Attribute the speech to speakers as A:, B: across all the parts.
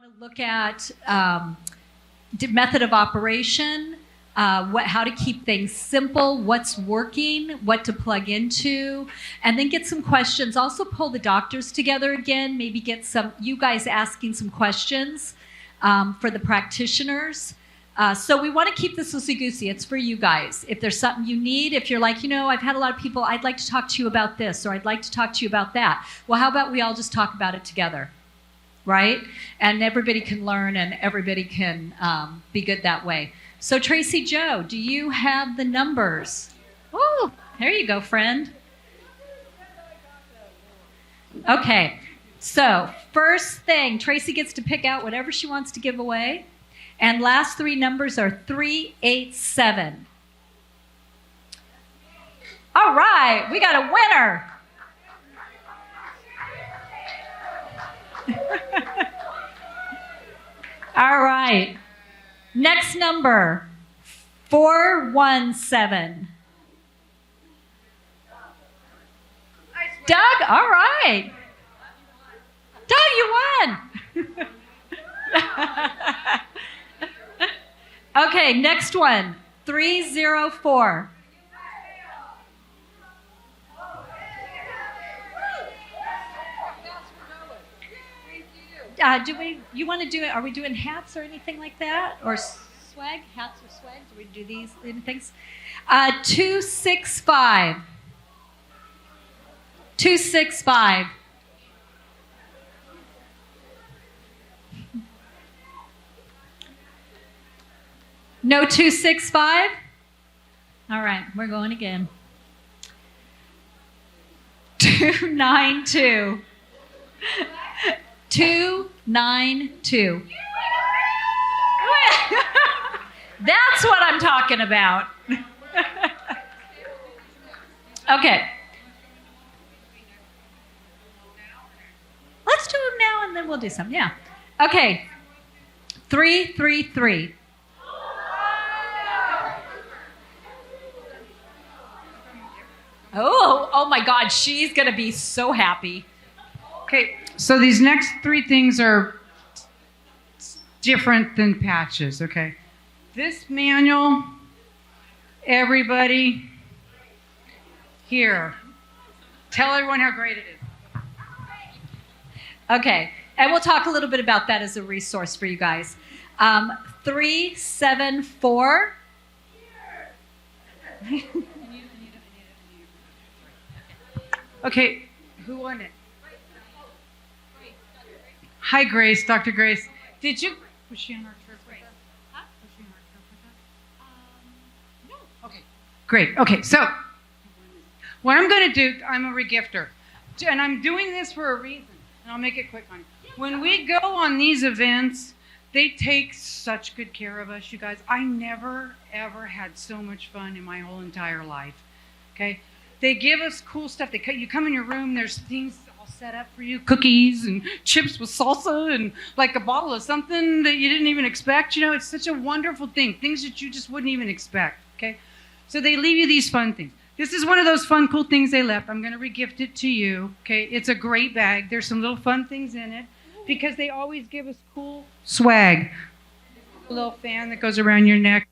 A: to look at method of operation, how to keep things simple, what's working, what to plug into, and then get some questions. Also pull the doctors together again, maybe get you guys asking some questions for the practitioners. So we want to keep this loosey-goosey. It's for you guys. If there's something you need, if you're like, I've had a lot of people, I'd like to talk to you about this, or I'd like to talk to you about that. Well, how about we all just talk about it together, right? And everybody can learn and everybody can be good that way. So Tracy Joe, do you have the numbers? Oh, there you go, friend. Okay, so first thing, Tracy gets to pick out whatever she wants to give away. And last three numbers are 387. All right, we got a winner. All right. Next number, 417. Doug, all right. Doug, you won. Okay, next one, 304. You want to do it? Are we doing hats or anything like that? Or swag? Hats or swags? Do we do these things? 265. 265. No 265? All right, we're going again. 292. 292. That's what I'm talking about. Okay. Let's do them now and then we'll do some. Yeah. Okay. 333. Oh my God, she's going to be so happy.
B: Okay, so these next three things are different than patches, okay? This manual, everybody, here. Tell everyone how great it is.
A: Okay, and we'll talk a little bit about that as a resource for you guys. 374.
B: Okay, who won it? Hi, Grace, Dr. Grace. Was she on our trip with us? Huh? Was she on our trip with us? No. Okay, great. Okay, so what I'm going to do, I'm a regifter. And I'm doing this for a reason. And I'll make it quick on you. When we go on these events, they take such good care of us, you guys. I never, ever had so much fun in my whole entire life. Okay? They give us cool stuff. You come in your room, there's things all set up for you, cookies and chips with salsa and like a bottle of something that you didn't even expect. It's such a wonderful thing, things that you just wouldn't even expect, okay? So they leave you these fun things. This is one of those fun, cool things they left. I'm going to regift it to you, okay? It's a great bag. There's some little fun things in it because they always give us cool swag. A little fan that goes around your neck.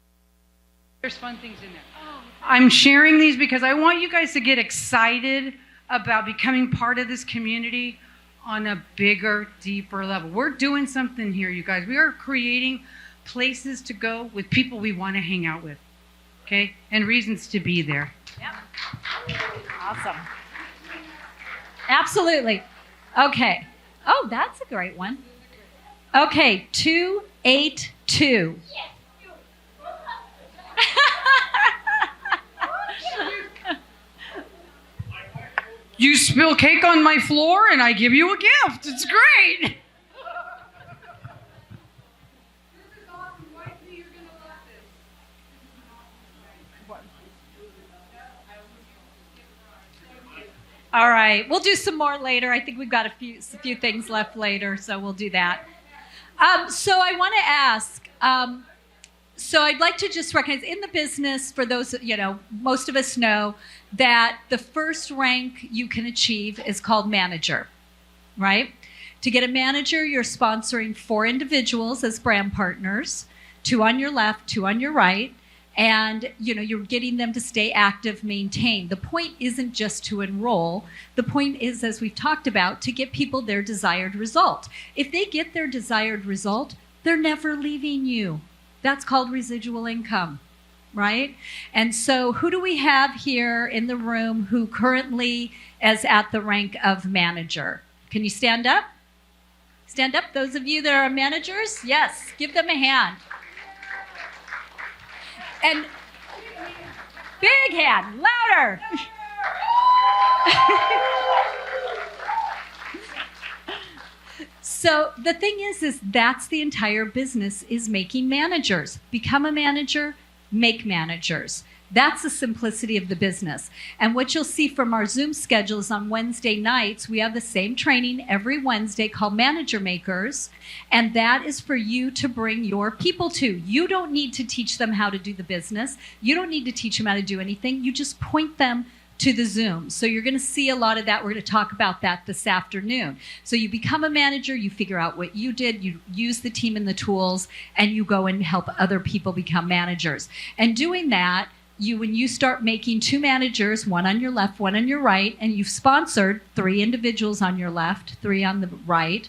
B: There's fun things in there. I'm sharing these because I want you guys to get excited about becoming part of this community on a bigger, deeper level. We're doing something here, you guys. We are creating places to go with people we want to hang out with, okay? And reasons to be there.
A: Yep. Awesome. Absolutely. Okay. Oh, that's a great one. Okay, 282. Yes.
B: You spill cake on my floor and I give you a gift. It's great. This is awesome. Why do you think you're going to love this?
A: All right. We'll do some more later. I think we've got a few things left later, so we'll do that. So I want to ask, so I'd like to just recognize in the business, for those, most of us know that the first rank you can achieve is called manager, right? To get a manager, you're sponsoring 4 individuals as brand partners, 2 on your left, 2 on your right. And you're getting them to stay active, maintain. The point isn't just to enroll. The point is, as we've talked about, to get people their desired result. If they get their desired result, they're never leaving you. That's called residual income, right? And so who do we have here in the room who currently is at the rank of manager? Can you stand up? Stand up, those of you that are managers? Yes, give them a hand. And big hand, louder. So the thing is that's the entire business, is making managers. Become a manager, make managers. That's the simplicity of the business. And what you'll see from our Zoom schedules on Wednesday nights, we have the same training every Wednesday called Manager Makers. And that is for you to bring your people to. You don't need to teach them how to do the business. You don't need to teach them how to do anything. You just point them to the Zoom. So you're going to see a lot of that. We're going to talk about that this afternoon. So you become a manager, you figure out what you did, you use the team and the tools, and you go and help other people become managers. And doing that, when you start making 2 managers, 1 on your left, 1 on your right, and you've sponsored 3 individuals on your left, 3 on the right,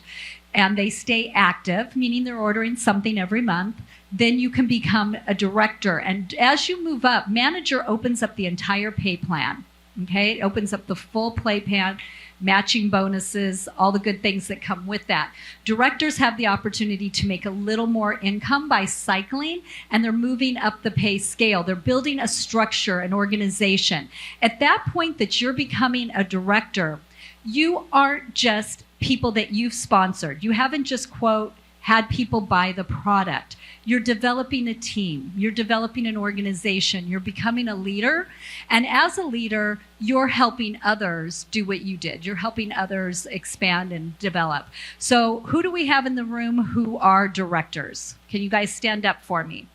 A: and they stay active, meaning they're ordering something every month, then you can become a director. And as you move up, manager opens up the entire pay plan. Okay, it opens up the full pay plan, matching bonuses, all the good things that come with that. Directors have the opportunity to make a little more income by cycling, and they're moving up the pay scale. They're building a structure, an organization. At that point that you're becoming a director, you aren't just people that you've sponsored. You haven't just, quote, had people buy the product. You're developing a team. You're developing an organization. You're becoming a leader. And as a leader, you're helping others do what you did. You're helping others expand and develop. So who do we have in the room who are directors? Can you guys stand up for me?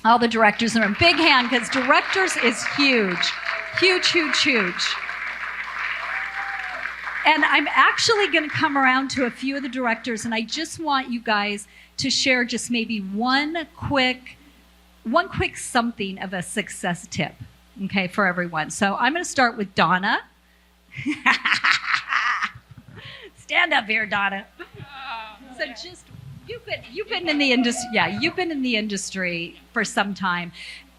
A: All the directors in the room. Big hand, because directors is huge. Huge, huge, huge. And I'm actually going to come around to a few of the directors, and I just want you guys to share just maybe one quick something of a success tip, okay, for everyone. So I'm going to start with Donna. Stand up here, Donna. So just you've been in the industry. Yeah, you've been in the industry for some time.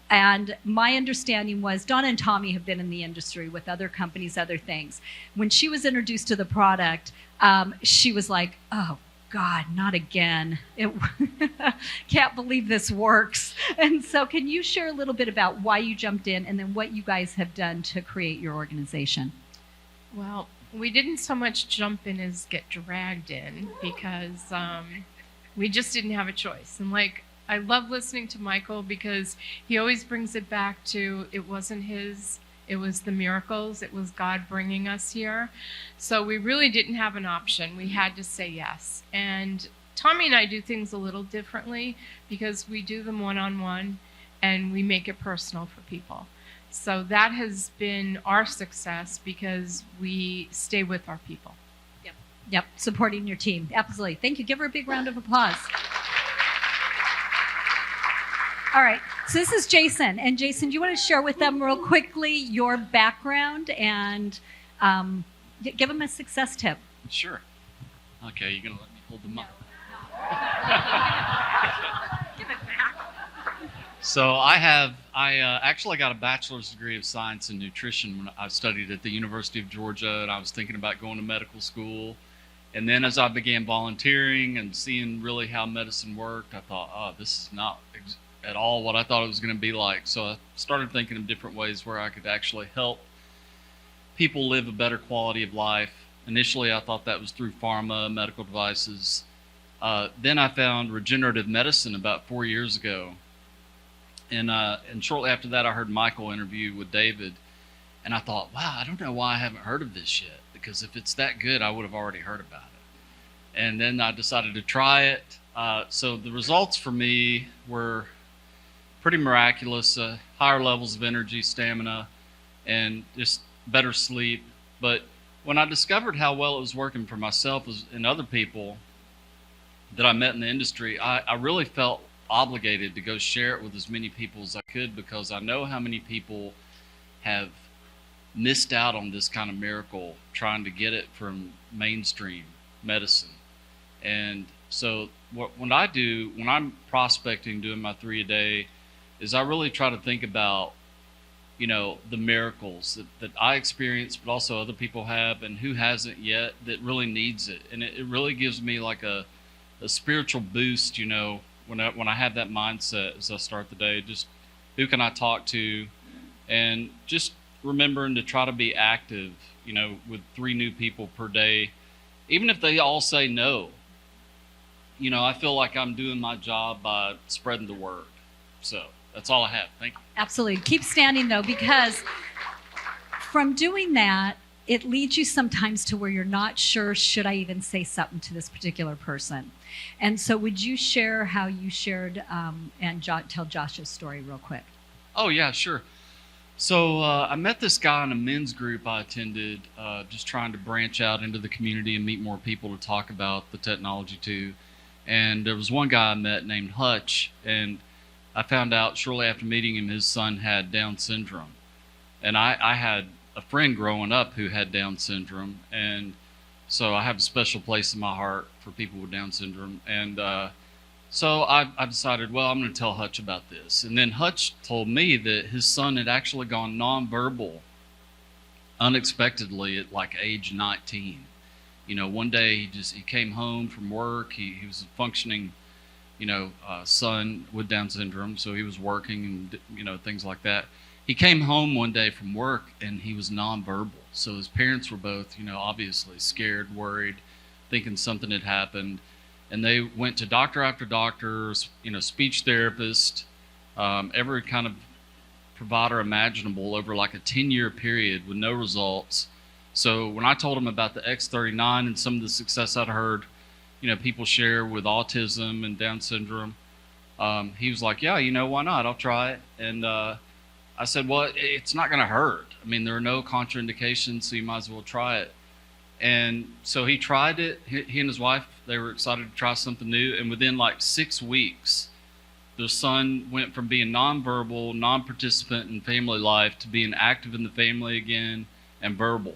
A: And my understanding was Donna and Tommy have been in the industry with other companies, other things. When she was introduced to the product, she was like, oh, God, not again. Can't believe this works. And so can you share a little bit about why you jumped in and then what you guys have done to create your organization?
C: Well, we didn't so much jump in as get dragged in because we just didn't have a choice. And I love listening to Michael because he always brings it back to it wasn't his, it was the miracles, it was God bringing us here. So we really didn't have an option. We had to say yes. And Tommy and I do things a little differently because we do them one-on-one and we make it personal for people. So that has been our success because we stay with our people.
A: Yep, supporting your team. Absolutely. Thank you. Give her a big round of applause. All right, so this is Jason. And Jason, do you want to share with them real quickly your background and give them a success tip?
D: Sure. Okay, you're going to let me hold the mic.
A: Give it back.
D: So I actually got a bachelor's degree of science in nutrition when I studied at the University of Georgia, and I was thinking about going to medical school. And then as I began volunteering and seeing really how medicine worked, I thought, oh, this is not at all what I thought it was going to be like. So I started thinking of different ways where I could actually help people live a better quality of life. Initially, I thought that was through pharma, medical devices. Then I found regenerative medicine about 4 years ago. And shortly after that, I heard Michael interview with David. And I thought, wow, I don't know why I haven't heard of this yet. Because if it's that good, I would have already heard about it. And then I decided to try it. So the results for me were pretty miraculous, higher levels of energy, stamina, and just better sleep. But when I discovered how well it was working for myself and other people that I met in the industry, I really felt obligated to go share it with as many people as I could, because I know how many people have missed out on this kind of miracle trying to get it from mainstream medicine. And so what when I'm prospecting, doing my 3 a day, is I really try to think about, the miracles that I experience, but also other people have, and who hasn't yet that really needs it. And it really gives me like a spiritual boost, when I have that mindset as I start the day. Just who can I talk to, and just remembering to try to be active, with 3 new people per day, even if they all say no. I feel like I'm doing my job by spreading the word. So that's all I have. Thank you.
A: Absolutely. Keep standing, though, because from doing that, it leads you sometimes to where you're not sure, should I even say something to this particular person? And so would you share how you shared and tell Josh's story real quick?
D: Oh, yeah, sure. So I met this guy in a men's group I attended, just trying to branch out into the community and meet more people to talk about the technology to. And there was one guy I met named Hutch, and I found out shortly after meeting him his son had Down syndrome. And I had a friend growing up who had Down syndrome, and so I have a special place in my heart for people with Down syndrome. And so I decided, well, I'm going to tell Hutch about this. And then Hutch told me that his son had actually gone nonverbal unexpectedly at like age 19. One day he came home from work. He was a functioning, son with Down syndrome, so he was working and, things like that. He came home one day from work and he was nonverbal. So his parents were both, obviously scared, worried, thinking something had happened. And they went to doctor after doctor, speech therapist, every kind of provider imaginable over like a 10-year period with no results. So when I told him about the X39 and some of the success I'd heard, people share with autism and Down syndrome, he was like, yeah, why not? I'll try it. And I said, well, it's not going to hurt. I mean, there are no contraindications, so you might as well try it. And so he tried it. He and his wife, they were excited to try something new. And within like 6 weeks, their son went from being nonverbal, non-participant in family life to being active in the family again and verbal.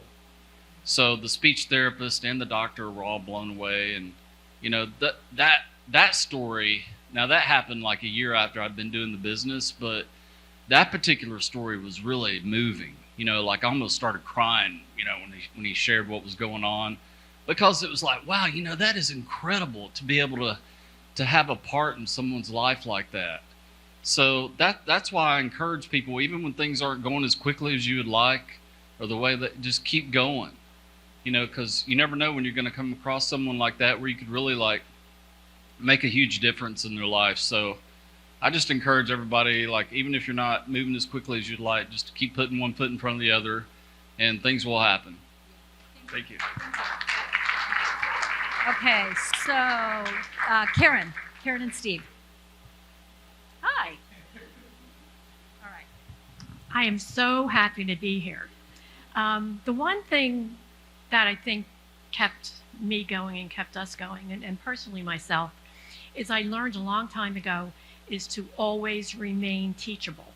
D: So the speech therapist and the doctor were all blown away. And, that story, now that happened like a year after I'd been doing the business, but that particular story was really moving. Like I almost started crying, when he shared what was going on, because it was like, wow, that is incredible to be able to have a part in someone's life like that. So that's why I encourage people, even when things aren't going as quickly as you would like, or the way that, just keep going, because you never know when you're going to come across someone like that where you could really like make a huge difference in their life. So I just encourage everybody, like, even if you're not moving as quickly as you'd like, just keep putting one foot in front of the other, and things will happen. Thank you.
A: Okay, so Karen and Steve. Hi. All right.
E: I am so happy to be here. The one thing that I think kept me going and kept us going, and personally myself, is I learned a long time ago is to always remain teachable.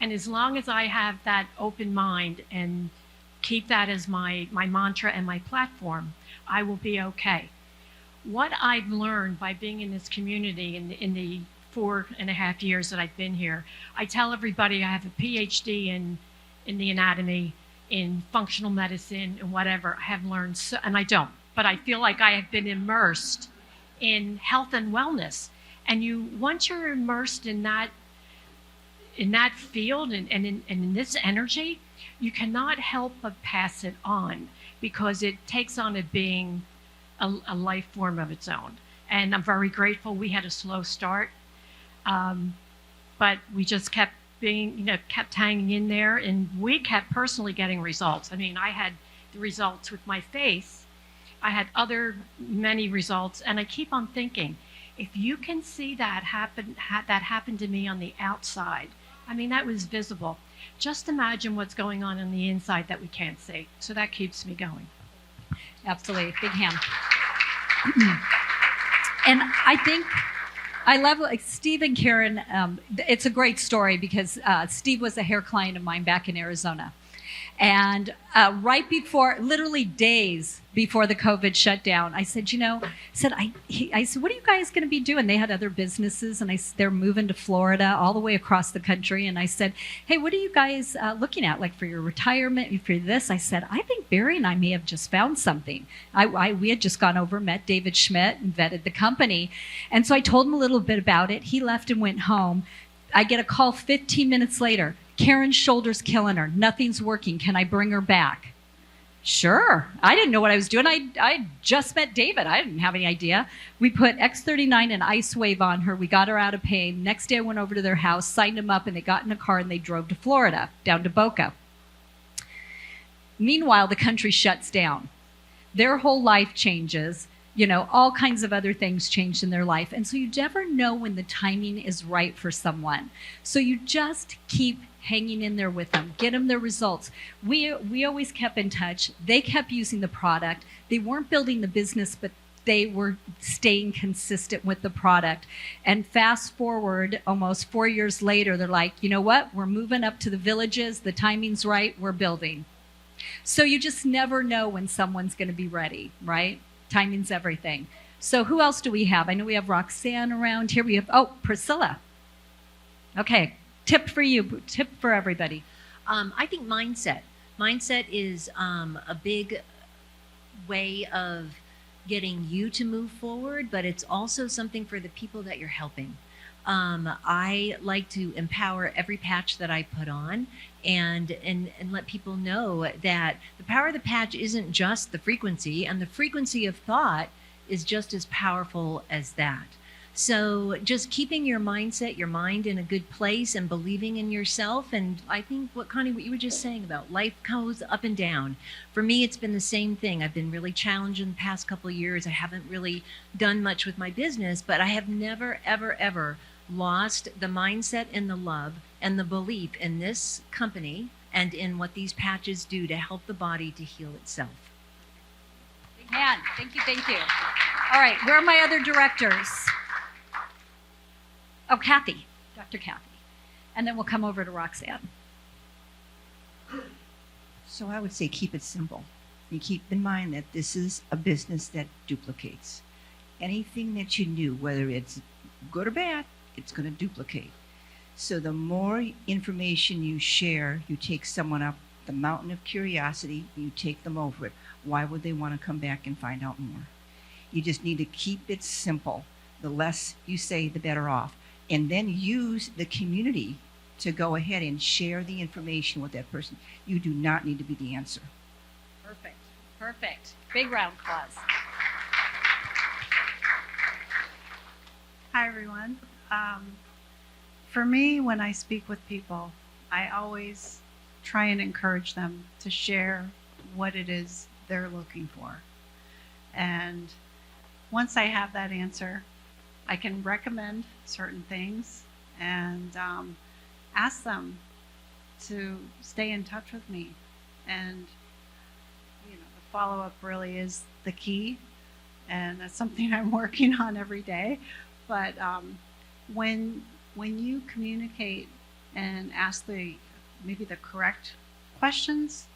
E: And as long as I have that open mind and keep that as my mantra and my platform, I will be okay. What I've learned by being in this community in the 4.5 years that I've been here, I tell everybody I have a PhD in the anatomy, in functional medicine, and whatever. I have learned, and I don't, but I feel like I have been immersed in health and wellness. And once you're immersed in that field and in this energy, you cannot help but pass it on, because it takes on a being, a life form of its own. And I'm very grateful. We had a slow start, but we just kept kept hanging in there, and we kept personally getting results. I mean, I had the results with my face. I had many results, and I keep on thinking, if you can see that happen to me on the outside, I mean, that was visible. just imagine what's going on the inside that we can't see. So that keeps me going.
A: Absolutely. Big hand. And I think I love like Steve and Karen. It's a great story because Steve was a hair client of mine back in Arizona. And right before, literally days before the COVID shutdown, I said, I said, what are you guys going to be doing? They had other businesses, and they're moving to Florida, all the way across the country. And I said, hey, what are you guys looking at, like for your retirement, for this? I said, I think Barry and I may have just found something. We had just gone over, met David Schmidt, and vetted the company. And so I told him a little bit about it. He left and went home. I get a call 15 minutes later. Karen's shoulder's killing her. Nothing's working. Can I bring her back? Sure. I didn't know what I was doing. I just met David. I didn't have any idea. We put X39 and LifeWave on her. We got her out of pain. Next day I went over to their house, signed them up, and they got in a car and they drove to Florida, down to Boca. Meanwhile, the country shuts down. Their whole life changes. All kinds of other things changed in their life. And so you never know when the timing is right for someone. So you just keep hanging in there with them, get them their results. We always kept in touch. They kept using the product. They weren't building the business, but they were staying consistent with the product. And fast forward almost 4 years later, they're like, you know what? We're moving up to the villages. The timing's right. We're building. So you just never know when someone's going to be ready, right? Timing's everything. So who else do we have? I know we have Roxanne around here. We have, Priscilla. Okay, tip for you, tip for everybody.
F: I think mindset. Mindset is a big way of getting you to move forward, but it's also something for the people that you're helping. I like to empower every patch that I put on and let people know that the power of the patch isn't just the frequency, and the frequency of thought is just as powerful as that. So just keeping your mindset, your mind in a good place and believing in yourself. And I think what you were just saying about life goes up and down. For me, it's been the same thing. I've been really challenged in the past couple of years. I haven't really done much with my business, but I have never, ever, ever lost the mindset and the love and the belief in this company and in what these patches do to help the body to heal itself.
A: Big hand. Thank you. All right, where are my other directors? Oh, Kathy, Dr. Kathy. And then we'll come over to Roxanne.
G: So I would say keep it simple. You keep in mind that this is a business that duplicates. Anything that you do, whether it's good or bad, it's going to duplicate. So the more information you share, you take someone up the mountain of curiosity, you take them over it. Why would they want to come back and find out more? You just need to keep it simple. The less you say, the better off. And then use the community to go ahead and share the information with that person. You do not need to be the answer.
A: Perfect. Big round of applause.
H: Hi, everyone. For me, when I speak with people, I always try and encourage them to share what it is they're looking for. And once I have that answer, I can recommend certain things and ask them to stay in touch with me. And the follow-up really is the key, and that's something I'm working on every day. But when you communicate and ask maybe the correct questions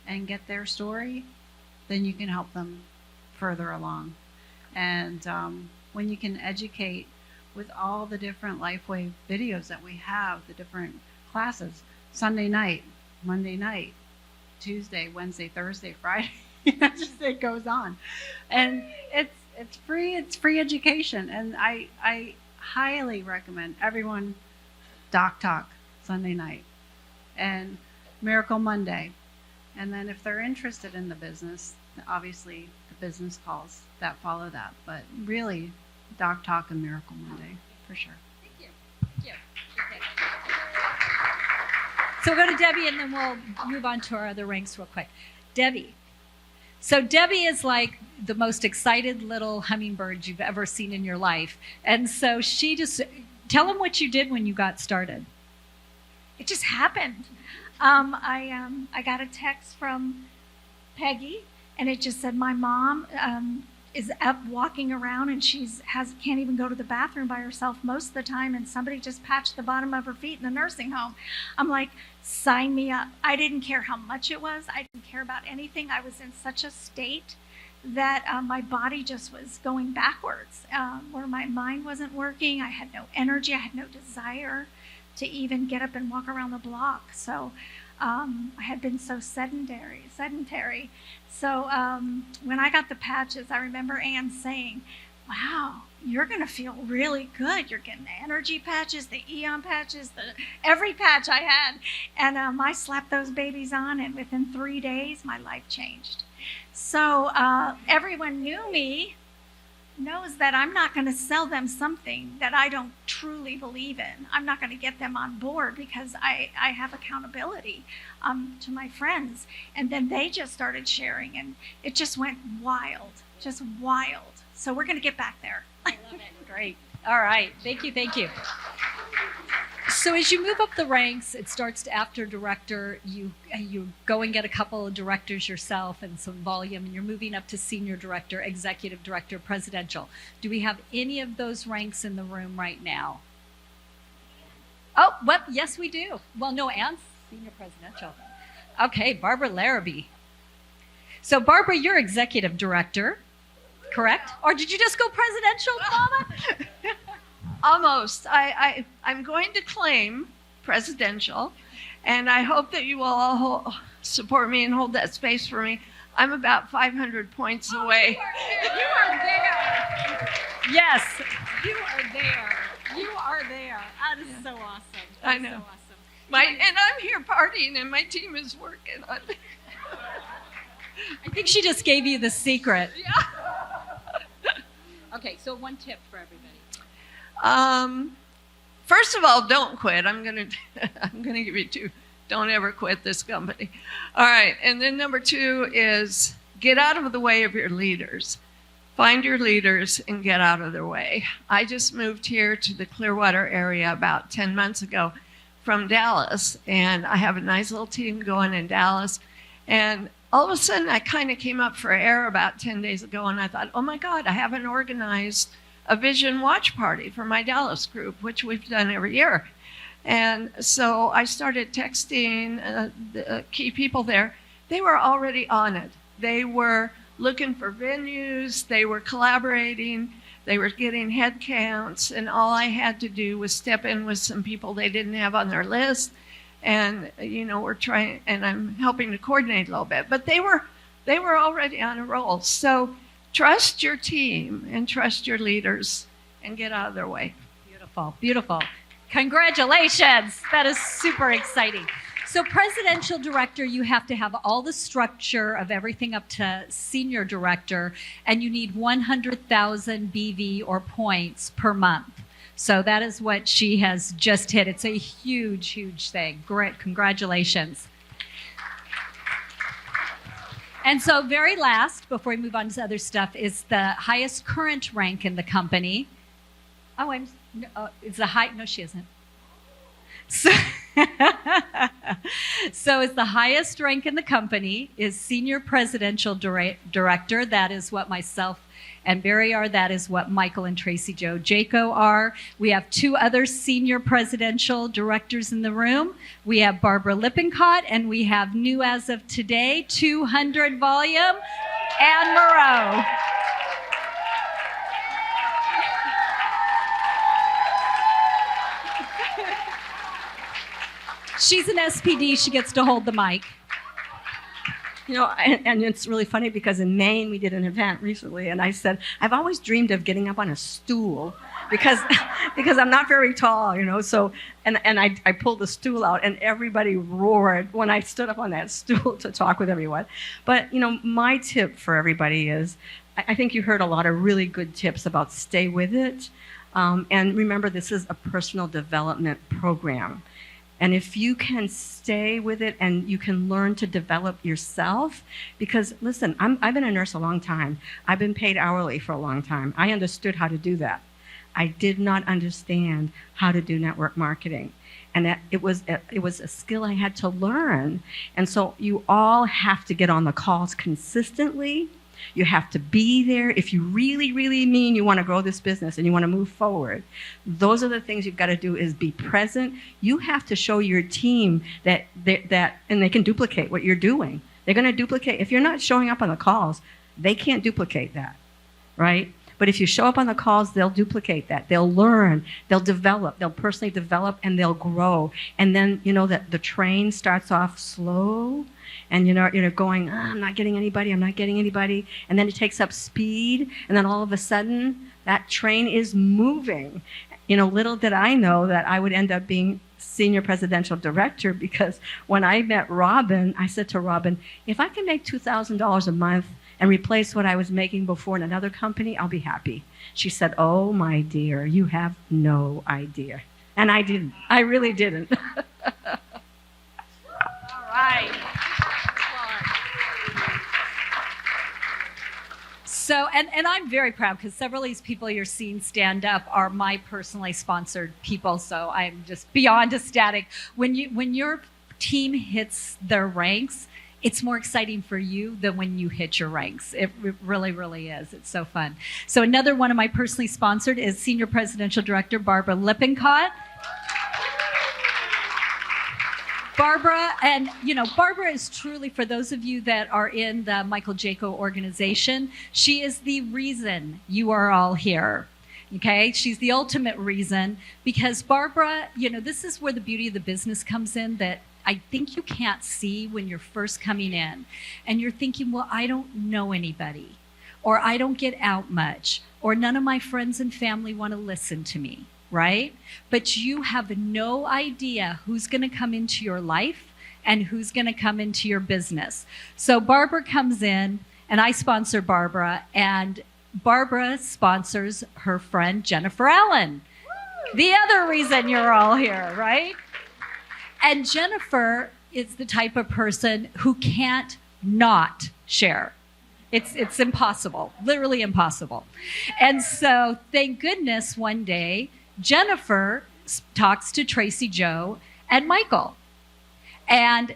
H: and get their story, then you can help them further along. And when you can educate with all the different LifeWave videos that we have, the different classes, Sunday night, Monday night, Tuesday, Wednesday, Thursday, Friday, it goes on. And it's free education. And I highly recommend everyone Doc Talk Sunday night and Miracle Monday. And then if they're interested in the business, obviously the business calls that follow that. But really, Doc Talk and Miracle Monday, for sure.
A: Thank you. Okay. So we'll go to Debbie, and then we'll move on to our other ranks real quick. Debbie. So Debbie is like the most excited little hummingbird you've ever seen in your life. And so she just, tell them what you did when you got started.
I: It just happened. I got a text from Peggy, and it just said my mom is up walking around, and can't even go to the bathroom by herself most of the time, and somebody just patched the bottom of her feet in the nursing home. I'm like, sign me up. I didn't care how much it was. I didn't care about anything. I was in such a state that my body just was going backwards, where my mind wasn't working. I had no energy. I had no desire to even get up and walk around the block. So I had been so sedentary. So when I got the patches, I remember Ann saying, wow, you're going to feel really good. You're getting the energy patches, the Eon patches, every patch I had. And I slapped those babies on, and within 3 days, my life changed. So everyone knows that I'm not going to sell them something that I don't truly believe in. I'm not going to get them on board because I have accountability to my friends. And then they just started sharing, and it just went wild, just wild. So we're going to get back there.
A: I love it. Great. All right. Thank you. So as you move up the ranks, it starts to after director. You go and get a couple of directors yourself and some volume, and you're moving up to senior director, executive director, presidential. Do we have any of those ranks in the room right now? Oh, what? Yes, we do. Well, no, Ann's senior presidential. Okay, Barbara Larrabee. So Barbara, you're executive director, correct? Or did you just go presidential, Mama?
J: Almost. I'm going to claim presidential, and I hope that you will all support me and hold that space for me. I'm about 500 points away.
A: You are there. Yes, you are there. You are there. That is so awesome.
J: I know.
A: So awesome.
J: And I'm here partying, and my team is working on it.
A: I think she just gave you the secret.
J: Yeah.
A: Okay, so one tip for everybody.
J: First of all, don't quit. I'm gonna give you 2. Don't ever quit this company. All right, and then number 2 is get out of the way of your leaders. Find your leaders and get out of their way. I just moved here to the Clearwater area about 10 months ago from Dallas, and I have a nice little team going in Dallas. And all of a sudden, I kind of came up for air about 10 days ago, and I thought, oh my God, I haven't organized a vision watch party for my Dallas group, which we've done every year. And so I started texting the key people there. They were already on it. They were looking for venues, they were collaborating, they were getting head counts, and all I had to do was step in with some people they didn't have on their list. And, we're trying, and I'm helping to coordinate a little bit. But they were already on a roll. So trust your team and trust your leaders and get out of their way.
A: Beautiful, beautiful. Congratulations. That is super exciting. So presidential director, you have to have all the structure of everything up to senior director, and you need 100,000 BV or points per month. So that is what she has just hit. It's a huge, huge thing. Great, congratulations. And so very last, before we move on to other stuff, is the highest current rank in the company. Oh, it's the high, no, she isn't. So it's the highest rank in the company is senior presidential director. That is what myself and Barry are. That is what Michael and Tracy Joe Jaco are. We have 2 other senior presidential directors in the room. We have Barbara Lippincott, and we have new as of today, 200 volume, Anne Moreau. She's an SPD. She gets to hold the mic.
K: And it's really funny because in Maine we did an event recently, and I said, I've always dreamed of getting up on a stool because I'm not very tall, So and I pulled the stool out, and everybody roared when I stood up on that stool to talk with everyone. But my tip for everybody is, I think you heard a lot of really good tips about stay with it, and remember this is a personal development program. And if you can stay with it and you can learn to develop yourself, because listen, I've been a nurse a long time. I've been paid hourly for a long time. I understood how to do that. I did not understand how to do network marketing. And that it was a skill I had to learn. And so you all have to get on the calls consistently. You have to be there. If you really, really mean you want to grow this business and you want to move forward, those are the things you've got to do is be present. You have to show your team that and they can duplicate what you're doing. They're going to duplicate. If you're not showing up on the calls, they can't duplicate that, right? But if you show up on the calls, they'll duplicate that. They'll learn, they'll develop, they'll personally develop, and they'll grow. And then, that the train starts off slow, and you're going, I'm not getting anybody. And then it takes up speed, and then all of a sudden, that train is moving. Little did I know that I would end up being senior presidential director, because when I met Robin, I said to Robin, if I can make $2,000 a month and replace what I was making before in another company, I'll be happy. She said, oh, my dear, you have no idea. And I didn't. I really didn't.
A: All right. So, and I'm very proud because several of these people you're seeing stand up are my personally sponsored people. So I'm just beyond ecstatic. When your team hits their ranks, it's more exciting for you than when you hit your ranks. It really, really is. It's so fun. So another one of my personally sponsored is Senior Presidential Director Barbara Lippincott. Barbara, and Barbara is truly, for those of you that are in the Michael Jaco organization, she is the reason you are all here. Okay, she's the ultimate reason, because Barbara, this is where the beauty of the business comes in, that I think you can't see when you're first coming in, and you're thinking, well, I don't know anybody, or I don't get out much, or none of my friends and family want to listen to me. Right? But you have no idea who's going to come into your life and who's going to come into your business. So Barbara comes in, and I sponsor Barbara, and Barbara sponsors her friend Jennifer Allen. The other reason you're all here, right? And Jennifer is the type of person who can't not share. It's impossible, literally impossible. And so thank goodness one day, Jennifer talks to Tracy Joe and Michael. And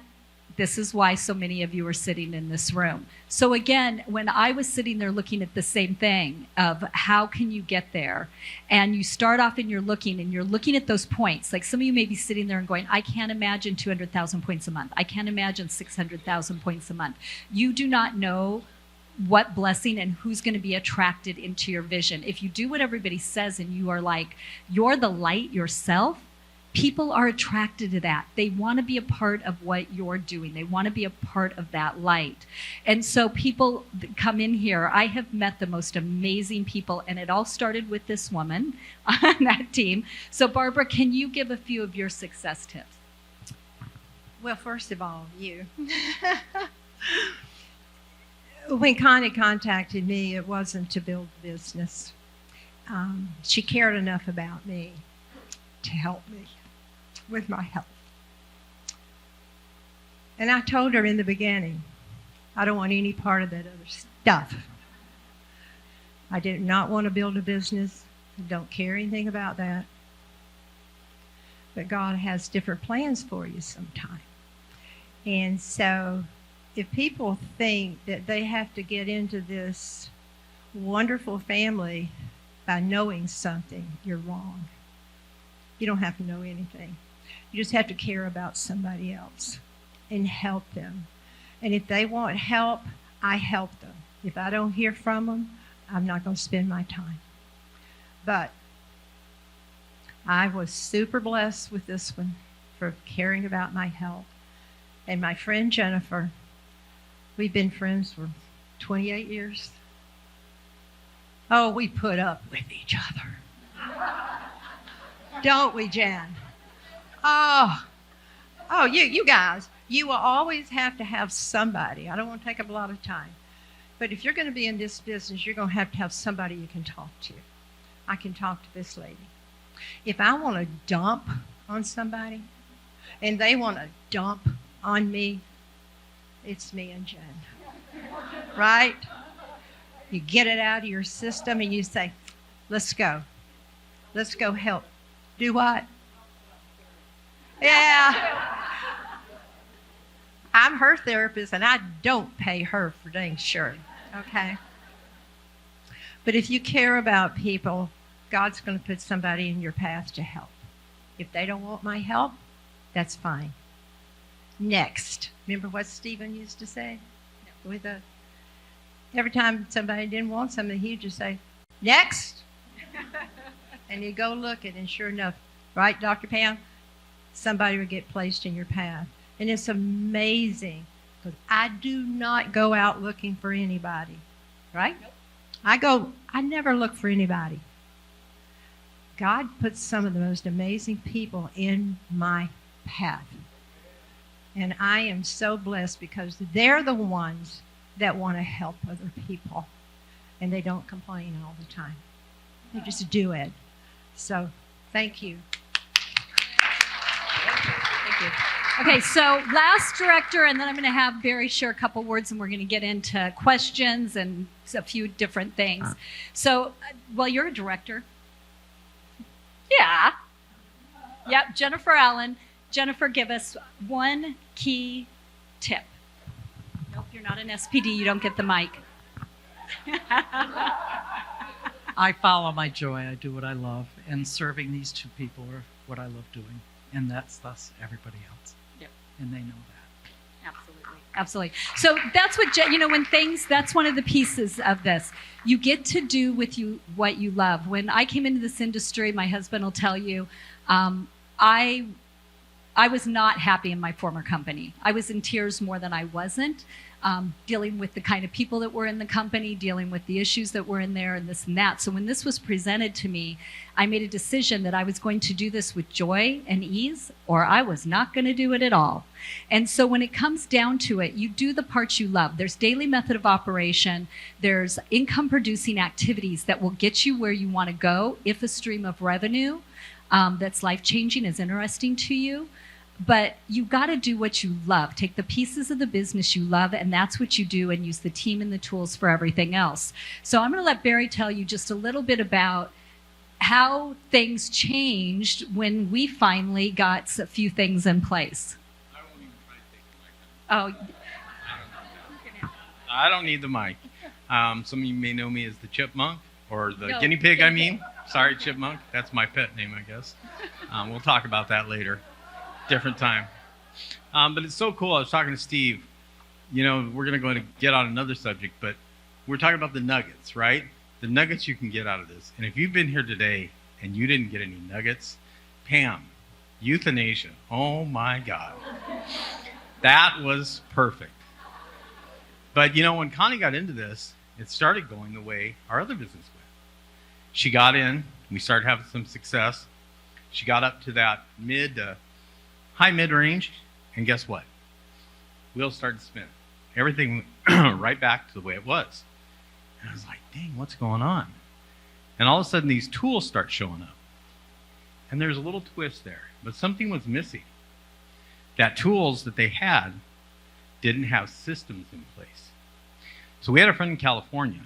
A: this is why so many of you are sitting in this room. So again, when I was sitting there looking at the same thing of how can you get there, and you start off and you're looking at those points. Like some of you may be sitting there and going, I can't imagine 200,000 points a month. I can't imagine 600,000 points a month. You do not know what blessing and who's going to be attracted into your vision. If you do what everybody says and you are like, you're the light yourself, people are attracted to that. They want to be a part of what you're doing. They want to be a part of that light. And so people come in here. I have met the most amazing people, and it all started with this woman on that team. So Barbara, can you give a few of your success tips?
L: Well, first of all, you. When Connie contacted me, it wasn't to build a business. She cared enough about me to help me with my health. And I told her in the beginning, I don't want any part of that other stuff. I did not want to build a business. I don't care anything about that. But God has different plans for you sometime. And so if people think that they have to get into this wonderful family by knowing something, you're wrong. You don't have to know anything. You just have to care about somebody else and help them. And if they want help, I help them. If I don't hear from them, I'm not going to spend my time. But I was super blessed with this one for caring about my health. And my friend Jennifer, we've been friends for 28 years. Oh, we put up with each other. Don't we, Jan? Oh, you guys, you will always have to have somebody. I don't want to take up a lot of time. But if you're going to be in this business, you're going to have somebody you can talk to. I can talk to this lady. If I want to dump on somebody and they want to dump on me, it's me and Jen. Right? You get it out of your system and you say, let's go. Let's go help. Do what? Yeah. I'm her therapist, and I don't pay her for dang sure. Okay? But if you care about people, God's going to put somebody in your path to help. If they don't want my help, that's fine. Next. Remember what Stephen used to say? Every time somebody didn't want something, he'd just say, next. And you go look at it, and sure enough, right, Dr. Pam? Somebody would get placed in your path. And it's amazing, because I do not go out looking for anybody, right? Nope. I never look for anybody. God puts some of the most amazing people in my path. And I am so blessed because they're the ones that want to help other people. And they don't complain all the time. They just do it. So, thank you. Thank you.
A: Okay, so last director, and then I'm going to have Barry share a couple words, and we're going to get into questions and a few different things. So, well, you're a director. Yeah. Yep, Jennifer Allen. Jennifer, give us one key tip. Nope, you're not an SPD. You don't get the mic.
M: I follow my joy. I do what I love. And serving these two people are what I love doing. And that's thus everybody else.
A: Yep.
M: And they know that.
A: Absolutely. Absolutely. So that's what, that's one of the pieces of this. You get to do with you what you love. When I came into this industry, my husband will tell you, I was not happy in my former company. I was in tears more than I wasn't, dealing with the kind of people that were in the company, dealing with the issues that were in there and this and that. So when this was presented to me, I made a decision that I was going to do this with joy and ease, or I was not going to do it at all. And so when it comes down to it, you do the parts you love. There's daily method of operation. There's income producing activities that will get you where you want to go if a stream of revenue that's life-changing is interesting to you. But you got to do what you love. Take the pieces of the business you love, and that's what you do, and use the team and the tools for everything else. So I'm going to let Barry tell you just a little bit about how things changed when we finally got a few things in place.
N: I won't even try to take the mic.
A: Oh.
N: I don't need the mic. Some of you may know me as the chipmunk, or the
A: No,
N: guinea pig, I mean. Sorry, chipmunk. That's my pet name, I guess. We'll talk about that later. Different time. But it's so cool. I was talking to Steve. We're going to go ahead and get on another subject, but we're talking about the nuggets, right? The nuggets you can get out of this. And if you've been here today and you didn't get any nuggets, Pam, euthanasia, oh my God. That was perfect. But, when Connie got into this, it started going the way our other business went. She got in. We started having some success. She got up to that high mid-range, and guess what? Wheels started spinning. Everything went right back to the way it was. And I was like, dang, what's going on? And all of a sudden, these tools start showing up. And there's a little twist there, but something was missing. That tools that they had didn't have systems in place. So we had a friend in California,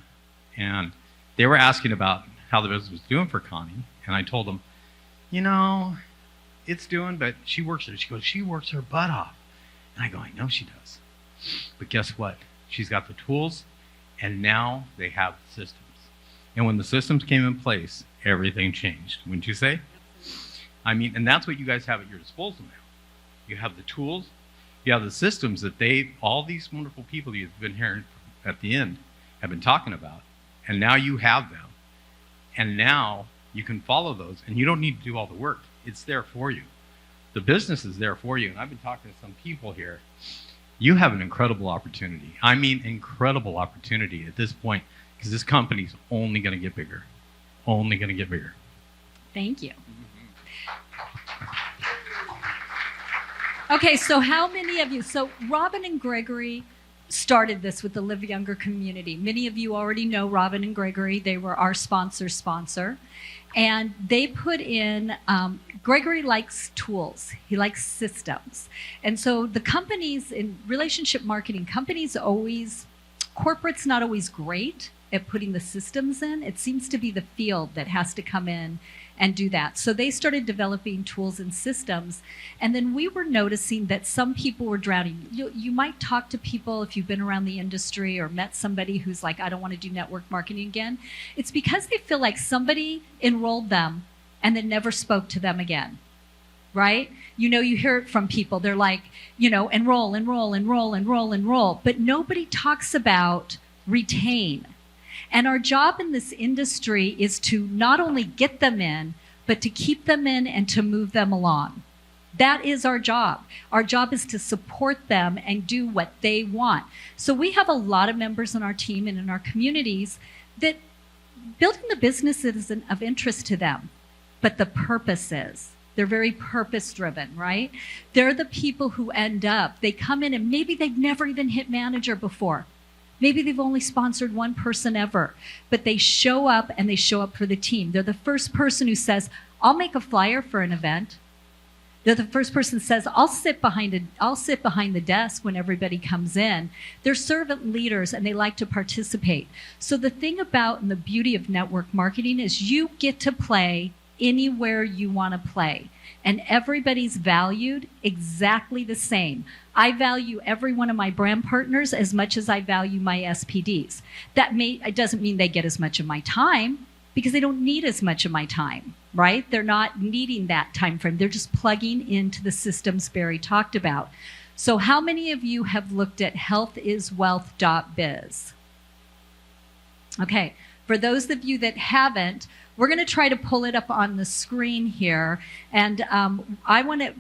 N: and they were asking about how the business was doing for Connie, and I told them, it's doing, but she works her butt off. And I go, I know she does. But guess what? She's got the tools, and now they have systems. And when the systems came in place, everything changed. Wouldn't you say? And that's what you guys have at your disposal now. You have the tools, you have the systems that all these wonderful people you've been hearing at the end have been talking about, and now you have them. And now you can follow those, and you don't need to do all the work. It's there for you. The business is there for you. And I've been talking to some people here. You have an incredible opportunity. Incredible opportunity at this point, because this company's only going to get bigger. Only going to get bigger.
A: Thank you. Okay, so how many of you, Robin and Gregory started this with the Live Younger community. Many of you already know Robin and Gregory. They were our sponsor. And they put in, Gregory likes tools. He likes systems. And so the companies in relationship marketing, corporate's not always great at putting the systems in. It seems to be the field that has to come in and do that. So they started developing tools and systems. And then we were noticing that some people were drowning. You might talk to people if you've been around the industry or met somebody who's like, I don't want to do network marketing again. It's because they feel like somebody enrolled them and then never spoke to them again, right? You know, you hear it from people. They're like, you know, enroll, enroll, enroll, enroll, enroll. But nobody talks about retain. And our job in this industry is to not only get them in, but to keep them in and to move them along. That is our job. Our job is to support them and do what they want. So we have a lot of members on our team and in our communities that building the business is of interest to them, but the purpose is. They're very purpose-driven, right? They're the people who end up, they come in and maybe they've never even hit manager before. Maybe they've only sponsored one person ever, but they show up and they show up for the team. They're the first person who says, I'll make a flyer for an event. They're the first person who says, I'll sit behind the desk when everybody comes in. They're servant leaders and they like to participate. So the thing about and the beauty of network marketing is you get to play anywhere you want to play. And everybody's valued exactly the same. I value every one of my brand partners as much as I value my SPDs. It doesn't mean they get as much of my time because they don't need as much of my time, right? They're not needing that time frame. They're just plugging into the systems Barry talked about. So how many of you have looked at healthiswealth.biz? Okay, for those of you that haven't, we're going to try to pull it up on the screen here. And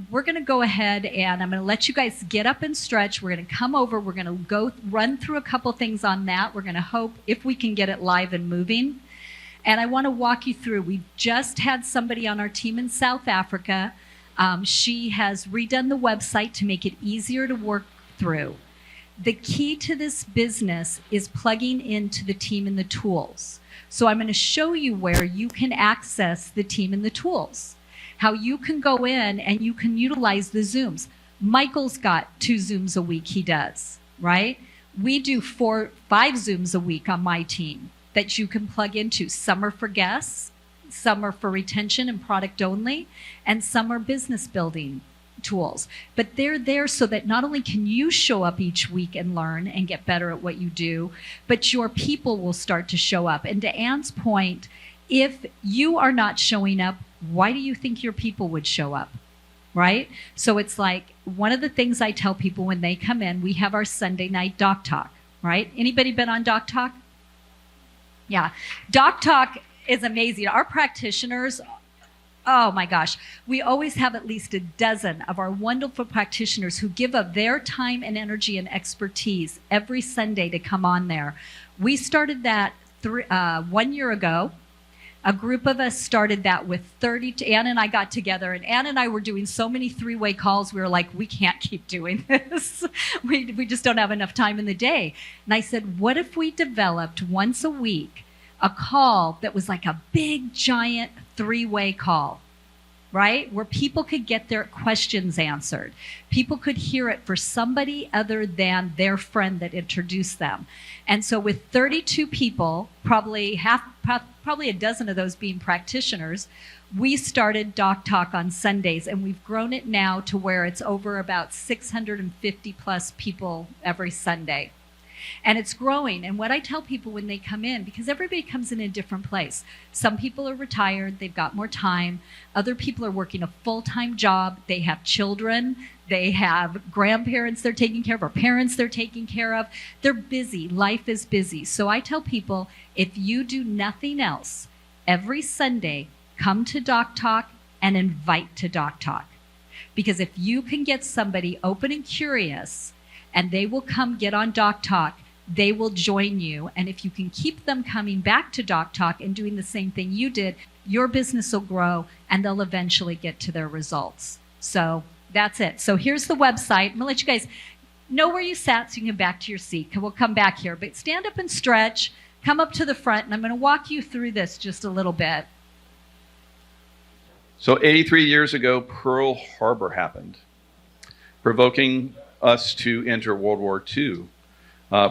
A: we're going to go ahead and I'm going to let you guys get up and stretch. We're going to come over. We're going to go run through a couple things on that. We're going to hope if we can get it live and moving. And I want to walk you through. We've just had somebody on our team in South Africa. She has redone the website to make it easier to work through. The key to this business is plugging into the team and the tools. So I'm going to show you where you can access the team and the tools, how you can go in and you can utilize the Zooms. Michael's got 2 Zooms a week he does, right? We do 4-5 Zooms a week on my team that you can plug into. Some are for guests, some are for retention and product only, and some are business building tools. But they're there so that not only can you show up each week and learn and get better at what you do, but your people will start to show up. And to Ann's point, if you are not showing up, why do you think your people would show up? Right? So it's like one of the things I tell people when they come in, we have our Sunday night Doc Talk, right? Anybody been on Doc Talk? Yeah. Doc Talk is amazing. Our practitioners, oh my gosh, we always have at least a dozen of our wonderful practitioners who give up their time and energy and expertise every Sunday to come on there. We started that 1 year ago. A group of us started that with 30. Ann and I got together, and Ann and I were doing so many 3-way calls. We were like, we can't keep doing this. we just don't have enough time in the day. And I said, what if we developed once a week a call that was like a big, giant 3-way call, right? Where people could get their questions answered. People could hear it for somebody other than their friend that introduced them. And so with 32 people, probably a dozen of those being practitioners, we started Doc Talk on Sundays, and we've grown it now to where it's over about 650 plus people every Sunday. And it's growing. And what I tell people when they come in, because everybody comes in a different place. Some people are retired, they've got more time. Other people are working a full-time job. They have children. They have grandparents they're taking care of, or parents they're taking care of. They're busy. Life is busy. So I tell people, if you do nothing else, every Sunday, come to Doc Talk and invite to Doc Talk. Because if you can get somebody open and curious, and they will come get on Doc Talk, they will join you. And if you can keep them coming back to Doc Talk and doing the same thing you did, your business will grow and they'll eventually get to their results. So that's it. So here's the website. I'm going to let you guys know where you sat so you can get back to your seat. We'll come back here. But stand up and stretch. Come up to the front, and I'm going to walk you through this just a little bit.
O: So 83 years ago, Pearl Harbor happened, provoking us to enter World War II.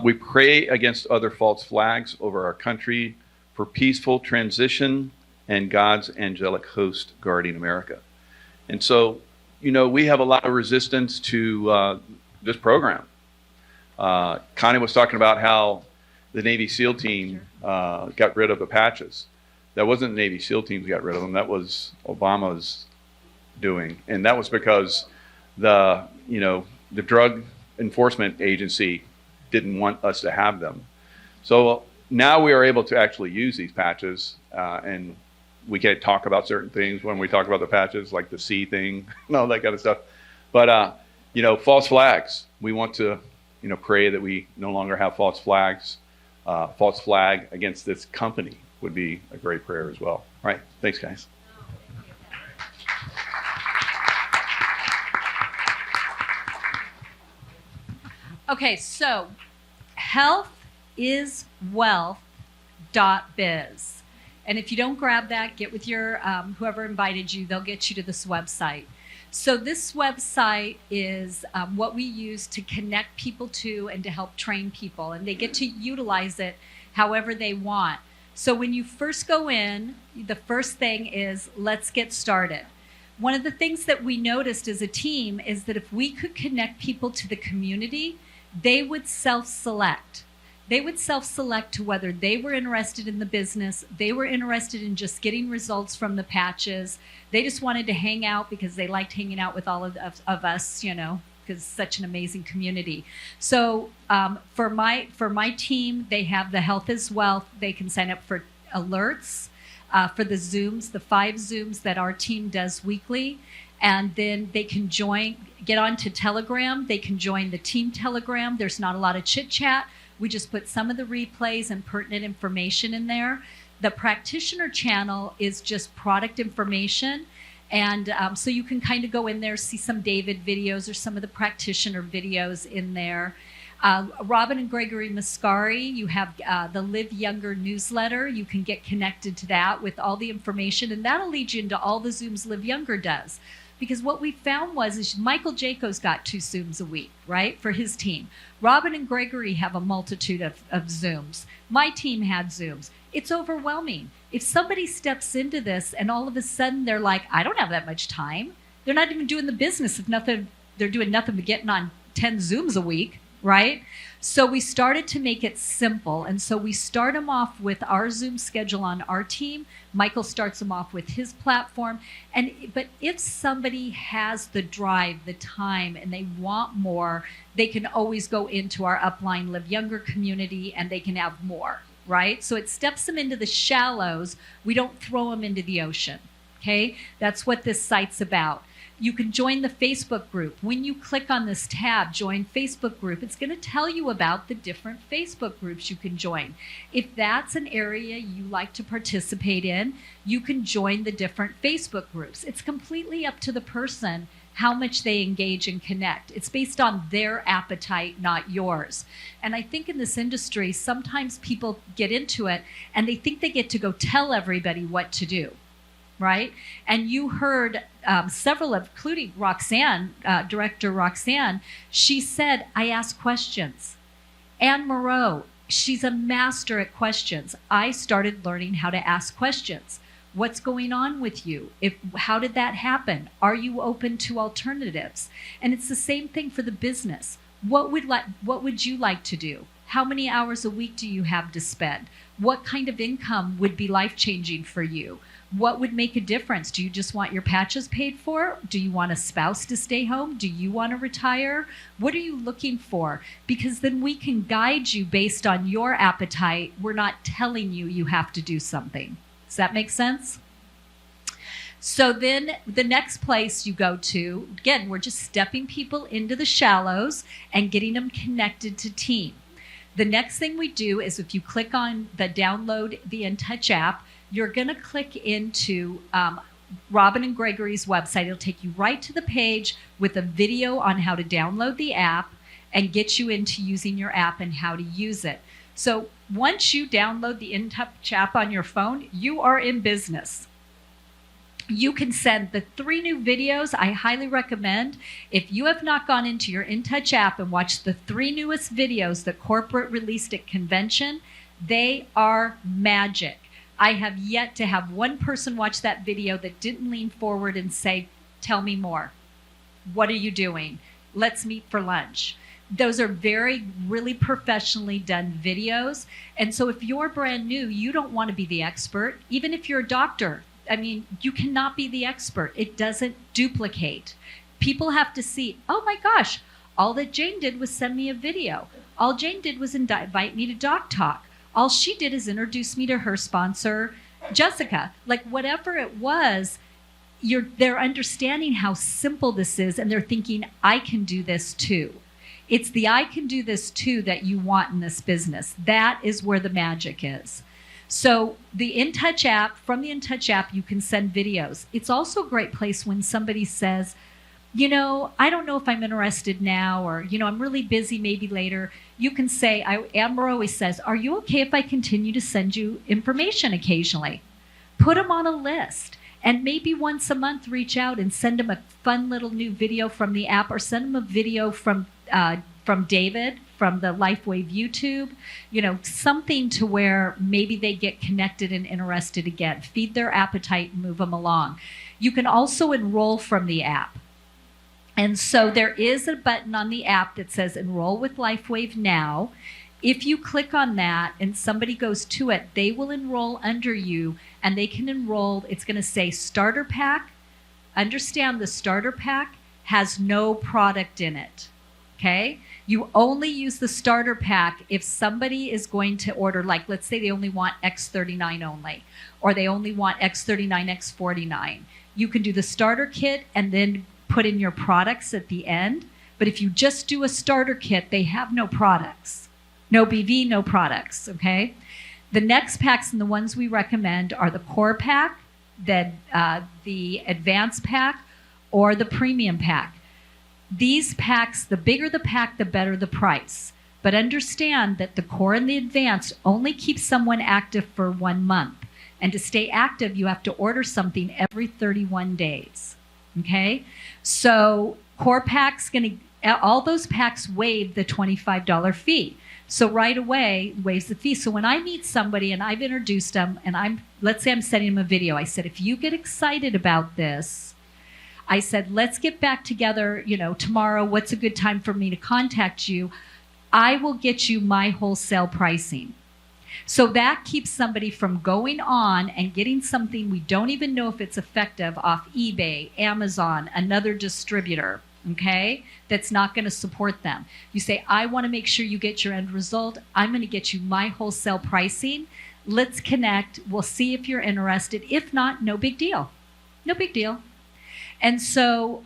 O: We pray against other false flags over our country for peaceful transition and God's angelic host guarding America. And so, we have a lot of resistance to this program. Connie was talking about how the Navy SEAL team got rid of the patches. That wasn't the Navy SEAL teams got rid of them. That was Obama's doing. And that was because the Drug Enforcement Agency didn't want us to have them. So now we are able to actually use these patches, and we can't talk about certain things when we talk about the patches, like the C thing and all that kind of stuff. But, false flags. We want to, pray that we no longer have false flags. False flag against this company would be a great prayer as well. All right. Thanks, guys.
A: Okay, so healthiswealth.biz. And if you don't grab that, get with your whoever invited you. They'll get you to this website. So this website is what we use to connect people to and to help train people. And they get to utilize it however they want. So when you first go in, the first thing is, let's get started. One of the things that we noticed as a team is that if we could connect people to the community, they would self-select. They would self-select to whether they were interested in the business, they were interested in just getting results from the patches, they just wanted to hang out because they liked hanging out with all of us, because it's such an amazing community. So for my team, they have the Health is Wealth. They can sign up for alerts, for the Zooms, the 5 Zooms that our team does weekly. And then they can get onto Telegram. They can join the team Telegram. There's not a lot of chit chat. We just put some of the replays and pertinent information in there. The practitioner channel is just product information. And so you can kind of go in there, see some David videos or some of the practitioner videos in there. Robin and Gregory Mascari, you have the Live Younger newsletter. You can get connected to that with all the information. And that'll lead you into all the Zooms Live Younger does. Because what we found is Michael Jaco's got 2 Zooms a week, right, for his team. Robin and Gregory have a multitude of Zooms. My team had Zooms. It's overwhelming. If somebody steps into this and all of a sudden they're like, I don't have that much time. They're not even doing the business. They're doing nothing but getting on 10 Zooms a week, right? So we started to make it simple. And so we start them off with our Zoom schedule on our team. Michael starts them off with his platform. But if somebody has the drive, the time, and they want more, they can always go into our upline Live Younger community and they can have more, right? So it steps them into the shallows. We don't throw them into the ocean, okay? That's what this site's about. You can join the Facebook group. When you click on this tab, Join Facebook Group, it's going to tell you about the different Facebook groups you can join. If that's an area you like to participate in, you can join the different Facebook groups. It's completely up to the person how much they engage and connect. It's based on their appetite, not yours. And I think in this industry, sometimes people get into it and they think they get to go tell everybody what to do. Right? And you heard several, including Roxanne, Director Roxanne, she said, I ask questions. Anne Moreau, she's a master at questions. I started learning how to ask questions. What's going on with you? How did that happen? Are you open to alternatives? And it's the same thing for the business. What would you like to do? How many hours a week do you have to spend? What kind of income would be life-changing for you? What would make a difference? Do you just want your patches paid for? Do you want a spouse to stay home? Do you want to retire? What are you looking for? Because then we can guide you based on your appetite. We're not telling you you have to do something. Does that make sense? So then the next place you go to, again, we're just stepping people into the shallows and getting them connected to team. The next thing we do is if you click on the download the InTouch app, you're going to click into Robin and Gregory's website. It'll take you right to the page with a video on how to download the app and get you into using your app and how to use it. So once you download the InTouch app on your phone, you are in business. You can send the 3 new videos. I highly recommend, if you have not gone into your InTouch app and watched the 3 newest videos that corporate released at convention, they are magic. I have yet to have one person watch that video that didn't lean forward and say, tell me more. What are you doing? Let's meet for lunch. Those are really professionally done videos. And so if you're brand new, you don't want to be the expert. Even if you're a doctor, I mean, you cannot be the expert. It doesn't duplicate. People have to see, oh my gosh, all that Jane did was send me a video. All Jane did was invite me to Doc Talk. All she did is introduce me to her sponsor, Jessica. Like whatever it was, they're understanding how simple this is, and they're thinking, I can do this too. It's the I can do this too that you want in this business. That is where the magic is. So the InTouch app, from the InTouch app, you can send videos. It's also a great place when somebody says, you know, I don't know if I'm interested now, or, you know, I'm really busy, maybe later. You can say, Amber always says, are you okay if I continue to send you information occasionally? Put them on a list. And maybe once a month, reach out and send them a fun little new video from the app, or send them a video from David from the LifeWave YouTube, you know, something to where maybe they get connected and interested again. Feed their appetite and move them along. You can also enroll from the app. And so there is a button on the app that says enroll with LifeWave now. If you click on that and somebody goes to it, they will enroll under you, and they can enroll. It's going to say starter pack. Understand the starter pack has no product in it. Okay? You only use the starter pack if somebody is going to order, like let's say they only want X39 only, or they only want X39, X49. You can do the starter kit and then put in your products at the end. But if you just do a starter kit, they have no products. No BV, no products, okay? The next packs and the ones we recommend are the core pack, the advanced pack, or the premium pack. These packs, the bigger the pack, the better the price. But understand that the core and the advanced only keep someone active for 1 month. And to stay active, you have to order something every 31 days. Okay? So core pack's all those packs waive the $25 fee. So right away, waives the fee. So when I meet somebody and I've introduced them, and let's say I'm sending them a video, I said, if you get excited about this, I said, let's get back together, you know, tomorrow. What's a good time for me to contact you? I will get you my wholesale pricing. So that keeps somebody from going on and getting something we don't even know if it's effective off eBay, Amazon, another distributor, okay, that's not going to support them. You say, I want to make sure you get your end result. I'm going to get you my wholesale pricing. Let's connect. We'll see if you're interested. If not, no big deal. No big deal. And so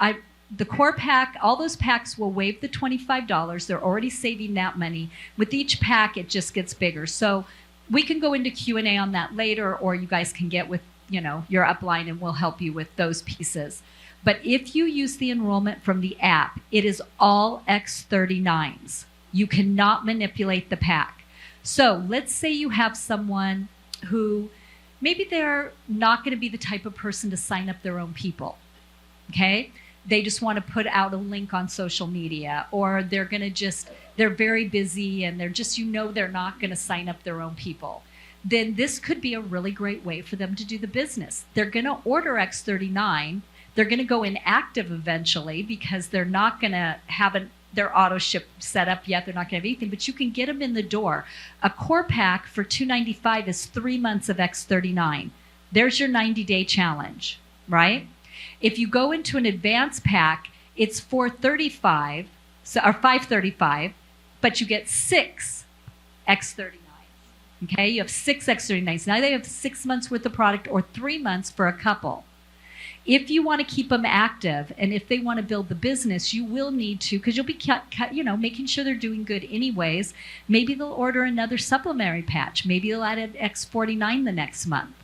A: the core pack, all those packs will waive the $25. They're already saving that money. With each pack, it just gets bigger. So we can go into Q&A on that later, or you guys can get with, you know, your upline and we'll help you with those pieces. But if you use the enrollment from the app, it is all X39s. You cannot manipulate the pack. So let's say you have someone who maybe they're not going to be the type of person to sign up their own people. Okay? They just want to put out a link on social media, or they're very busy and they're just, you know, they're not going to sign up their own people. Then this could be a really great way for them to do the business. They're going to order X39. They're going to go inactive eventually because they're not going to have their auto ship set up yet. They're not going to have anything, but you can get them in the door. A core pack for $295 is 3 months of X39. There's your 90-day challenge, right? If you go into an advanced pack, it's $435, or $535, but you get 6 X39s. Okay, you have 6 X39s. Now they have 6 months worth of product, or 3 months for a couple. If you want to keep them active, and if they want to build the business, you will need to, because you'll be making sure they're doing good anyways. Maybe they'll order another supplementary patch. Maybe they'll add an X49 the next month.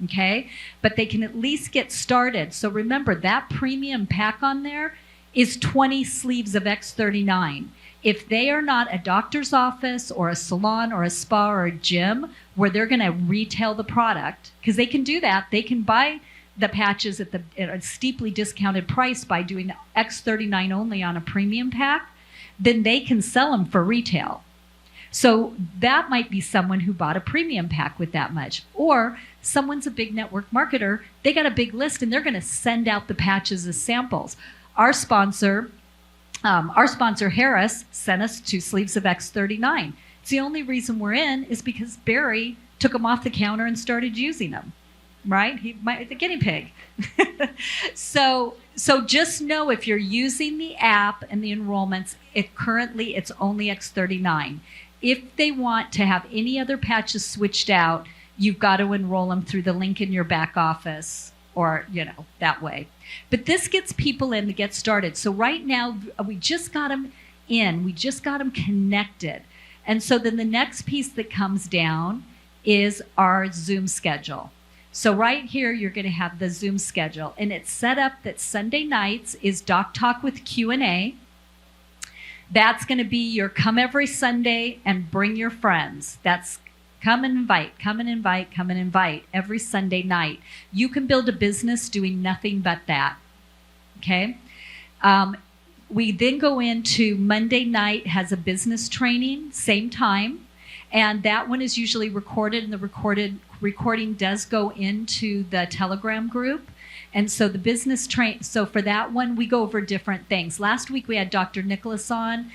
A: Okay, but they can at least get started. So remember, that premium pack on there is 20 sleeves of X39. If they are not a doctor's office or a salon or a spa or a gym where they're going to retail the product, because they can do that, they can buy the patches at a steeply discounted price by doing X39 only on a premium pack, then they can sell them for retail. So that might be someone who bought a premium pack with that much. Or someone's a big network marketer, they got a big list and they're going to send out the patches as samples. Our sponsor Harris sent us 2 sleeves of X39. It's the only reason we're in is because Barry took them off the counter and started using them, right? The guinea pig. So just know if you're using the app and the enrollments, currently it's only X39. If they want to have any other patches switched out, you've got to enroll them through the link in your back office or, that way. But this gets people in to get started. So right now, we just got them in. We just got them connected. And so then the next piece that comes down is our Zoom schedule. So right here, you're going to have the Zoom schedule. And it's set up that Sunday nights is Doc Talk with Q&A. That's going to be your come every Sunday and bring your friends. That's come and invite, come and invite, come and invite every Sunday night. You can build a business doing nothing but that. Okay? We then go into Monday night has a business training, same time. And that one is usually recorded, and the recording does go into the Telegram group. And so the business so for that one, we go over different things. Last week we had Dr. Nicholas on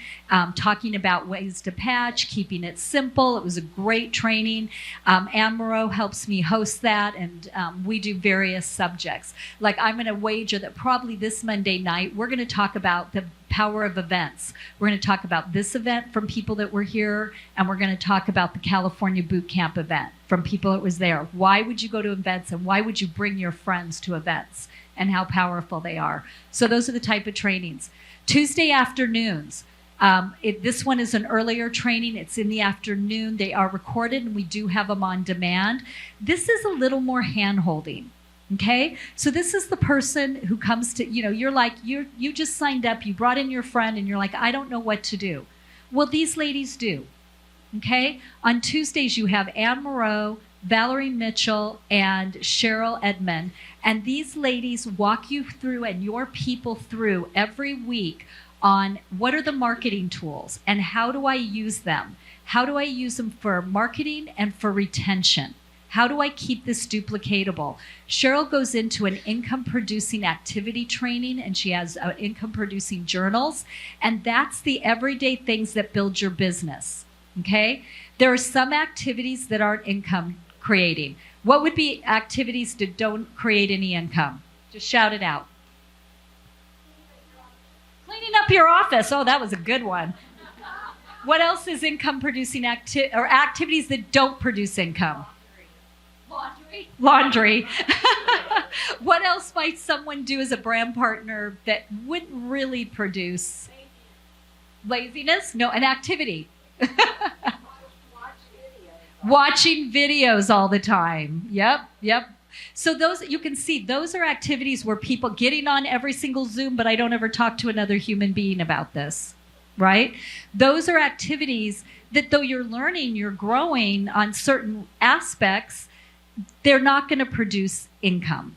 A: talking about ways to patch, keeping it simple. It was a great training. Ann Moreau helps me host that, and we do various subjects. Like I'm going to wager that probably this Monday night, we're going to talk about the power of events. We're going to talk about this event from people that were here, and we're going to talk about the California Boot Camp event from people that was there. Why would you go to events, and why would you bring your friends to events, and how powerful they are? So those are the type of trainings. Tuesday afternoons. This one is an earlier training. It's in the afternoon. They are recorded, and we do have them on demand. This is a little more hand-holding. Okay, so this is the person who comes to, you're like, you just signed up, you brought in your friend, and you're like, I don't know what to do. Well, these ladies do. Okay, on Tuesdays you have Ann Moreau, Valerie Mitchell, and Cheryl Edmond, and these ladies walk you through and your people through every week on what are the marketing tools and how do I use them? How do I use them for marketing and for retention? How do I keep this duplicatable? Cheryl goes into an income-producing activity training, and she has income-producing journals, and that's the everyday things that build your business, okay? There are some activities that aren't income-creating. What would be activities that don't create any income? Just shout it out. Cleaning up your office. Oh, that was a good one. What else is income-producing or activities that don't produce income? Laundry. What else might someone do as a brand partner that wouldn't really produce laziness? No, an activity. Watching videos all the time. Yep. So those, you can see, those are activities where people getting on every single Zoom, but I don't ever talk to another human being about this, right? Those are activities that though you're learning, you're growing on certain aspects, they're not going to produce income.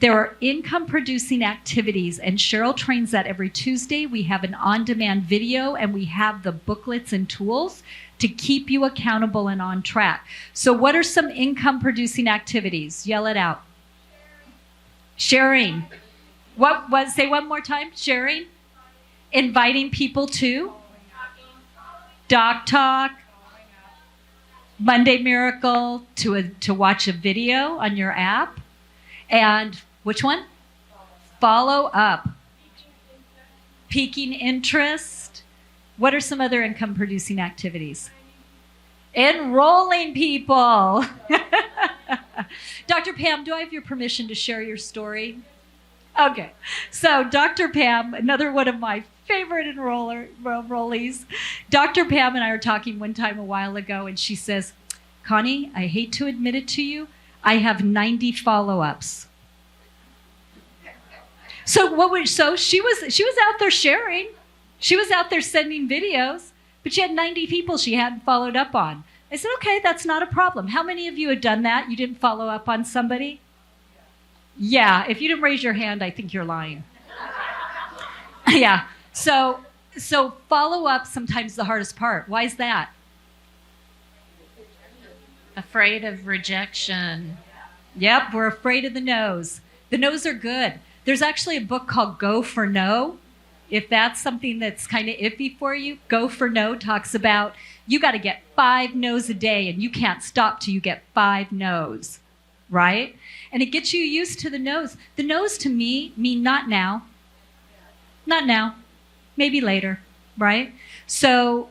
A: There are income-producing activities, and Cheryl trains that every Tuesday. We have an on-demand video, and we have the booklets and tools to keep you accountable and on track. So what are some income-producing activities? Yell it out. Sharing. What? Say one more time. Sharing. Inviting people to. Doc Talk. Monday Miracle, to watch a video on your app. And which one? Follow up. Piquing interest. What are some other income producing activities? Enrolling people. Dr. Pam, do I have your permission to share your story? Okay. So Dr. Pam, another one of my favorite enrollees. Dr. Pam and I were talking one time a while ago, and she says, Connie, I hate to admit it to you, I have 90 follow-ups. So she was out there sharing. She was out there sending videos, but she had 90 people she hadn't followed up on. I said, okay, that's not a problem. How many of you have done that? You didn't follow up on somebody? Yeah, if you didn't raise your hand, I think you're lying. Yeah. So follow up sometimes the hardest part. Why is that?
P: Afraid of rejection.
A: Yep, we're afraid of the no's. The no's are good. There's actually a book called Go for No. If that's something that's kind of iffy for you, Go for No talks about you got to get 5 no's a day and you can't stop till you get 5 no's, right? And it gets you used to the no's. The no's to me mean not now, maybe later, right? So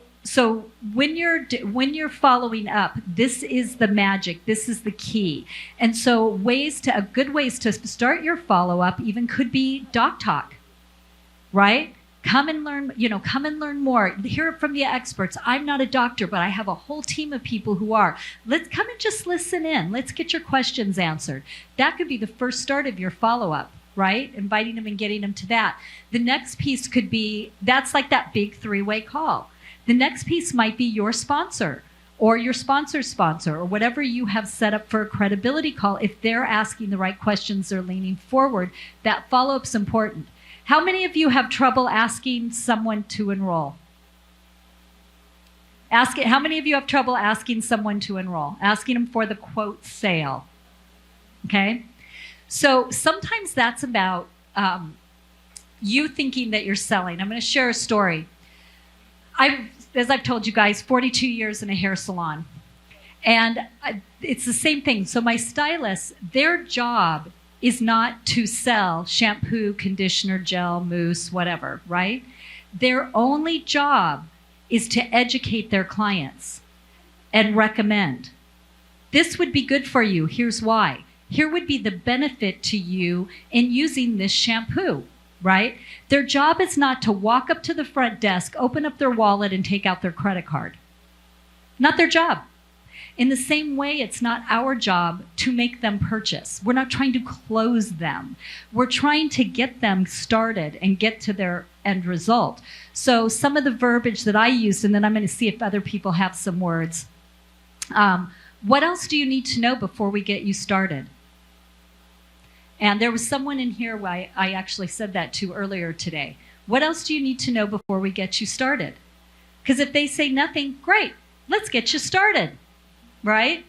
A: when you're following up, this is the magic. This is the key. And so good ways to start your follow-up even could be doc talk, right? Come and learn more. Hear it from the experts. I'm not a doctor, but I have a whole team of people who are. Let's come and just listen in. Let's get your questions answered. That could be the first start of your follow-up, right? Inviting them and getting them to that. The next piece could be, that's like that big 3-way call. The next piece might be your sponsor or your sponsor's sponsor or whatever you have set up for a credibility call. If they're asking the right questions, they're leaning forward, that follow-up's important. How many of you have trouble asking someone to enroll? How many of you have trouble asking someone to enroll? Asking them for the quote sale. Okay? So sometimes that's about you thinking that you're selling. I'm going to share a story. As I've told you guys, 42 years in a hair salon. And it's the same thing. So my stylists, their job is not to sell shampoo, conditioner, gel, mousse, whatever, right? Their only job is to educate their clients and recommend. This would be good for you. Here's why. Here would be the benefit to you in using this shampoo, right? Their job is not to walk up to the front desk, open up their wallet, and take out their credit card. Not their job. In the same way, it's not our job to make them purchase. We're not trying to close them. We're trying to get them started and get to their end result. So some of the verbiage that I used, and then I'm going to see if other people have some words. What else do you need to know before we get you started? And there was someone in here who I actually said that to earlier today. What else do you need to know before we get you started? Because if they say nothing, great, let's get you started. Right?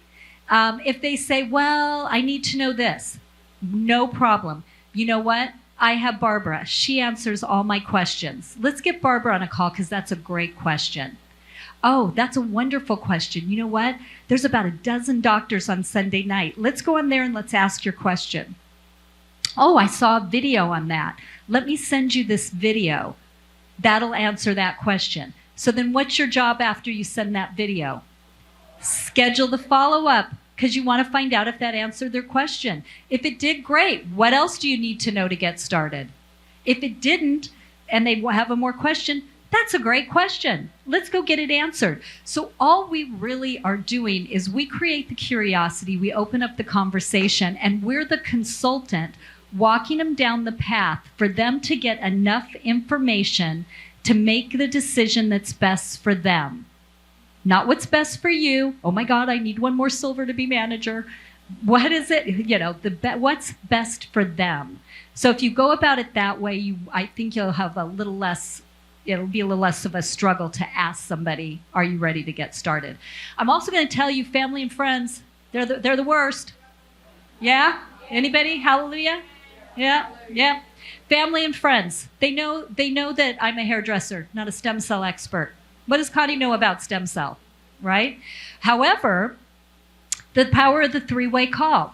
A: If they say, well, I need to know this, no problem. You know what? I have Barbara. She answers all my questions. Let's get Barbara on a call because that's a great question. Oh, that's a wonderful question. You know what? There's about a dozen doctors on Sunday night. Let's go in there and let's ask your question. Oh, I saw a video on that. Let me send you this video. That'll answer that question. So then what's your job after you send that video? Schedule the follow-up because you want to find out if that answered their question. If it did, great. What else do you need to know to get started? If it didn't and they have a more question, that's a great question. Let's go get it answered. So all we really are doing is we create the curiosity, we open up the conversation, and we're the consultant walking them down the path for them to get enough information to make the decision that's best for them. Not what's best for you. Oh my God, I need one more silver to be manager. What is it? What's best for them. So if you go about it that way, I think you'll have it'll be a little less of a struggle to ask somebody, are you ready to get started? I'm also going to tell you, family and friends, they're the worst. Yeah? Anybody? Hallelujah? Yeah. Family and friends. They know that I'm a hairdresser, not a stem cell expert. What does Connie know about stem cell, right? However, the power of the 3-way call.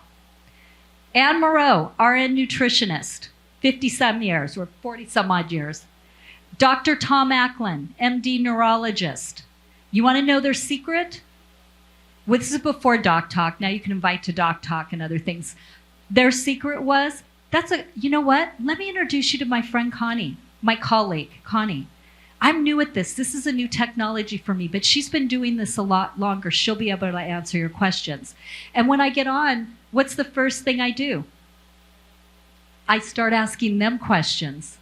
A: Ann Moreau, RN nutritionist, 50-some years or 40-some odd years. Dr. Tom Acklin, MD neurologist. You want to know their secret? Well, this is before Doc Talk. Now you can invite to Doc Talk and other things. Their secret was, you know what? Let me introduce you to my friend Connie, my colleague, Connie. I'm new at this. This is a new technology for me, but she's been doing this a lot longer. She'll be able to answer your questions. And when I get on, what's the first thing I do? I start asking them questions.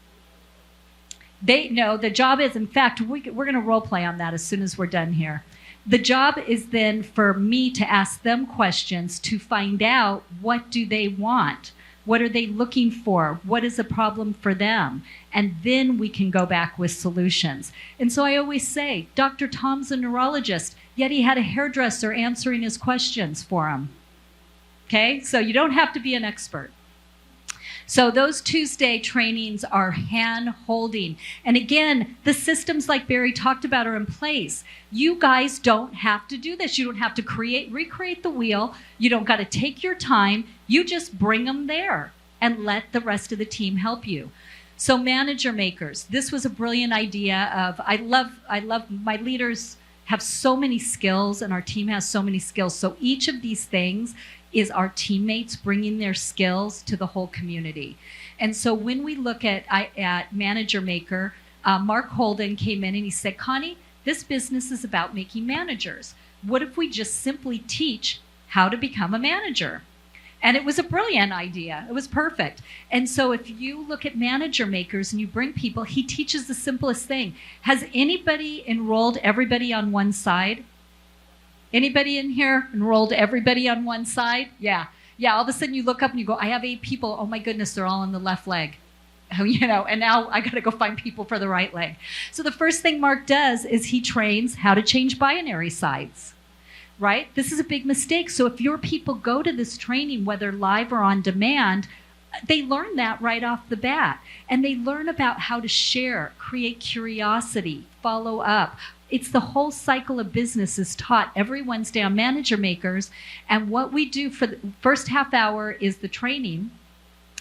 A: They know the job is, in fact, we're going to role play on that as soon as we're done here. The job is then for me to ask them questions to find out what do they want. What are they looking for? What is a problem for them? And then we can go back with solutions. And so I always say, Dr. Tom's a neurologist, yet he had a hairdresser answering his questions for him. Okay, so you don't have to be an expert. So those Tuesday trainings are hand-holding. And again, the systems like Barry talked about are in place. You guys don't have to do this. You don't have to recreate the wheel. You don't got to take your time. You just bring them there and let the rest of the team help you. So manager makers, this was a brilliant idea of, I love my leaders have so many skills and our team has so many skills. So each of these things is our teammates bringing their skills to the whole community. And so when we look at Manager Maker, Mark Holden came in and he said, Connie, this business is about making managers. What if we just simply teach how to become a manager? And it was a brilliant idea. It was perfect. And so if you look at Manager Makers and you bring people, he teaches the simplest thing. Has anybody enrolled everybody on one side? Anybody in here enrolled everybody on one side? Yeah. Yeah, all of a sudden you look up and you go, I have 8 people. Oh my goodness, they're all on the left leg. You know, and now I got to go find people for the right leg. So the first thing Mark does is he trains how to change binary sides, right? This is a big mistake. So if your people go to this training, whether live or on demand, they learn that right off the bat. And they learn about how to share, create curiosity, follow up. It's the whole cycle of business is taught every Wednesday on Manager Makers. And what we do for the first half hour is the training.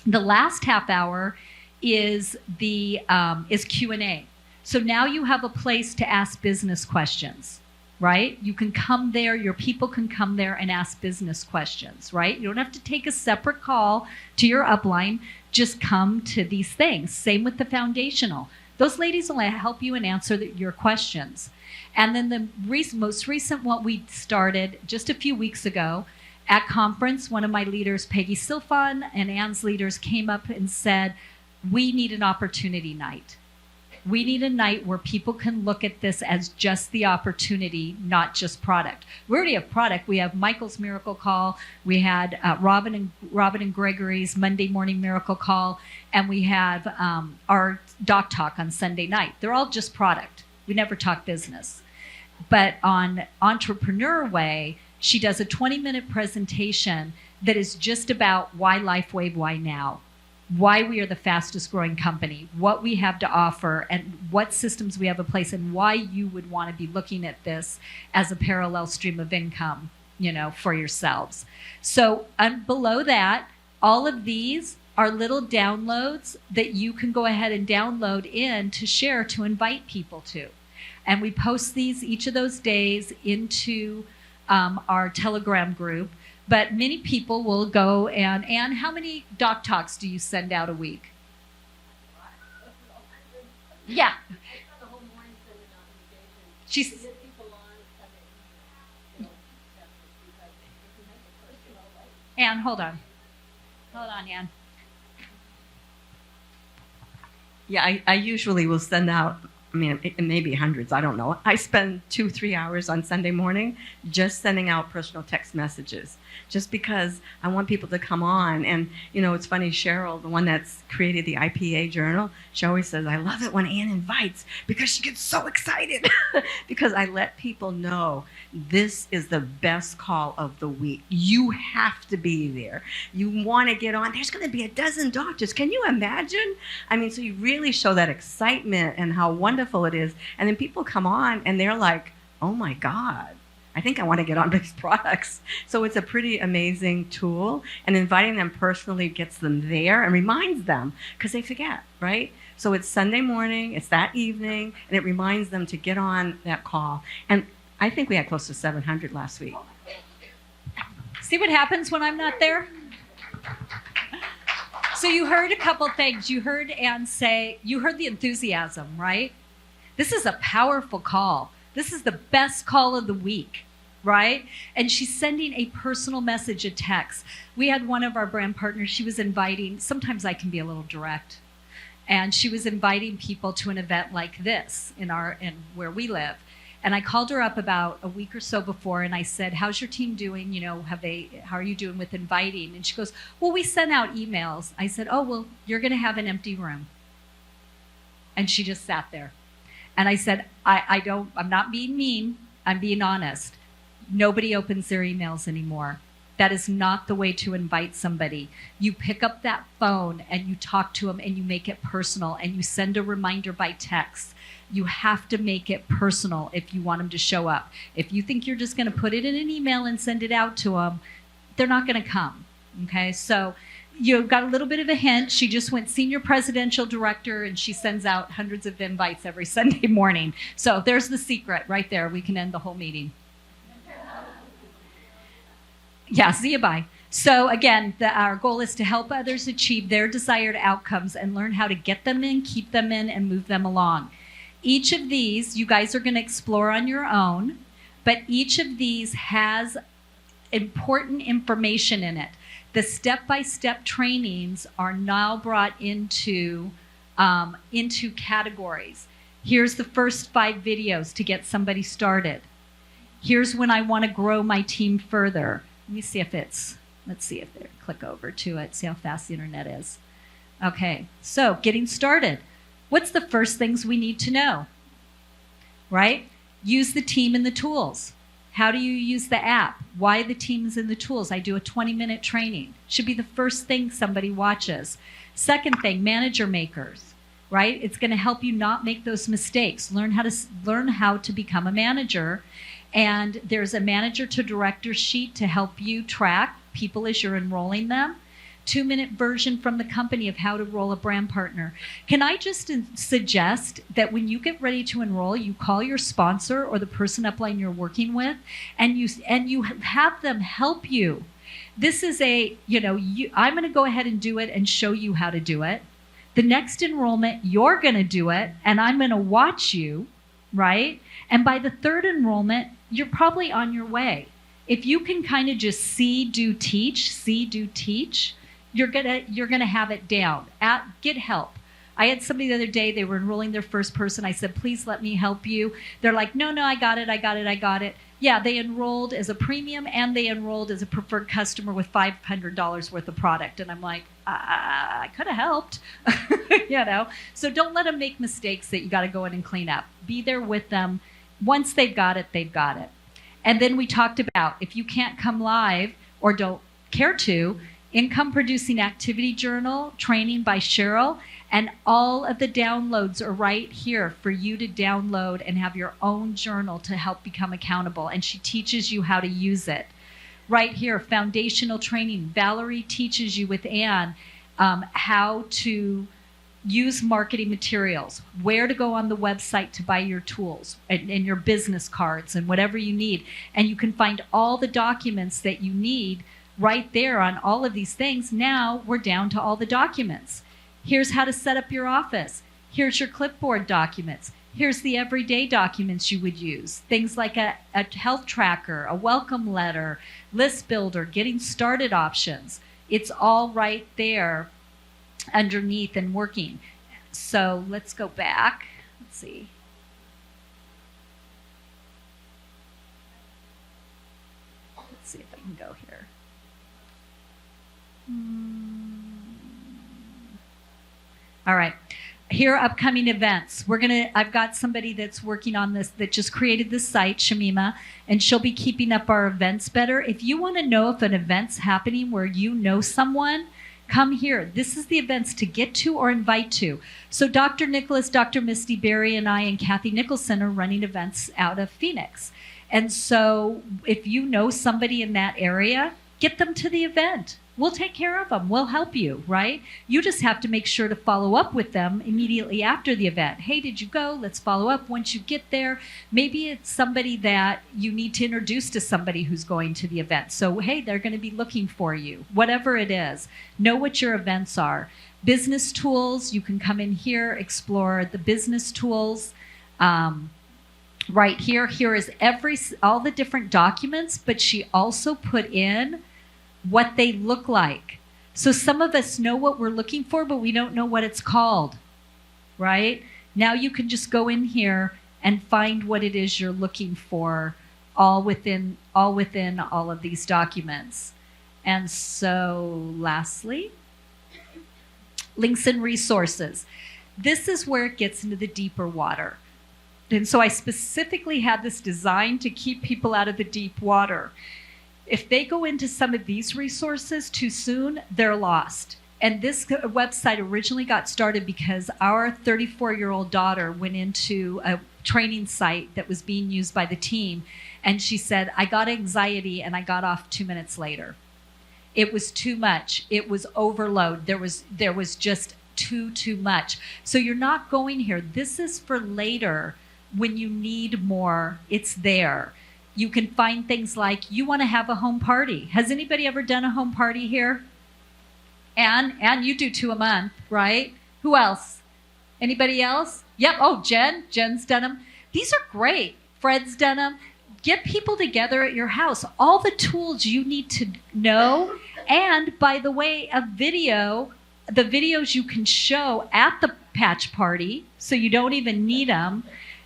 A: The last half hour is Q&A. So now you have a place to ask business questions, right? You can come there, your people can come there and ask business questions, right? You don't have to take a separate call to your upline. Just come to these things. Same with the foundational. Those ladies will help you and answer your questions. And then the most recent one we started just a few weeks ago at conference, one of my leaders, Peggy Silfon, and Ann's leaders came up and said, we need an opportunity night. We need a night where people can look at this as just the opportunity, not just product. We already have product. We have Michael's Miracle Call. We had Robin and Gregory's Monday Morning Miracle Call. And we have our Doc Talk on Sunday night. They're all just product. We never talk business. But on Entrepreneur Way, she does a 20-minute presentation that is just about why LifeWave, why now? Why we are the fastest growing company, what we have to offer, and what systems we have in place, and why you would want to be looking at this as a parallel stream of income, you know, for yourselves. So below that, all of these are little downloads that you can go ahead and download in to share, to invite people to. And we post these each of those days into our Telegram group. But many people will go and how many Doc Talks do you send out a week? Yeah. She's. Ann, hold on. Hold on, Ann.
K: Yeah, I usually will send out, I mean, it may be hundreds, I don't know. I spend 2-3 hours on Sunday morning just sending out personal text messages, just because I want people to come on. And, you know, it's funny, Cheryl, the one that's created the IPA journal, she always says, I love it when Ann invites because she gets so excited because I let people know this is the best call of the week. You have to be there. You want to get on. There's going to be a dozen doctors. Can you imagine? I mean, so you really show that excitement and how wonderful it is. And then people come on and they're like, oh my God, I think I want to get on these products. So it's a pretty amazing tool, and inviting them personally gets them there and reminds them, because they forget, right? So it's Sunday morning, it's that evening, and it reminds them to get on that call. And I think we had close to 700 last week.
A: See what happens when I'm not there? So you heard a couple things. You heard Ann say, you heard the enthusiasm, right? This is a powerful call. This is the best call of the week, right? And she's sending a personal message, a text. We had one of our brand partners, she was inviting, sometimes I can be a little direct, and she was inviting people to an event like this in where we live. And I called her up about a week or so before, and I said, how's your team doing? You know, how are you doing with inviting? And she goes, well, we sent out emails. I said, oh, well, you're going to have an empty room. And she just sat there. And I said, I'm not being mean. I'm being honest. Nobody opens their emails anymore. That is not the way to invite somebody. You pick up that phone and you talk to them and you make it personal and you send a reminder by text. You have to make it personal if you want them to show up. If you think you're just going to put it in an email and send it out to them, they're not going to come. Okay, so you've got a little bit of a hint. She just went senior presidential director and she sends out hundreds of invites every Sunday morning. So there's the secret right there. We can end the whole meeting. Yeah, see you, bye. So again, our goal is to help others achieve their desired outcomes and learn how to get them in, keep them in, and move them along. Each of these, you guys are going to explore on your own, but each of these has important information in it. The step-by-step trainings are now brought into categories. Here's the first 5 videos to get somebody started. Here's when I want to grow my team further. Let me see if let's see if they click over to it, see how fast the internet is. Okay, so getting started. What's the first things we need to know? Right? Use the team and the tools. How do you use the app? Why the teams and the tools? I do a 20-minute training. Should be the first thing somebody watches. Second thing, manager makers, right? It's going to help you not make those mistakes. Learn how to become a manager. And there's a manager to director sheet to help you track people as you're enrolling them. 2-minute version from the company of how to roll a brand partner. Can I just suggest that when you get ready to enroll, you call your sponsor or the person upline you're working with, and you have them help you. This is I'm going to go ahead and do it and show you how to do it. The next enrollment, you're going to do it, and I'm going to watch you, right? And by the 3rd enrollment, you're probably on your way. If you can kind of just see, do, teach, you're gonna have it down. Get help. I had somebody the other day, they were enrolling their first person. I said, please let me help you. They're like, no, I got it. Yeah, they enrolled as a premium and they enrolled as a preferred customer with $500 worth of product. And I'm like, I could have helped, So don't let them make mistakes that you got to go in and clean up. Be there with them. Once they've got it, they've got it. And then we talked about if you can't come live or don't care to, income producing activity journal training by Cheryl, and all of the downloads are right here for you to download and have your own journal to help become accountable. And she teaches you how to use it. Right here, foundational training. Valerie teaches you with Anne how to use marketing materials, where to go on the website to buy your tools and your business cards and whatever you need. And you can find all the documents that you need right there on all of these things. Now we're down to all the documents. Here's how to set up your office. Here's your clipboard documents. Here's the everyday documents you would use. Things like a health tracker, a welcome letter, list builder, getting started options. It's all right there underneath and working. So let's go back. Let's see. Let's see if I can go here. All right. Here are upcoming events. I've got somebody that's working on this that just created this site, Shamima, and she'll be keeping up our events better. If you want to know if an event's happening where you know someone, come here. This is the events to get to or invite to. So Dr. Nicholas, Dr. Misty Berry, and I and Kathy Nicholson are running events out of Phoenix. And so if you know somebody in that area, get them to the event. We'll take care of them. We'll help you, right? You just have to make sure to follow up with them immediately after the event. Hey, did you go? Let's follow up once you get there. Maybe it's somebody that you need to introduce to somebody who's going to the event. So, hey, they're going to be looking for you. Whatever it is, know what your events are. Business tools, you can come in here, explore the business tools. Right here, here is all the different documents, but she also put in what they look like. So some of us know what we're looking for, but we don't know what it's called, right? Now you can just go in here and find what it is you're looking for, all within all of these documents. And so lastly, links and resources. This is where it gets into the deeper water. And so I specifically had this designed to keep people out of the deep water. If they go into some of these resources too soon, they're lost. And this website originally got started because our 34-year-old daughter went into a training site that was being used by the team, and she said, I got anxiety and I got off 2 minutes later. It was too much. It was overload. There was just too much. So you're not going here. This is for later when you need more. It's there. You can find things like, you want to have a home party. Has anybody ever done a home party here? And you do 2 a month, right? Who else? Anybody else? Yep. Oh, Jen's done them. These are great. Fred's done them. Get people together at your house. All the tools you need to know. And by the way, the videos you can show at the patch party, so you don't even need them.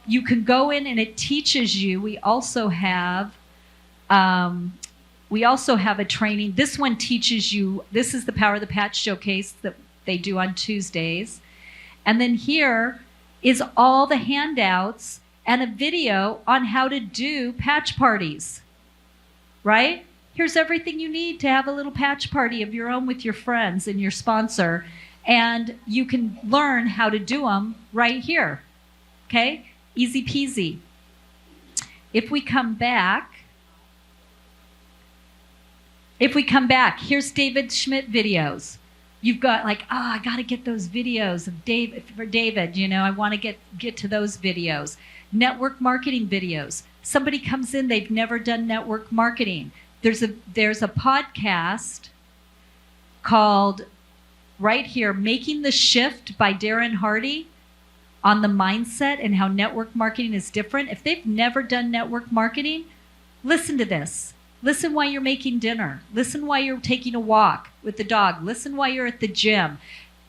A: You can go in and it teaches you. We also have a training. This one teaches you, this is the Power of the Patch showcase that they do on Tuesdays. And then here is all the handouts and a video on how to do patch parties, right? Here's everything you need to have a little patch party of your own with your friends and your sponsor. And you can learn how to do them right here, okay? Easy peasy. If we come back, here's David Schmidt videos. You've got like, I got to get those videos of David, I want to get to those videos. Network marketing videos. Somebody comes in, they've never done network marketing. There's a podcast called right here, Making the Shift by Darren Hardy, on the mindset and how network marketing is different. If they've never done network marketing, listen to this. Listen while you're making dinner. Listen while you're taking a walk with the dog. Listen while you're at the gym.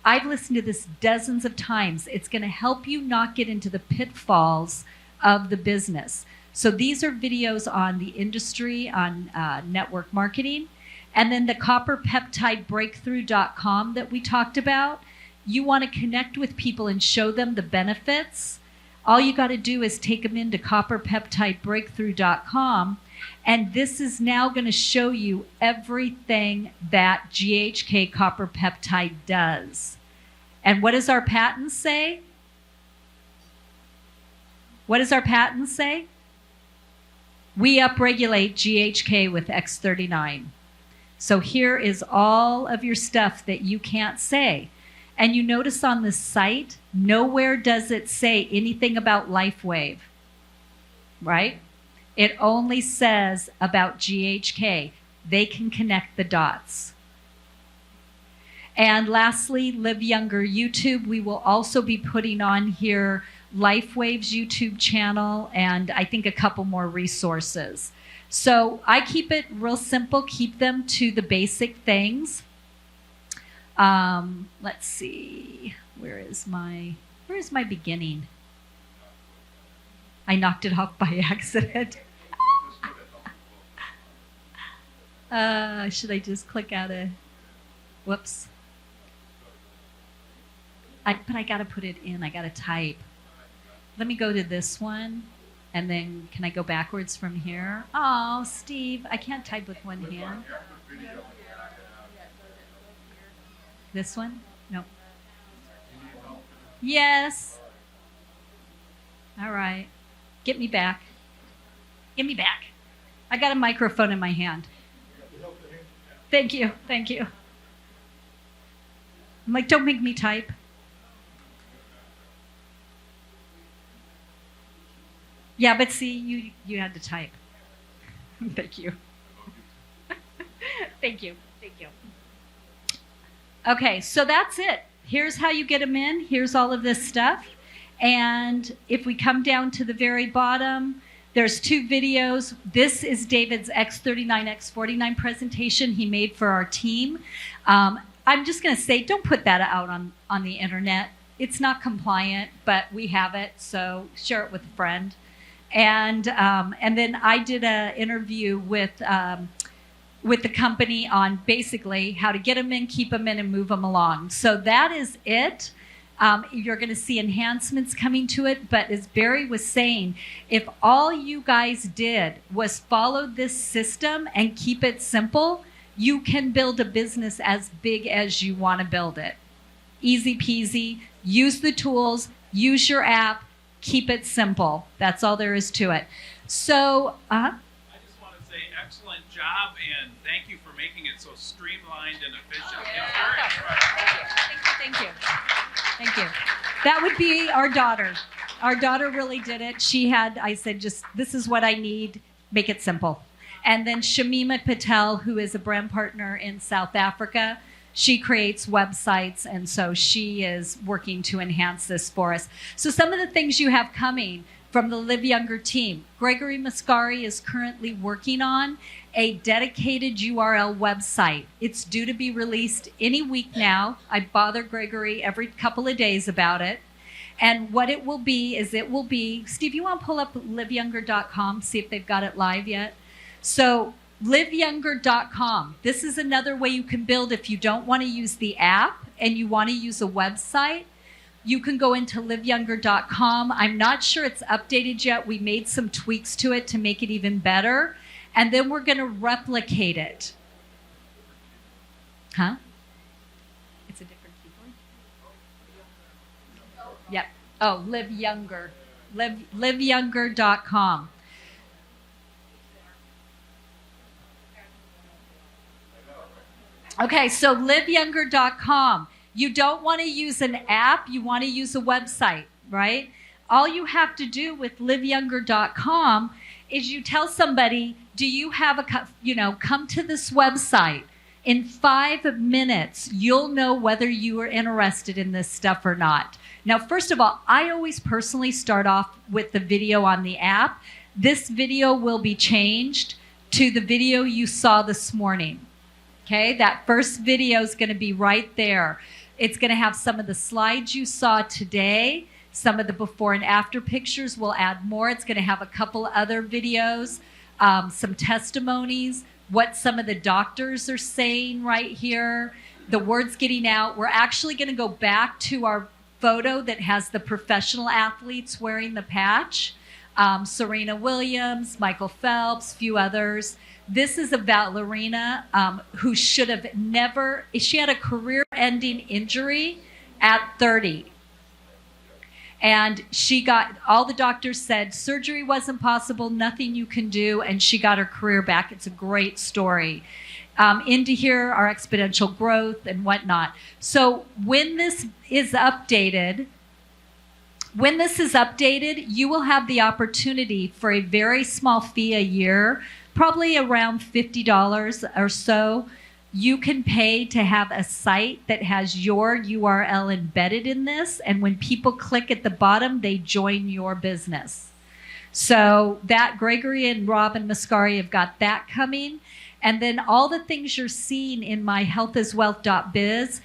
A: I've listened to this dozens of times. It's going to help you not get into the pitfalls of the business. So these are videos on the industry, on network marketing. And then the copperpeptidebreakthrough.com that we talked about. You want to connect with people and show them the benefits. All you got to do is take them into copperpeptidebreakthrough.com. And this is now going to show you everything that GHK copper peptide does. And what does our patent say? What does our patent say? We upregulate GHK with X39. So here is all of your stuff that you can't say. And you notice on this site, nowhere does it say anything about LifeWave, right? It only says about GHK. They can connect the dots. And lastly, Live Younger YouTube. We will also be putting on here LifeWave's YouTube channel and I think a couple more resources. So I keep it real simple, keep them to the basic things. Let's see, where is my beginning? I knocked it off by accident. Should I just click out of, whoops. But I gotta put it in, I gotta type. Let me go to this one, and then can I go backwards from here? Oh, Steve, I can't type with one hand. This one? No. Yes. All right. Get me back. Get me back. I got a microphone in my hand. Thank you. Thank you. I'm like, don't make me type. Yeah, but see, you had to type. Thank you. Thank you. Thank you. Okay, so that's it. Here's how you get them in. Here's all of this stuff. And if we come down to the very bottom, there's 2 videos. This is David's X39, X49 presentation he made for our team. I'm just going to say, don't put that out on the internet. it's not compliant, but we have it, so share it with a friend. And then I did an interview with the company on basically how to get them in, keep them in, and move them along. So that is it. You're going to see enhancements coming to it, but as Barry was saying, if all you guys did was follow this system and keep it simple, you can build a business as big as you want to build it. Easy peasy. Use the tools, use your app, keep it simple. That's all there is to it. So,
Q: I just want to say excellent job, and thank you for making it so streamlined and efficient.
A: Thank you. Thank you. That would be our daughter. Our daughter really did it. I said, just, this is what I need, make it simple. And then Shamima Patel, who is a brand partner in South Africa, she creates websites, and so she is working to enhance this for us. So some of the things you have coming from the Live Younger team, Gregory Mascari is currently working on a dedicated URL website. It's due to be released any week now. I bother Gregory every couple of days about it. And what it will be is Steve, you want to pull up liveyounger.com, see if they've got it live yet? So liveyounger.com. This is another way you can build if you don't want to use the app and you want to use a website. You can go into liveyounger.com. I'm not sure it's updated yet. We made some tweaks to it to make it even better. And then we're going to replicate it. Huh? It's a different keyboard? Yep. Oh, Live Younger. Liveyounger.com. Okay, so liveyounger.com. You don't want to use an app, you want to use a website, right? All you have to do with liveyounger.com is you tell somebody, do you have come to this website. In 5 minutes, you'll know whether you are interested in this stuff or not. Now, first of all, I always personally start off with the video on the app. This video will be changed to the video you saw this morning. Okay, that first video is going to be right there. It's going to have some of the slides you saw today, some of the before and after pictures. We'll add more. It's going to have a couple other videos, some testimonies, what some of the doctors are saying right here, the words getting out. We're actually going to go back to our photo that has the professional athletes wearing the patch. Serena Williams, Michael Phelps, a few others. This is a ballerina who should have never, she had a career-ending injury at 30. And all the doctors said surgery wasn't possible, nothing you can do, and she got her career back. It's a great story. Into here, our exponential growth and whatnot. So when this is updated, you will have the opportunity for a very small fee a year, probably around $50 or so. You can pay to have a site that has your URL embedded in this, and when people click at the bottom, they join your business. So that Gregory and Robin Mascari have got that coming. And then all the things you're seeing in my healthiswealth.biz,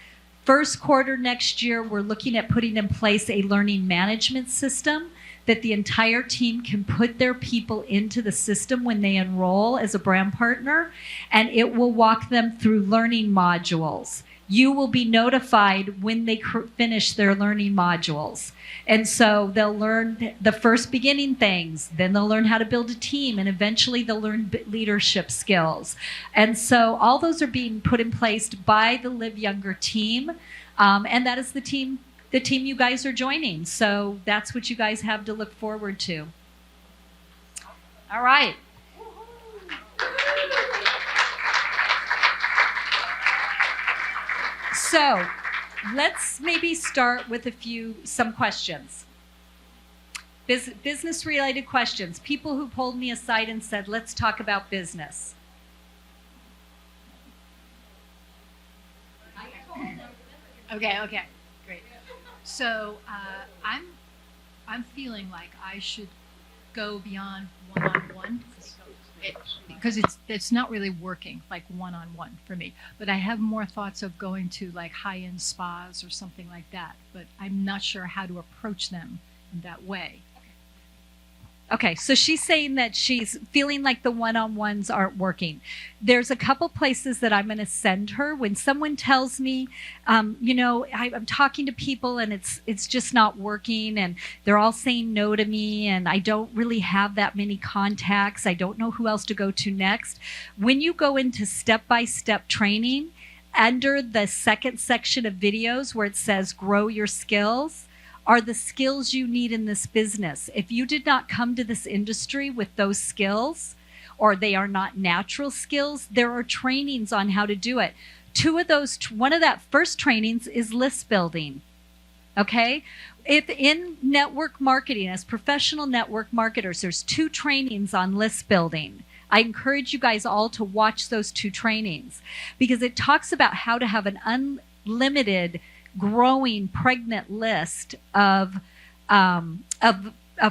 A: first quarter next year, we're looking at putting in place a learning management system that the entire team can put their people into the system when they enroll as a brand partner, and it will walk them through learning modules. You will be notified when they finish their learning modules. And so they'll learn the first beginning things, then they'll learn how to build a team, and eventually they'll learn leadership skills. And so all those are being put in place by the Live Younger team, and that is the team you guys are joining. So that's what you guys have to look forward to. All right. So let's maybe start with some questions. Business related questions. People who pulled me aside and said, let's talk about business.
R: Okay, great. So I'm feeling like I should go beyond one-on-one. because it's not really working like one-on-one for me. But I have more thoughts of going to like high-end spas or something like that. But I'm not sure how to approach them in that way.
A: Okay, so she's saying that she's feeling like the one-on-ones aren't working. There's a couple places that I'm going to send her. When someone tells me, I'm talking to people and it's just not working, and they're all saying no to me, and I don't really have that many contacts. I don't know who else to go to next. When you go into step-by-step training, under the second section of videos where it says grow your skills, are the skills you need in this business. If you did not come to this industry with those skills, or they are not natural skills, there are trainings on how to do it. One of that first trainings is list building. Okay? If in network marketing, as professional network marketers, there's 2 trainings on list building. I encourage you guys all to watch those 2 trainings, because it talks about how to have an unlimited growing pregnant list of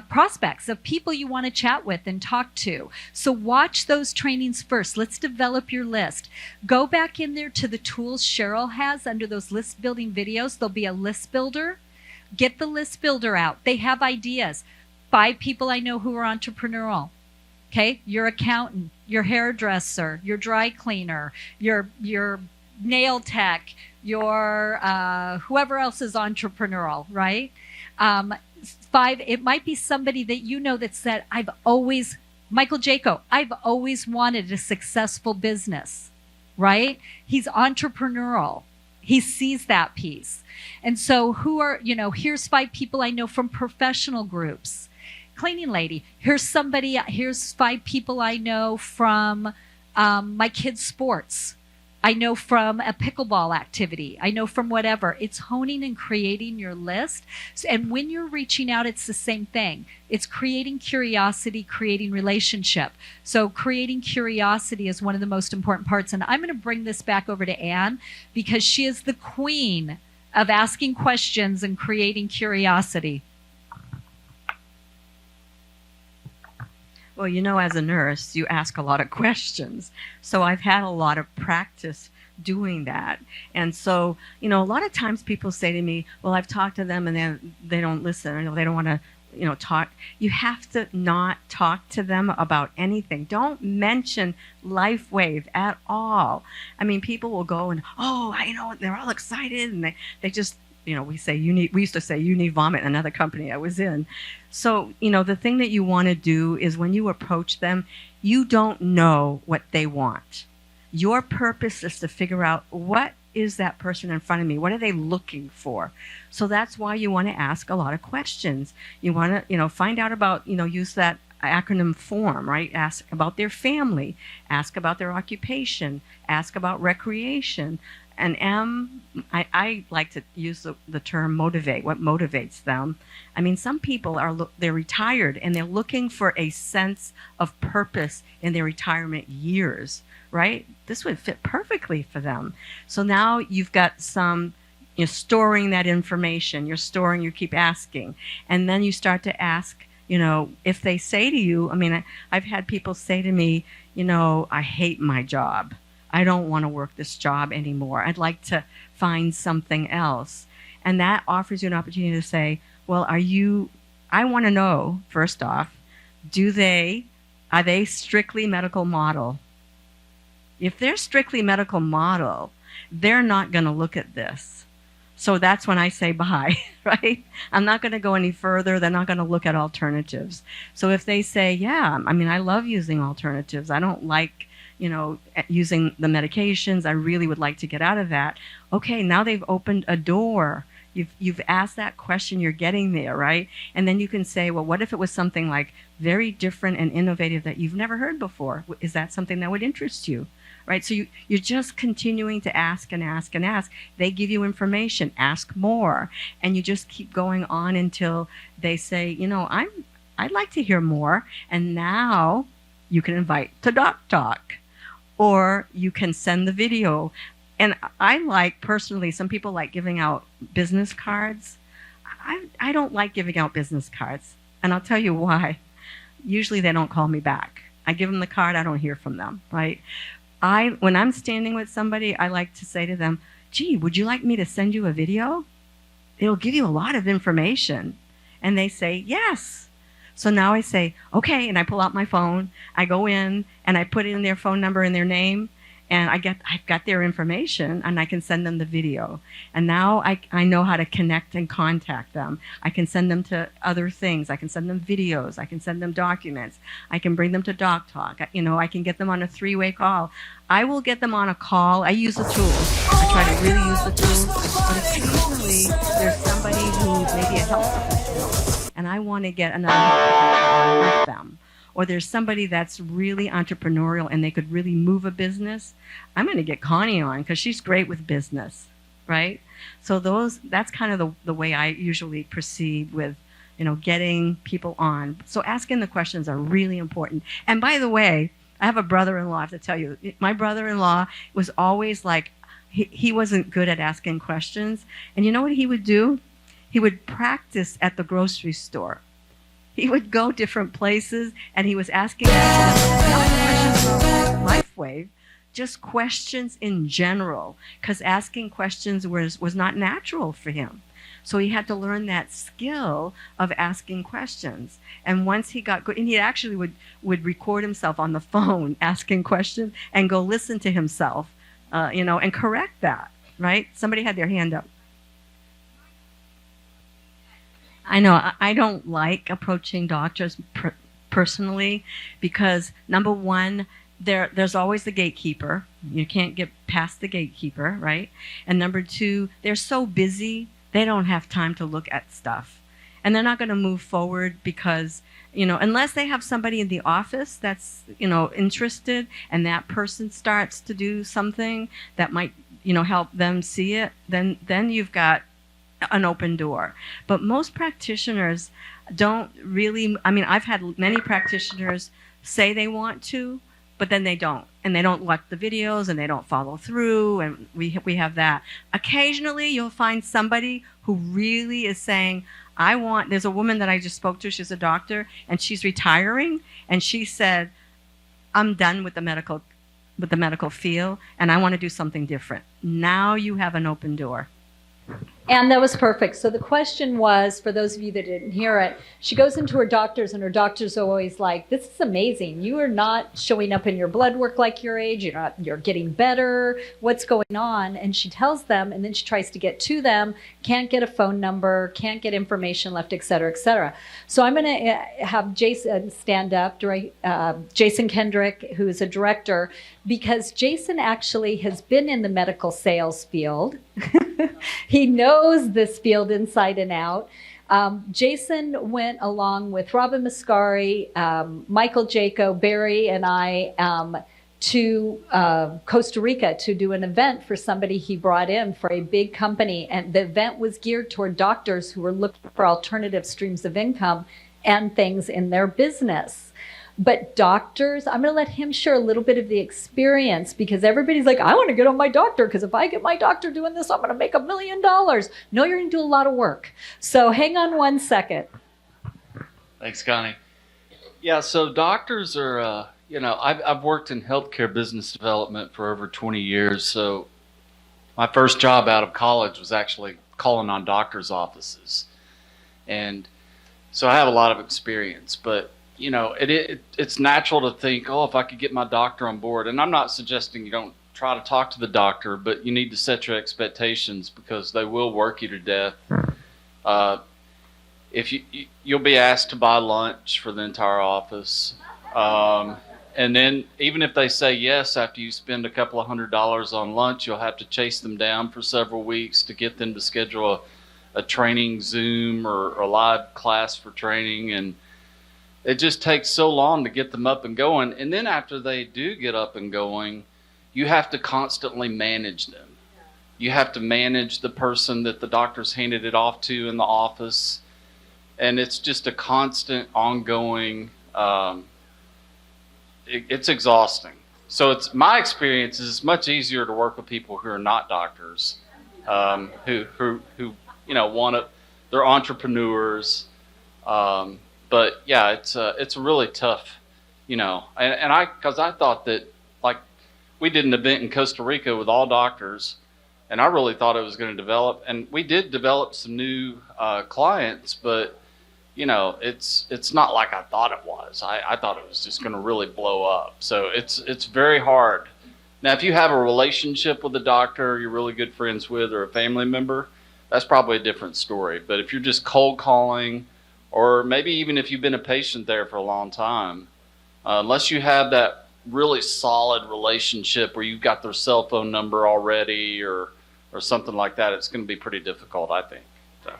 A: prospects, of people you want to chat with and talk to. So watch those trainings first. Let's develop your list. Go back in there to the tools Cheryl has under those list building videos. There'll be a list builder. Get the list builder out. They have ideas. 5 people I know who are entrepreneurial. Okay, your accountant, your hairdresser, your dry cleaner, your nail tech, your whoever else is entrepreneurial, right? 5, it might be somebody that you know that said, Michael Jaco, I've always wanted a successful business, right? He's entrepreneurial. He sees that piece. And so here's 5 people I know from professional groups. Cleaning lady, here's 5 people I know from my kids' sports. I know from a pickleball activity. I know from whatever. It's honing and creating your list. And when you're reaching out, it's the same thing. It's creating curiosity, creating relationship. So creating curiosity is one of the most important parts. And I'm going to bring this back over to Anne, because she is the queen of asking questions and creating curiosity.
K: Well, as a nurse, you ask a lot of questions. So I've had a lot of practice doing that. And so, a lot of times people say to me, well, I've talked to them and they don't listen, or they don't want to, talk. You have to not talk to them about anything. Don't mention LifeWave at all. I mean, people will go and, they're all excited, and they just, we used to say you need vomit in another company I was in. So, the thing that you want to do is when you approach them, you don't know what they want. Your purpose is to figure out, what is that person in front of me? What are they looking for? So that's why you want to ask a lot of questions. You want to, find out about, use that acronym form, right? Ask about their family, ask about their occupation, ask about recreation. And I like to use the term motivate. What motivates them? I mean, some people they're retired and they're looking for a sense of purpose in their retirement years, right? This would fit perfectly for them. So now you've got you're storing that information. You keep asking. And then you start to ask, if they say to you, I've had people say to me, I hate my job. I don't want to work this job anymore. I'd like to find something else. And that offers you an opportunity to say, well, I want to know, first off, are they strictly medical model? If they're strictly medical model, they're not going to look at this. So that's when I say bye, right? I'm not going to go any further. They're not going to look at alternatives. So if they say, yeah, I love using alternatives. I don't like using the medications. I really would like to get out of that. Okay, now they've opened a door. You've asked that question, you're getting there, right? And then you can say, well, what if it was something like very different and innovative that you've never heard before? Is that something that would interest you? Right? So you're just continuing to ask and ask and ask. They give you information, ask more. And you just keep going on until they say, I'd like to hear more. And now you can invite to Doc Talk. Or you can send the video. And I personally, some people like giving out business cards. I don't like giving out business cards. And I'll tell you why. Usually they don't call me back. I give them the card, I don't hear from them, right? When I'm standing with somebody, I like to say to them, gee, would you like me to send you a video? It'll give you a lot of information. And they say, yes. So now I say, okay, and I pull out my phone, I go in, and I put in their phone number and their name, and I've got their information, and I can send them the video. And now I know how to connect and contact them. I can send them to other things. I can send them videos. I can send them documents. I can bring them to Doc Talk. I can get them on a 3-way call. I will get them on a call. I use the tools. I try to really use the tools. But occasionally, there's somebody who maybe a health professional, and I want to get another health professional with them. Or there's somebody that's really entrepreneurial and they could really move a business. I'm going to get Connie on because she's great with business, right? So that's kind of the way I usually proceed with, getting people on. So asking the questions are really important. And by the way, I have a brother-in-law, I have to tell you. My brother-in-law was always like, he wasn't good at asking questions. And you know what he would do? He would practice at the grocery store. He would go different places, and he was asking not questions about LifeWave, just questions in general, because asking questions was not natural for him. So he had to learn that skill of asking questions. And once he got good, and he actually would record himself on the phone asking questions and go listen to himself, and correct that, right? Somebody had their hand up. I know I don't like approaching doctors personally because, number one, there's always the gatekeeper. You can't get past the gatekeeper, right? And number two, they're so busy, they don't have time to look at stuff. And they're not going to move forward because, unless they have somebody in the office that's, interested and that person starts to do something that might, help them see it, then you've got an open door. But most practitioners don't really, I've had many practitioners say they want to, but then they don't. And they don't watch the videos and they don't follow through, and we have that. Occasionally you'll find somebody who really is saying, there's a woman that I just spoke to, she's a doctor, and she's retiring, and she said, I'm done with the medical field, and I want to do something different. Now you have an open door.
A: And that was perfect. So the question was, for those of you that didn't hear it, she goes into her doctors, and her doctors are always like, this is amazing. You are not showing up in your blood work like your age. You're getting better. What's going on? And she tells them, and then she tries to get to them, can't get a phone number, can't get information left, et cetera, et cetera. So I'm going to have Jason stand up, Jason Kendrick, who is a director, because Jason actually has been in the medical sales field. He knows this field inside and out. Jason went along with Robin Mascari, Michael Jaco, Barry, and I to Costa Rica to do an event for somebody he brought in for a big company. And the event was geared toward doctors who were looking for alternative streams of income and things in their business. But doctors, I'm going to let him share a little bit of the experience, because everybody's like, I want to get on my doctor, because if I get my doctor doing this, I'm going to make $1 million. No, you're going to do a lot of work. So hang on one second.
D: Thanks, Connie. Yeah, so doctors are, I've worked in healthcare business development for over 20 years. So my first job out of college was actually calling on doctors' offices. And so I have a lot of experience, but it's natural to think, if I could get my doctor on board. And I'm not suggesting you don't try to talk to the doctor, but you need to set your expectations, because they will work you to death. If you'll be asked to buy lunch for the entire office, and then even if they say yes after you spend a couple of $100 on lunch, you'll have to chase them down for several weeks to get them to schedule a training Zoom or a live class for training, and it just takes so long to get them up and going. And then after they do get up and going, you have to constantly manage them. You have to manage the person that the doctor's handed it off to in the office. And it's just a constant, ongoing, it's exhausting. So my experience is it's much easier to work with people who are not doctors, who they're entrepreneurs. But yeah, it's a really tough Because I thought that, like, we did an event in Costa Rica with all doctors, and I really thought it was going to develop, and we did develop some new clients, but it's not like I thought it was. I thought it was just going to really blow up. So it's very hard. Now, if you have a relationship with a doctor you're really good friends with, or a family member, that's probably a different story. But if you're just cold calling, or maybe even if you've been a patient there for a long time, unless you have that really solid relationship where you've got their cell phone number already, or something like that, it's going to be pretty difficult, I think. So.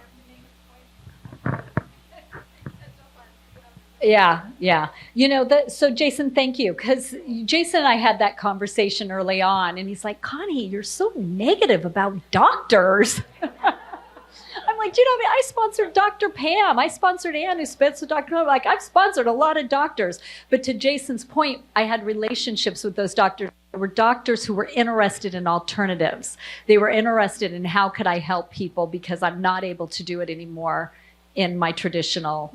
A: Yeah. So Jason, thank you. Because Jason and I had that conversation early on, and he's like, Connie, you're so negative about doctors. I'm like, I sponsored Dr. Pam. I sponsored Ann, who sponsored Dr. Pam. Like, I've sponsored a lot of doctors. But to Jason's point, I had relationships with those doctors. There were doctors who were interested in alternatives. They were interested in how could I help people, because I'm not able to do it anymore in my traditional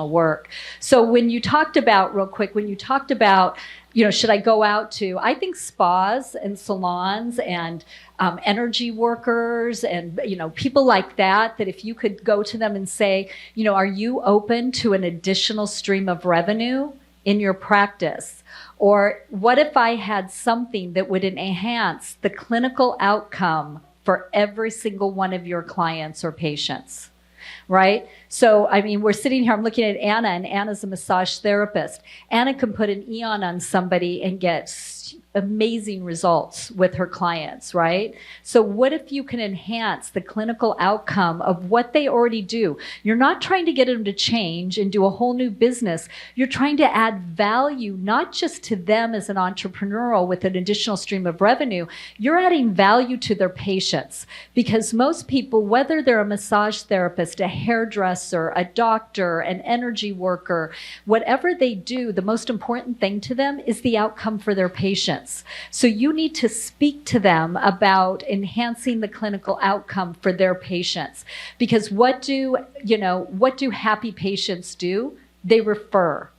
A: work. So when you talked about, real quick, should I go out to, I think spas and salons and energy workers and, people like that if you could go to them and say, are you open to an additional stream of revenue in your practice? Or what if I had something that would enhance the clinical outcome for every single one of your clients or patients? Right? So, we're sitting here, I'm looking at Anna, and Anna's a massage therapist. Anna can put an Eon on somebody and get amazing results with her clients, right? So what if you can enhance the clinical outcome of what they already do? You're not trying to get them to change and do a whole new business. You're trying to add value, not just to them as an entrepreneurial with an additional stream of revenue. You're adding value to their patients, because most people, whether they're a massage therapist, a hairdresser, a doctor, an energy worker, whatever they do, the most important thing to them is the outcome for their patients. So you need to speak to them about enhancing the clinical outcome for their patients. Because what do happy patients do? They refer.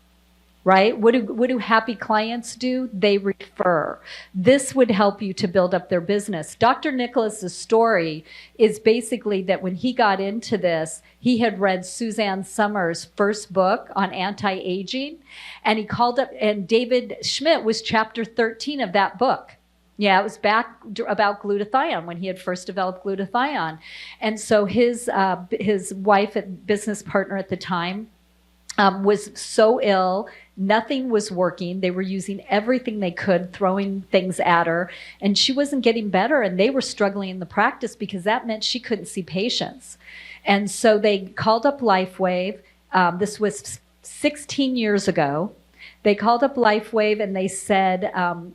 A: Right? What do happy clients do? They refer. This would help you to build up their business. Dr. Nicholas's story is basically that when he got into this, he had read Suzanne Summers' first book on anti-aging, and he called up, and David Schmidt was chapter 13 of that book. Yeah, it was back about glutathione, when he had first developed glutathione. And so his wife and business partner at the time was so ill, nothing was working. They were using everything they could, throwing things at her, and she wasn't getting better, and they were struggling in the practice because that meant she couldn't see patients. And so they called up LifeWave. This was 16 years ago. They called up LifeWave and they said,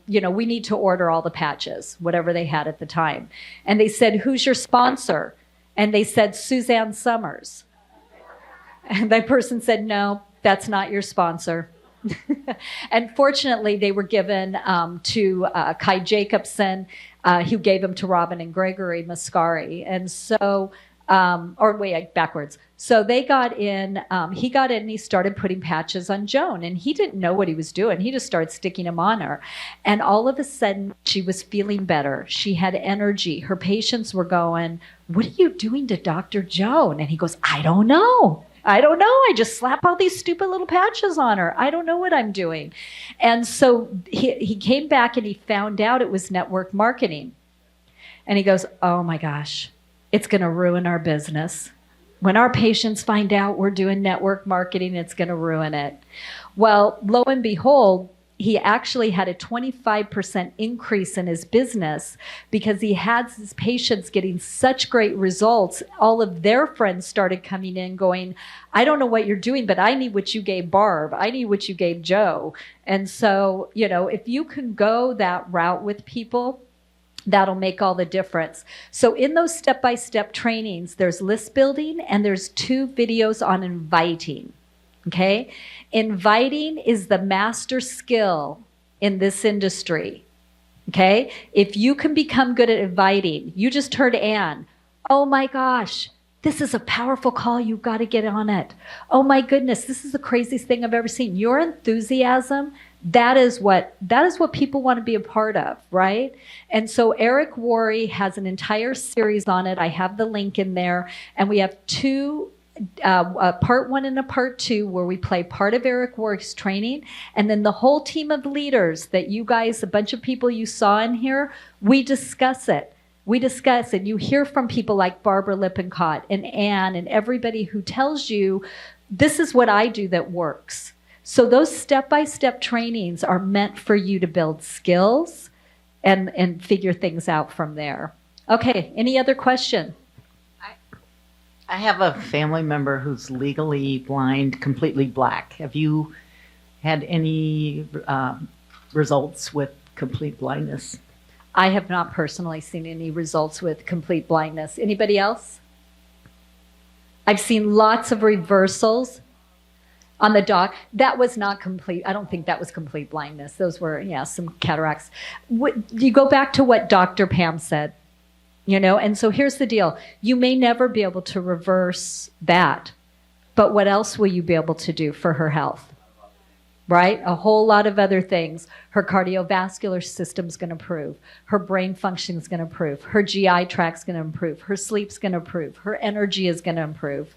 A: we need to order all the patches, whatever they had at the time. And they said, who's your sponsor? And they said, Suzanne Summers. And that person said, no, that's not your sponsor. And fortunately, they were given to Kai Jacobson, who gave them to Robin and Gregory Mascari. And so, backwards. So they got in, he got in and he started putting patches on Joan, and he didn't know what he was doing. He just started sticking them on her. And all of a sudden, she was feeling better. She had energy. Her patients were going, what are you doing to Dr. Joan? And he goes, I don't know. I just slap all these stupid little patches on her. I don't know what I'm doing. And so he came back and he found out it was network marketing. And he goes, oh my gosh, it's going to ruin our business. When our patients find out we're doing network marketing, it's going to ruin it. Well, lo and behold, he actually had a 25% increase in his business because he had his patients getting such great results. All of their friends started coming in going, I don't know what you're doing, but I need what you gave Barb. I need what you gave Joe. And so, if you can go that route with people, that'll make all the difference. So in those step-by-step trainings, there's list building and there's 2 videos on inviting. Okay? Inviting is the master skill in this industry. Okay? If you can become good at inviting, you just heard Ann. Oh my gosh, This is a powerful call. You've got to get on it. Oh my goodness, this is the craziest thing I've ever seen. Your enthusiasm, that is what people want to be a part of, right? And so Eric Worre has an entire series on it. I have the link in there, and we have two. A part 1 and a part 2 where we play part of Eric Worre's training, and then the whole team of leaders that you guys, a bunch of people you saw in here, we discuss it. We discuss and you hear from people like Barbara Lippincott and Anne and everybody who tells you, this is what I do that works. So those step-by-step trainings are meant for you to build skills and figure things out from there. Okay, any other question?
S: I have a family member who's legally blind, completely black. Have you had any results with complete blindness?
A: I have not personally seen any results with complete blindness. Anybody else? I've seen lots of reversals on the doc. That was not complete. I don't think that was complete blindness. Those were, some cataracts. You go back to what Dr. Pam said. And so here's the deal. You may never be able to reverse that, but what else will you be able to do for her health? Right? A whole lot of other things. Her cardiovascular system's going to improve. Her brain function's going to improve. Her GI tract's going to improve. Her sleep's going to improve. Her energy is going to improve.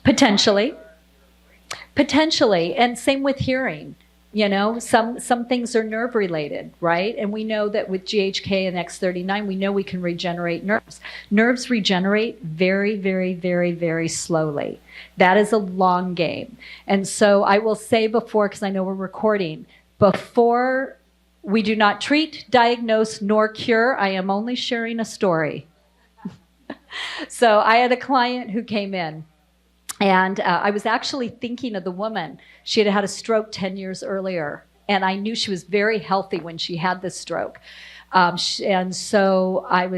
A: Potentially. And same with hearing. Some things are nerve related, right? And we know that with GHK and X39, we know we can regenerate nerves. Nerves regenerate very, very, very, very slowly. That is a long game. And so I will say before, because I know we're recording, before we do not treat, diagnose, nor cure, I am only sharing a story. So I had a client who came in. And I was actually thinking of the woman. She had had a stroke 10 years earlier, and I knew she was very healthy when she had this stroke. And so I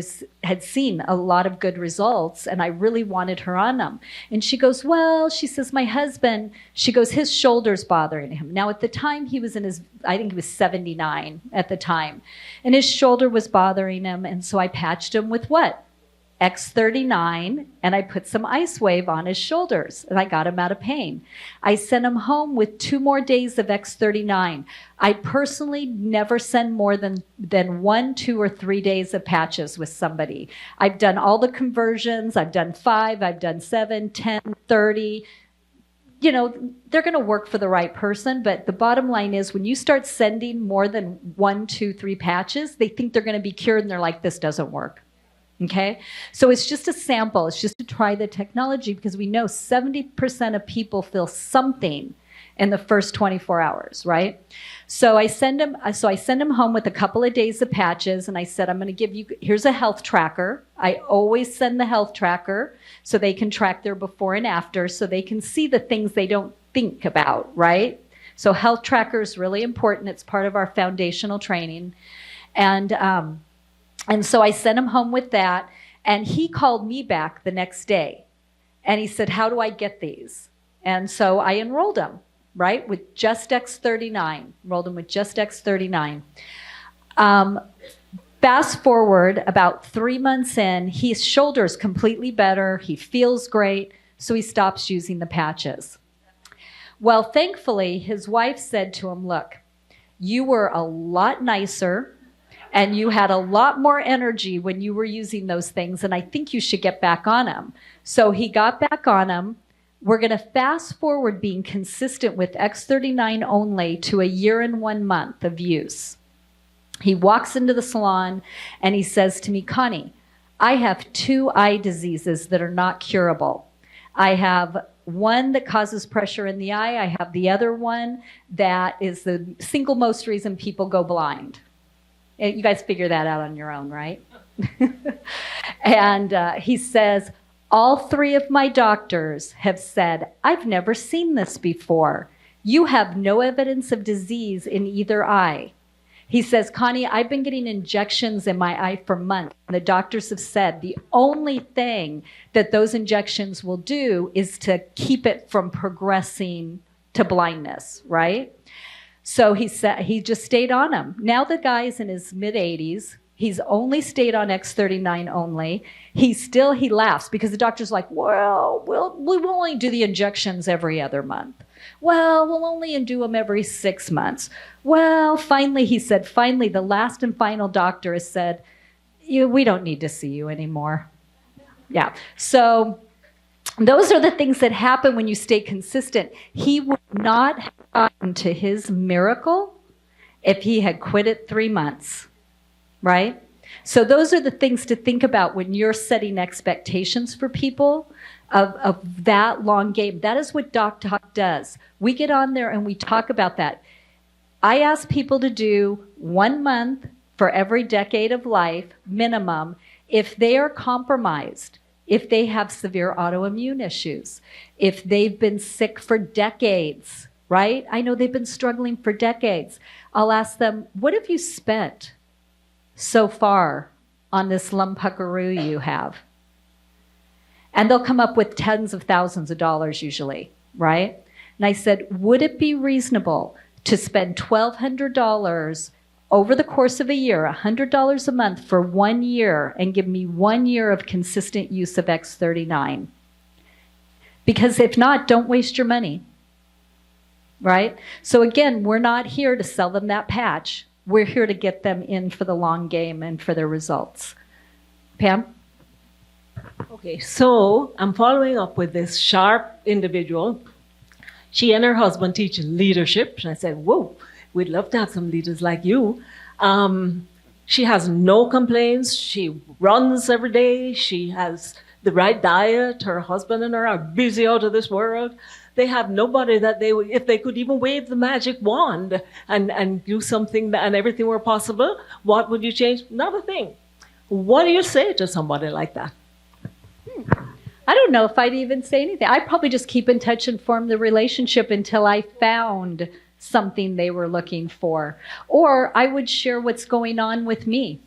A: had seen a lot of good results, and I really wanted her on them. And she goes, well, she says, my husband, she goes, his shoulder's bothering him. Now, at the time, he was I think he was 79 at the time, and his shoulder was bothering him, and so I patched him with what? X39, and I put some LifeWave on his shoulders, and I got him out of pain. I sent him home with 2 more days of X39. I personally never send more than 1, 2, or 3 days of patches with somebody. I've done all the conversions. I've done 5, I've done 7, 10, 30. They're going to work for the right person, but the bottom line is when you start sending more than 1, 2, 3 patches, they think they're going to be cured, and they're like, this doesn't work. Okay, so it's just a sample. It's just to try the technology because we know 70% of people feel something in the first 24 hours, right? So I send him home with a couple of days of patches, and I said, I'm going to give you, here's a health tracker. I always send the health tracker so they can track their before and after, so they can see the things they don't think about, right? So health tracker is really important. It's part of our foundational training, and so I sent him home with that, and he called me back the next day, and he said, how do I get these? And so I enrolled him, right, with just X39, enrolled him with just X39. Fast forward about 3 months in, his shoulder's completely better, he feels great, so he stops using the patches. Well, thankfully, his wife said to him, look, you were a lot nicer, and you had a lot more energy when you were using those things, and I think you should get back on them. So he got back on them. We're going to fast forward being consistent with X39 only to 1 year and 1 month of use. He walks into the salon, and he says to me, Connie, I have 2 eye diseases that are not curable. I have one that causes pressure in the eye. I have the other one that is the single most reason people go blind. You guys figure that out on your own, right? And he says, all 3 of my doctors have said, I've never seen this before. You have no evidence of disease in either eye. He says, Connie, I've been getting injections in my eye for months. The doctors have said the only thing that those injections will do is to keep it from progressing to blindness, right? So he said he just stayed on them. Now the guy's in his mid-80s, He's only stayed on X39 only. He laughs because the doctor's like, well, we will only do the injections every other month. Well, we'll only do them every 6 months. Well, finally, he said, the last and final doctor has said, we don't need to see you anymore. Yeah. So those are the things that happen when you stay consistent. He would not have gotten to his miracle if he had quit at 3 months, right? So those are the things to think about when you're setting expectations for people of that long game. That is what Doc Talk does. We get on there and we talk about that. I ask people to do 1 month for every decade of life, minimum, if they are compromised, if they have severe autoimmune issues, if they've been sick for decades, right? I know they've been struggling for decades. I'll ask them, what have you spent so far on this lumpuckaroo you have? And they'll come up with tens of thousands of dollars usually, right? And I said, would it be reasonable to spend $1,200 over the course of a year, $100 a month for 1 year, and give me 1 year of consistent use of X39? Because if not, don't waste your money, right? So again, we're not here to sell them that patch. We're here to get them in for the long game and for their results. Pam?
T: Okay, so I'm following up with this sharp individual. She and her husband teach leadership. And I said, whoa, we'd love to have some leaders like you. She has no complaints. She runs every day. She has the right diet. Her husband and her are busy out of this world. They have nobody that if they could even wave the magic wand and do something and everything were possible, what would you change? Not a thing. What do you say to somebody like that?
A: I don't know if I'd even say anything. I'd probably just keep in touch and form the relationship until I found something they were looking for. Or I would share what's going on with me.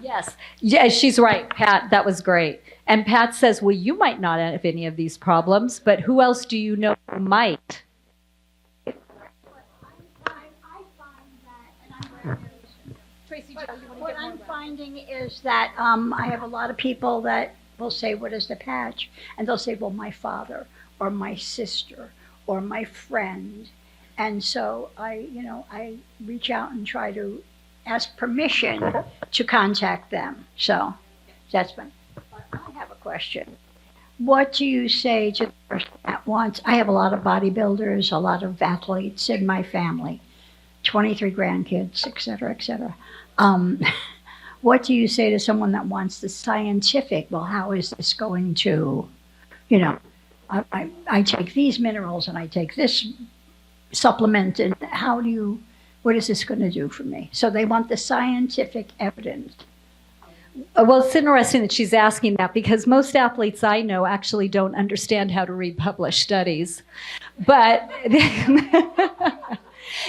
A: Yes. Yeah, she's right, Pat. That was great. And Pat says, well, you might not have any of these problems, but who else do you know who might?
U: What I'm finding is that I have a lot of people that will say, what is the patch? And they'll say, well, my father or my sister or my friend. And so I reach out and try to ask permission to contact them. So that's fine. But I have a question. What do you say to the person that wants? I have a lot of bodybuilders, a lot of athletes in my family, 23 grandkids, et cetera, et cetera. What do you say to someone that wants the scientific? Well, how is this going to, I take these minerals and I take this supplement, and what is this going to do for me? So they want the scientific evidence.
A: Well, it's interesting that she's asking that because most athletes I know actually don't understand how to read published studies. But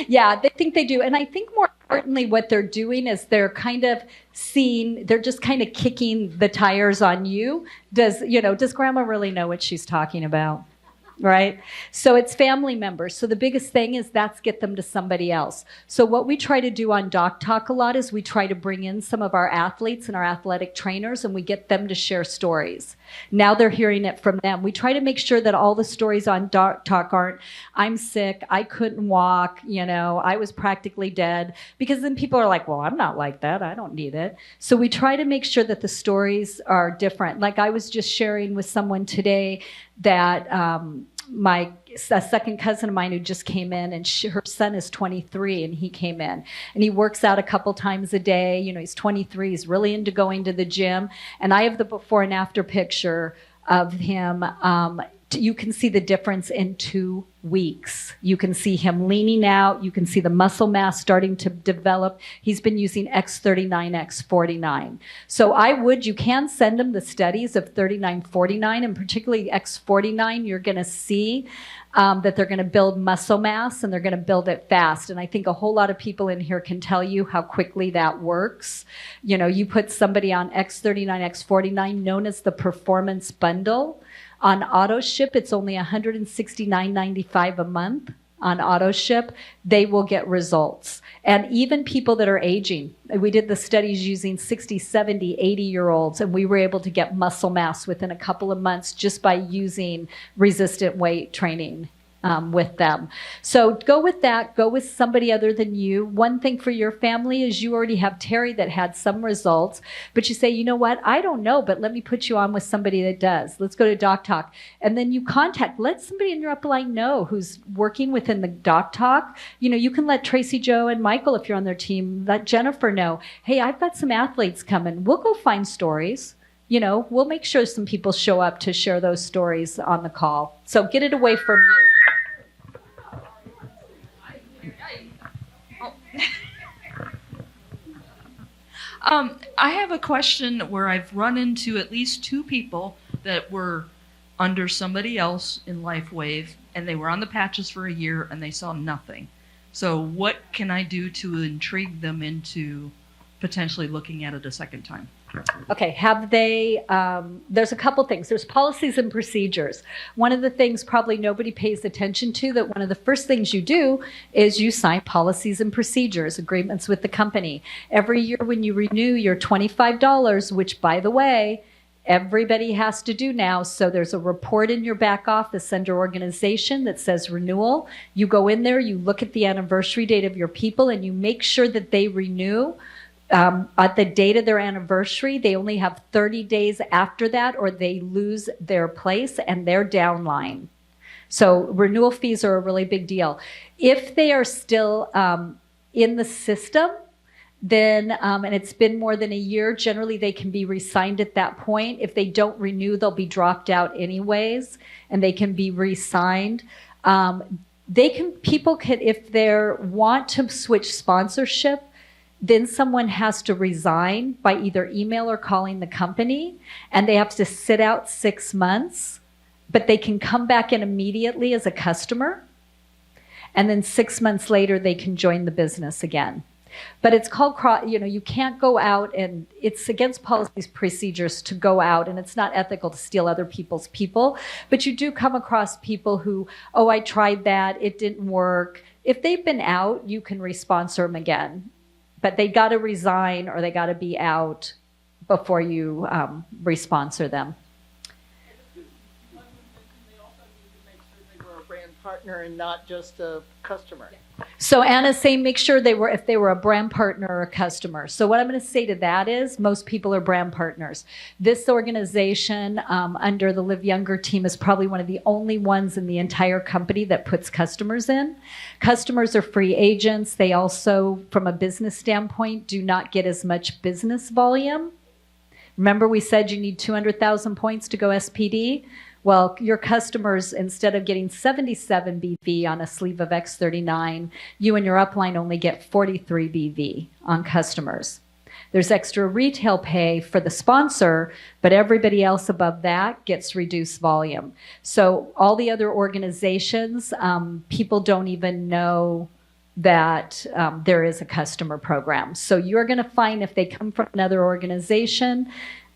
A: yeah, they think they do. And I think more importantly, what they're doing is they're just kind of kicking the tires on you. Does grandma really know what she's talking about? Right? So it's family members. So the biggest thing is get them to somebody else. So what we try to do on Doc Talk a lot is we try to bring in some of our athletes and our athletic trainers, and we get them to share stories. Now they're hearing it from them. We try to make sure that all the stories on Doc Talk aren't, I'm sick, I couldn't walk, I was practically dead, because then people are like, well, I'm not like that, I don't need it. So we try to make sure that the stories are different. Like I was just sharing with someone today that a second cousin of mine who just came in, and her son is 23, and he came in and he works out a couple times a day. He's 23, he's really into going to the gym, and I have the before and after picture of him. You can see the difference in 2 weeks. You can see him leaning out. You can see the muscle mass starting to develop. He's been using X39, X49. So you can send him the studies of 39, 49, and particularly X49. You're going to see that they're going to build muscle mass, and they're going to build it fast. And I think a whole lot of people in here can tell you how quickly that works. You put somebody on X39, X49, known as the Performance Bundle. On auto ship, it's only $169.95 a month. on auto ship, they will get results. And even people that are aging, we did the studies using 60, 70, 80-year-olds, and we were able to get muscle mass within a couple of months just by using resistant weight training with them. So go with that. Go with somebody other than you. One thing for your family is you already have Terry that had some results, but you say, you know what? I don't know, but let me put you on with somebody that does. Let's go to Doc Talk. And then you let somebody in your upline know who's working within the Doc Talk. You know, you can let Tracy, Joe, and Michael, if you're on their team, let Jennifer know, hey, I've got some athletes coming. We'll go find stories. You know, we'll make sure some people show up to share those stories on the call. So get it away from you.
B: I have a question where I've run into at least 2 people that were under somebody else in LifeWave, and they were on the patches for a year and they saw nothing. So what can I do to intrigue them into potentially looking at it a second time?
A: Okay, have they, there's a couple things. There's policies and procedures. One of the things probably nobody pays attention to, that one of the first things you do is you sign policies and procedures, agreements with the company. Every year when you renew your $25, which by the way, everybody has to do now. So there's a report in your back office under organization that says renewal. You go in there, you look at the anniversary date of your people, and you make sure that they renew at the date of their anniversary. They only have 30 days after that, or they lose their place and they're downline. So renewal fees are a really big deal. If they are still in the system, then, and it's been more than a year, generally they can be re-signed at that point. If they don't renew, they'll be dropped out anyways, and they can be re-signed. People can, if they want to switch sponsorship, then someone has to resign by either email or calling the company, and they have to sit out 6 months, but they can come back in immediately as a customer, and then 6 months later they can join the business again. But it's called, you can't go out, and it's against policies, procedures to go out, and it's not ethical to steal other people's people. But you do come across people who, oh, I tried that, it didn't work. If they've been out, you can re-sponsor them again. But they got to resign or they got to be out before you re-sponsor them.
V: Partner and not just a customer.
A: So Anna's saying make sure if they were a brand partner or a customer. So what I'm going to say to that is most people are brand partners. This organization under the Live Younger team is probably one of the only ones in the entire company that puts customers in. Customers are free agents. They also, from a business standpoint, do not get as much business volume. Remember we said you need 200,000 points to go SPD? Well, your customers, instead of getting 77 BV on a sleeve of X39, you and your upline only get 43 BV on customers. There's extra retail pay for the sponsor, but everybody else above that gets reduced volume. So all the other organizations, people don't even know that there is a customer program. So you're going to find if they come from another organization,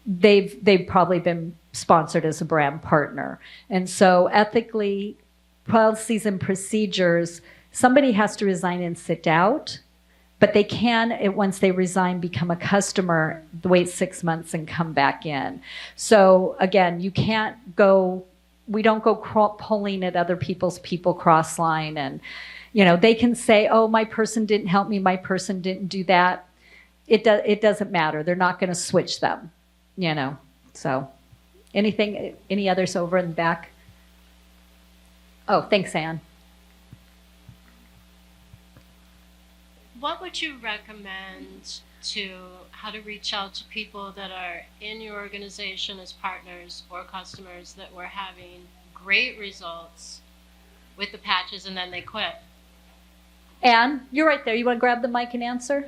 A: they've probably been sponsored as a brand partner. And so ethically, policies and procedures, somebody has to resign and sit out, but they can, once they resign, become a customer, wait 6 months and come back in. So again, you can't go, we don't go pulling at other people's people cross line, and they can say, oh, my person didn't help me, my person didn't do that. It doesn't matter. They're not going to switch them, so. Any others over in the back? Oh, thanks, Anne.
P: What would you recommend to how to reach out to people that are in your organization as partners or customers that were having great results with the patches and then they quit?
A: Anne, you're right there. You want to grab the mic and answer?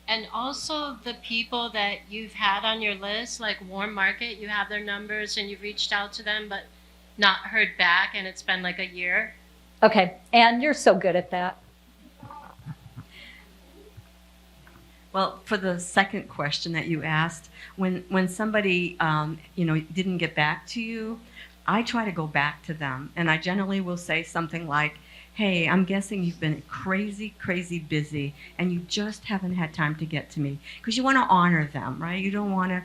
P: And also the people that you've had on your list, like Warm Market, you have their numbers and you've reached out to them but not heard back, and it's been like a year.
A: Okay, Anne, you're so good at that.
K: Well, for the second question that you asked, when somebody didn't get back to you, I try to go back to them, and I generally will say something like, hey, I'm guessing you've been crazy, crazy busy, and you just haven't had time to get to me. Because you want to honor them, right? You don't want to,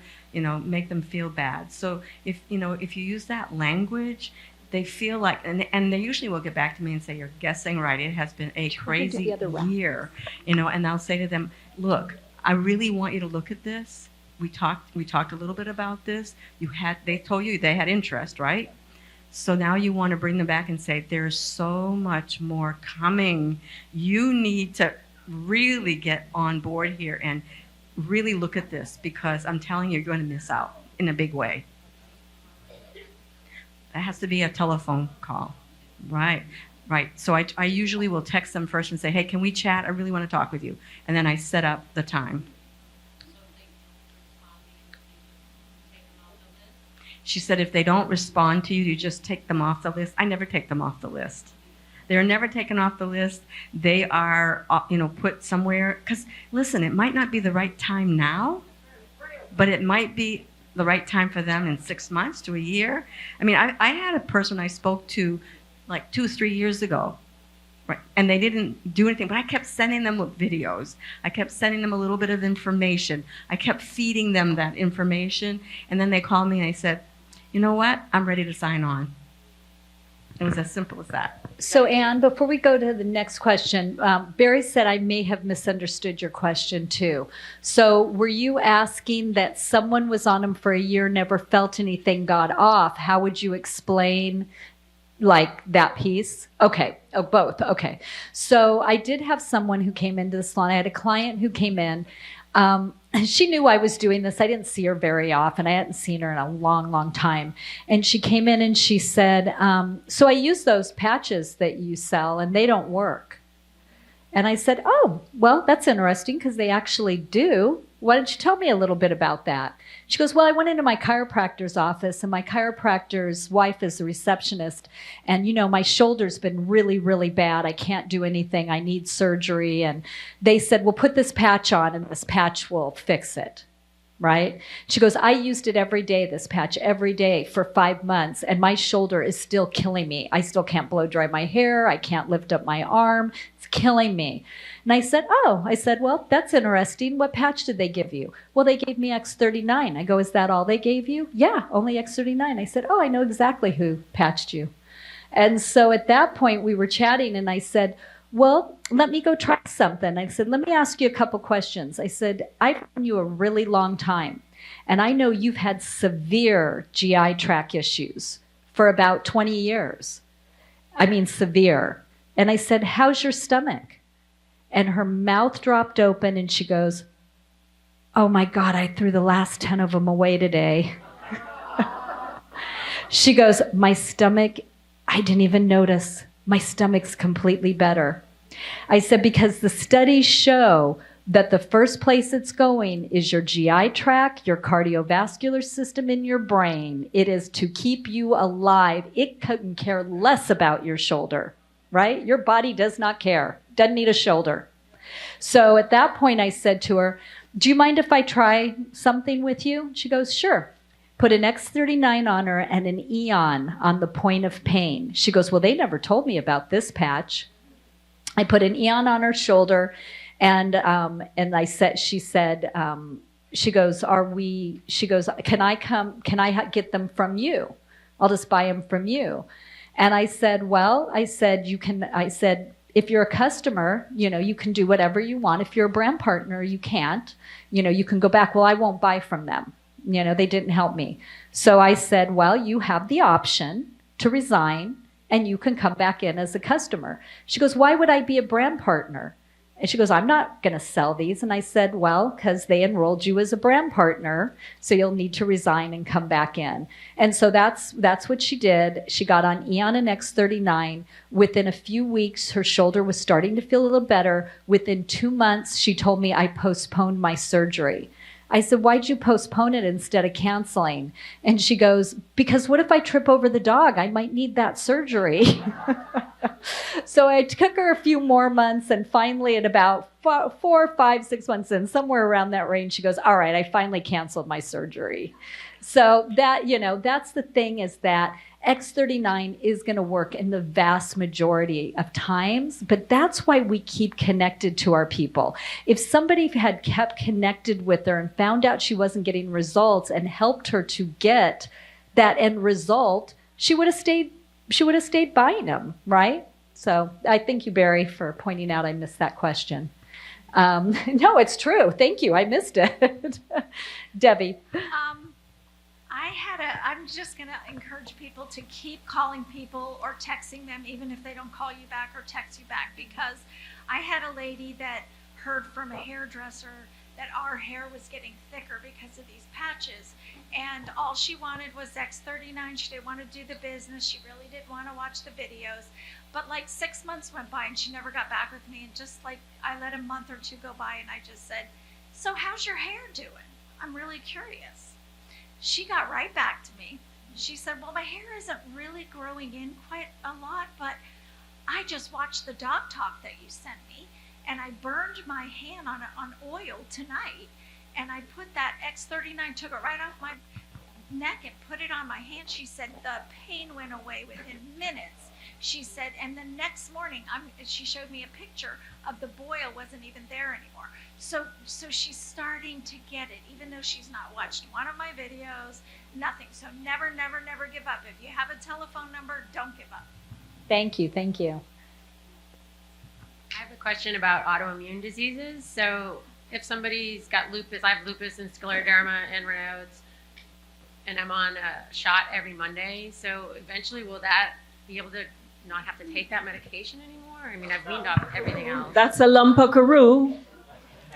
K: make them feel bad. So if you use that language, they feel like, and they usually will get back to me and say, you're guessing right. It has been a crazy year, and I'll say to them, look, I really want you to look at this. We talked a little bit about this. They told you they had interest, right? So now you want to bring them back and say, there's so much more coming. You need to really get on board here and really look at this, because I'm telling you, you're going to miss out in a big way. That has to be a telephone call. Right. So I usually will text them first and say, hey, can we chat? I really want to talk with you. And then I set up the time. She said, if they don't respond to you, you just take them off the list. I never take them off the list. They're never taken off the list. They are, put somewhere. Because, listen, it might not be the right time now, but it might be the right time for them in 6 months to a year. I mean, I had a person I spoke to like 2 or 3 years ago, right? And they didn't do anything, but I kept sending them videos. I kept sending them a little bit of information. I kept feeding them that information. And then they called me and they said, you know what? I'm ready to sign on. It was as simple as that.
A: So, Anne, before we go to the next question, Barry said I may have misunderstood your question too. So, were you asking that someone was on him for a year, never felt anything, got off? How would you explain like that piece? Okay. Oh, both. Okay. So I did have someone who came into the salon. I had a client who came in. She knew I was doing this. I didn't see her very often. I hadn't seen her in a long, long time. And she came in and she said, so I use those patches that you sell and they don't work. And I said, oh, well, that's interesting because they actually do. Why don't you tell me a little bit about that? She goes, well, I went into my chiropractor's office and my chiropractor's wife is a receptionist. And, my shoulder's been really, really bad. I can't do anything. I need surgery. And they said, well, put this patch on and this patch will fix it. Right? She goes, I used it every day, this patch, every day for 5 months, and my shoulder is still killing me. I still can't blow dry my hair. I can't lift up my arm. It's killing me. And I said, well, that's interesting. What patch did they give you? Well, they gave me X39. I go, is that all they gave you? Yeah, only X39. I said, I know exactly who patched you. And so at that point, we were chatting, and I said, well, let me go try something. I said, let me ask you a couple questions. I said, I've known you a really long time, and I know you've had severe GI tract issues for about 20 years. I mean, severe. And I said, how's your stomach? And her mouth dropped open, and she goes, oh my God, I threw the last 10 of them away today. She goes, my stomach, I didn't even notice. My stomach's completely better. I said, because the studies show that the first place it's going is your GI tract, your cardiovascular system in your brain. It is to keep you alive. It couldn't care less about your shoulder, right? Your body does not care. Doesn't need a shoulder. So at that point, I said to her, do you mind if I try something with you? She goes, sure. Put an X39 on her and an Eon on the point of pain. She goes, well, they never told me about this patch. I put an Eon on her shoulder, and she goes, can I get them from you? I'll just buy them from you. And I said, if you're a customer, you can do whatever you want. If you're a brand partner, you can't. You can go back, well, I won't buy from them. They didn't help me. So I said, well, you have the option to resign and you can come back in as a customer. She goes, why would I be a brand partner? And she goes, I'm not going to sell these. And I said, well, because they enrolled you as a brand partner, so you'll need to resign and come back in. And so that's what she did. She got on Eon and X39. Within a few weeks, her shoulder was starting to feel a little better. Within 2 months, she told me I postponed my surgery. I said, why'd you postpone it instead of canceling? And she goes, because what if I trip over the dog? I might need that surgery. So I took her a few more months, and finally at about 4, 5, 6 months in, somewhere around that range, she goes, all right, I finally canceled my surgery. So that, that's the thing, is that X39 is going to work in the vast majority of times, but that's why we keep connected to our people. If somebody had kept connected with her and found out she wasn't getting results and helped her to get that end result, she would have stayed buying them, right? So I thank you, Barry, for pointing out I missed that question. No, it's true. Thank you. I missed it. Debbie.
I: I'm just going to encourage people to keep calling people or texting them, even if they don't call you back or text you back, because I had a lady that heard from a hairdresser that our hair was getting thicker because of these patches, and all she wanted was X39. She didn't want to do the business. She really didn't want to watch the videos. But like 6 months went by and she never got back with me, and just like I let a month or two go by and I just said, so how's your hair doing? I'm really curious. She got right back to me. She said, well, my hair isn't really growing in quite a lot, but I just watched the dog talk that you sent me, and I burned my hand on oil tonight, and I put that X39, took it right off my neck and put it on my hand. She said the pain went away within minutes. She said, and the next morning, she showed me a picture of the boil wasn't even there anymore. So she's starting to get it, even though she's not watched one of my videos, nothing. So never, never, never give up. If you have a telephone number, don't give up.
A: Thank you. Thank you.
C: I have a question about autoimmune diseases. So if somebody's got lupus, I have lupus and scleroderma and Raynaud's, and I'm on a shot every Monday. So eventually will that be able to not have to take that medication anymore? I mean, I've weaned off everything else.
T: That's a lumpackaroo,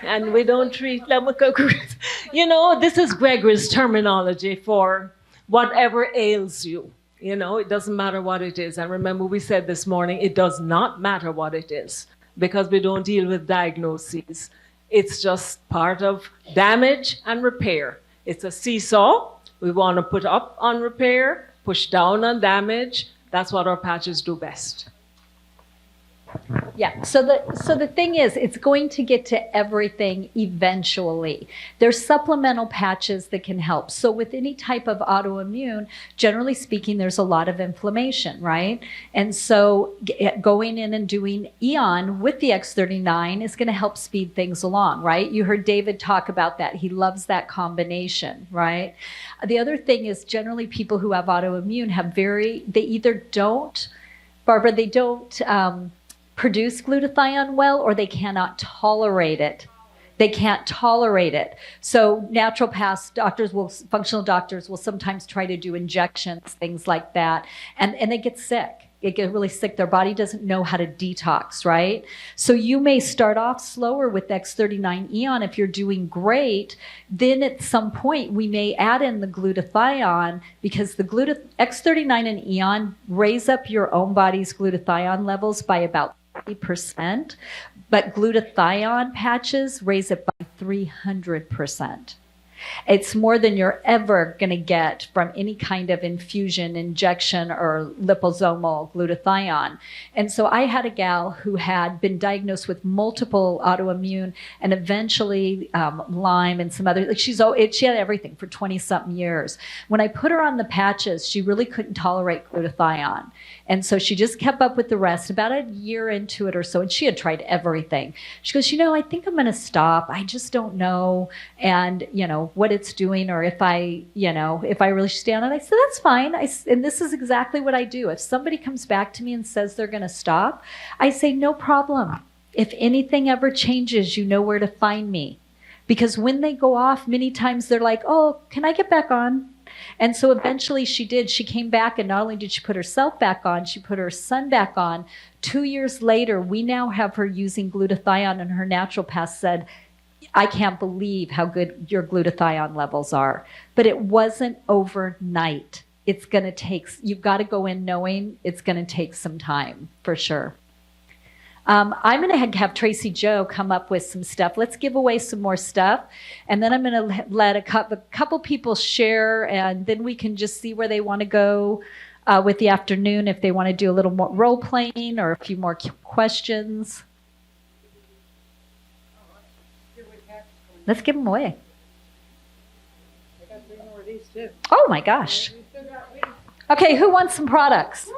T: and we don't treat lumpackaroos. This is Gregory's terminology for whatever ails you. It doesn't matter what it is. And remember, we said this morning, it does not matter what it is, because we don't deal with diagnoses. It's just part of damage and repair. It's a seesaw. We want to put up on repair, push down on damage. That's what our patches do best.
A: Yeah. So the thing is, it's going to get to everything eventually. There's supplemental patches that can help. So with any type of autoimmune, generally speaking, there's a lot of inflammation, right? And so going in and doing Eon with the X39 is going to help speed things along, right? You heard David talk about that. He loves that combination, right? The other thing is, generally people who have autoimmune they either don't, Barbara, they don't produce glutathione well, or they cannot tolerate it. They can't tolerate it. So naturopaths, functional doctors will sometimes try to do injections, things like that, and they get sick. They get really sick. Their body doesn't know how to detox, right? So you may start off slower with X39 Eon if you're doing great. Then at some point, we may add in the glutathione, because the X39 and Eon raise up your own body's glutathione levels by about 30%, but glutathione patches raise it by 300%. It's more than you're ever going to get from any kind of infusion, injection, or liposomal glutathione. And so I had a gal who had been diagnosed with multiple autoimmune and eventually Lyme and some other, she had everything for 20-something years. When I put her on the patches, she really couldn't tolerate glutathione. And so she just kept up with the rest. About a year into it or so, and she had tried everything. She goes, I think I'm going to stop. I just don't know. And, what it's doing, or if I really stay on it. I said, that's fine. And this is exactly what I do. If somebody comes back to me and says they're going to stop, I say, no problem. If anything ever changes, you know where to find me. Because when they go off, many times they're like, oh, can I get back on? And so eventually she did. She came back, and not only did she put herself back on, she put her son back on. 2 years later, we now have her using glutathione, and her naturopath said, I can't believe how good your glutathione levels are. But it wasn't overnight. It's going to take, you've got to go in knowing it's going to take some time, for sure. I'm going to have Tracy Joe come up with some stuff. Let's give away some more stuff. And then I'm going to let a couple people share, and then we can just see where they want to go with the afternoon, if they want to do a little more role playing or a few more questions.
U: Let's give them away.
V: I got 3 more of these.
A: Oh my gosh. Okay, who wants some products?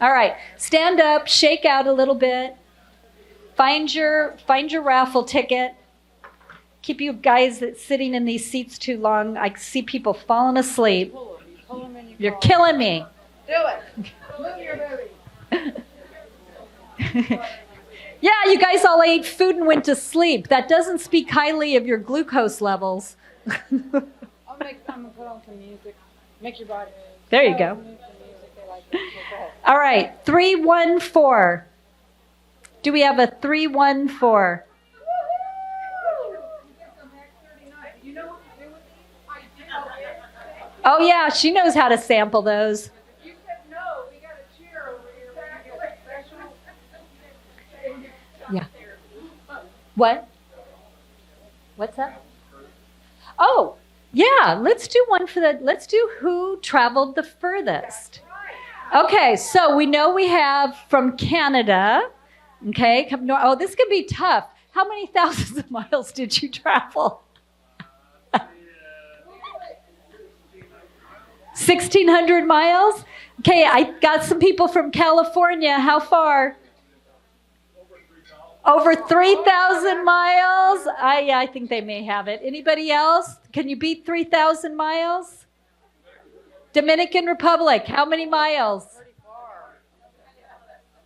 A: All right, stand up, shake out a little bit. Find your raffle ticket. Keep you guys that's sitting in these seats too long. I see people falling asleep. You're killing me.
J: Do it. Move your booty.
A: Yeah, you guys all ate food and went to sleep. That doesn't speak highly of your glucose levels.
E: I'm gonna put on some music. Make your body move.
A: There you go. All right, 314. Do we have a 314? Oh yeah, she knows how to sample those. Yeah. What? What's that? Oh, yeah, let's do one for let's do who traveled the furthest. Okay, so we know we have from Canada. Okay, oh, this could be tough. How many thousands of miles did you travel? 1,600 miles? Okay, I got some people from California. How far? Over 3,000 miles? I think they may have it. Anybody else? Can you beat 3,000 miles? Dominican Republic, how many miles?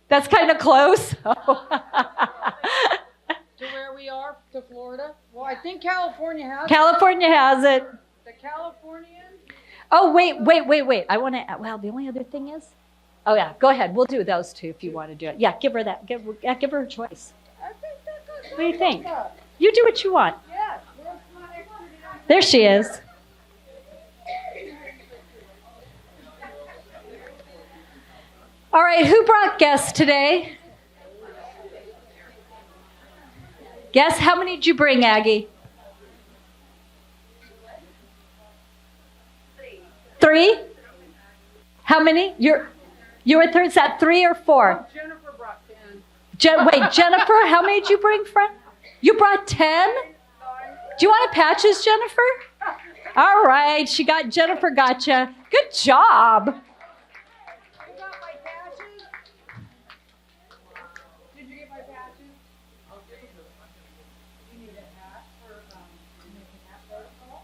A: That's kind of close.
E: To where we are, to Florida? Well, I think California has
A: California has it.
E: The Californian?
A: Oh, wait. I want to, well, the only other thing is, oh yeah, go ahead. We'll do those two if you want to do it. Yeah, give her that. Give her a choice. What do you think? You do what you want. There she is. All right, who brought guests today? Guess how many did you bring, Aggie? 3? How many? You were third. Is that 3 or 4?
E: Jennifer brought 10.
A: Wait, Jennifer, how many did you bring, friend? You brought 10? Do you want patches, Jennifer? All right, Jennifer gotcha. Good job.
E: You got my patches? Did you get my patches? You need a hat for making that protocol?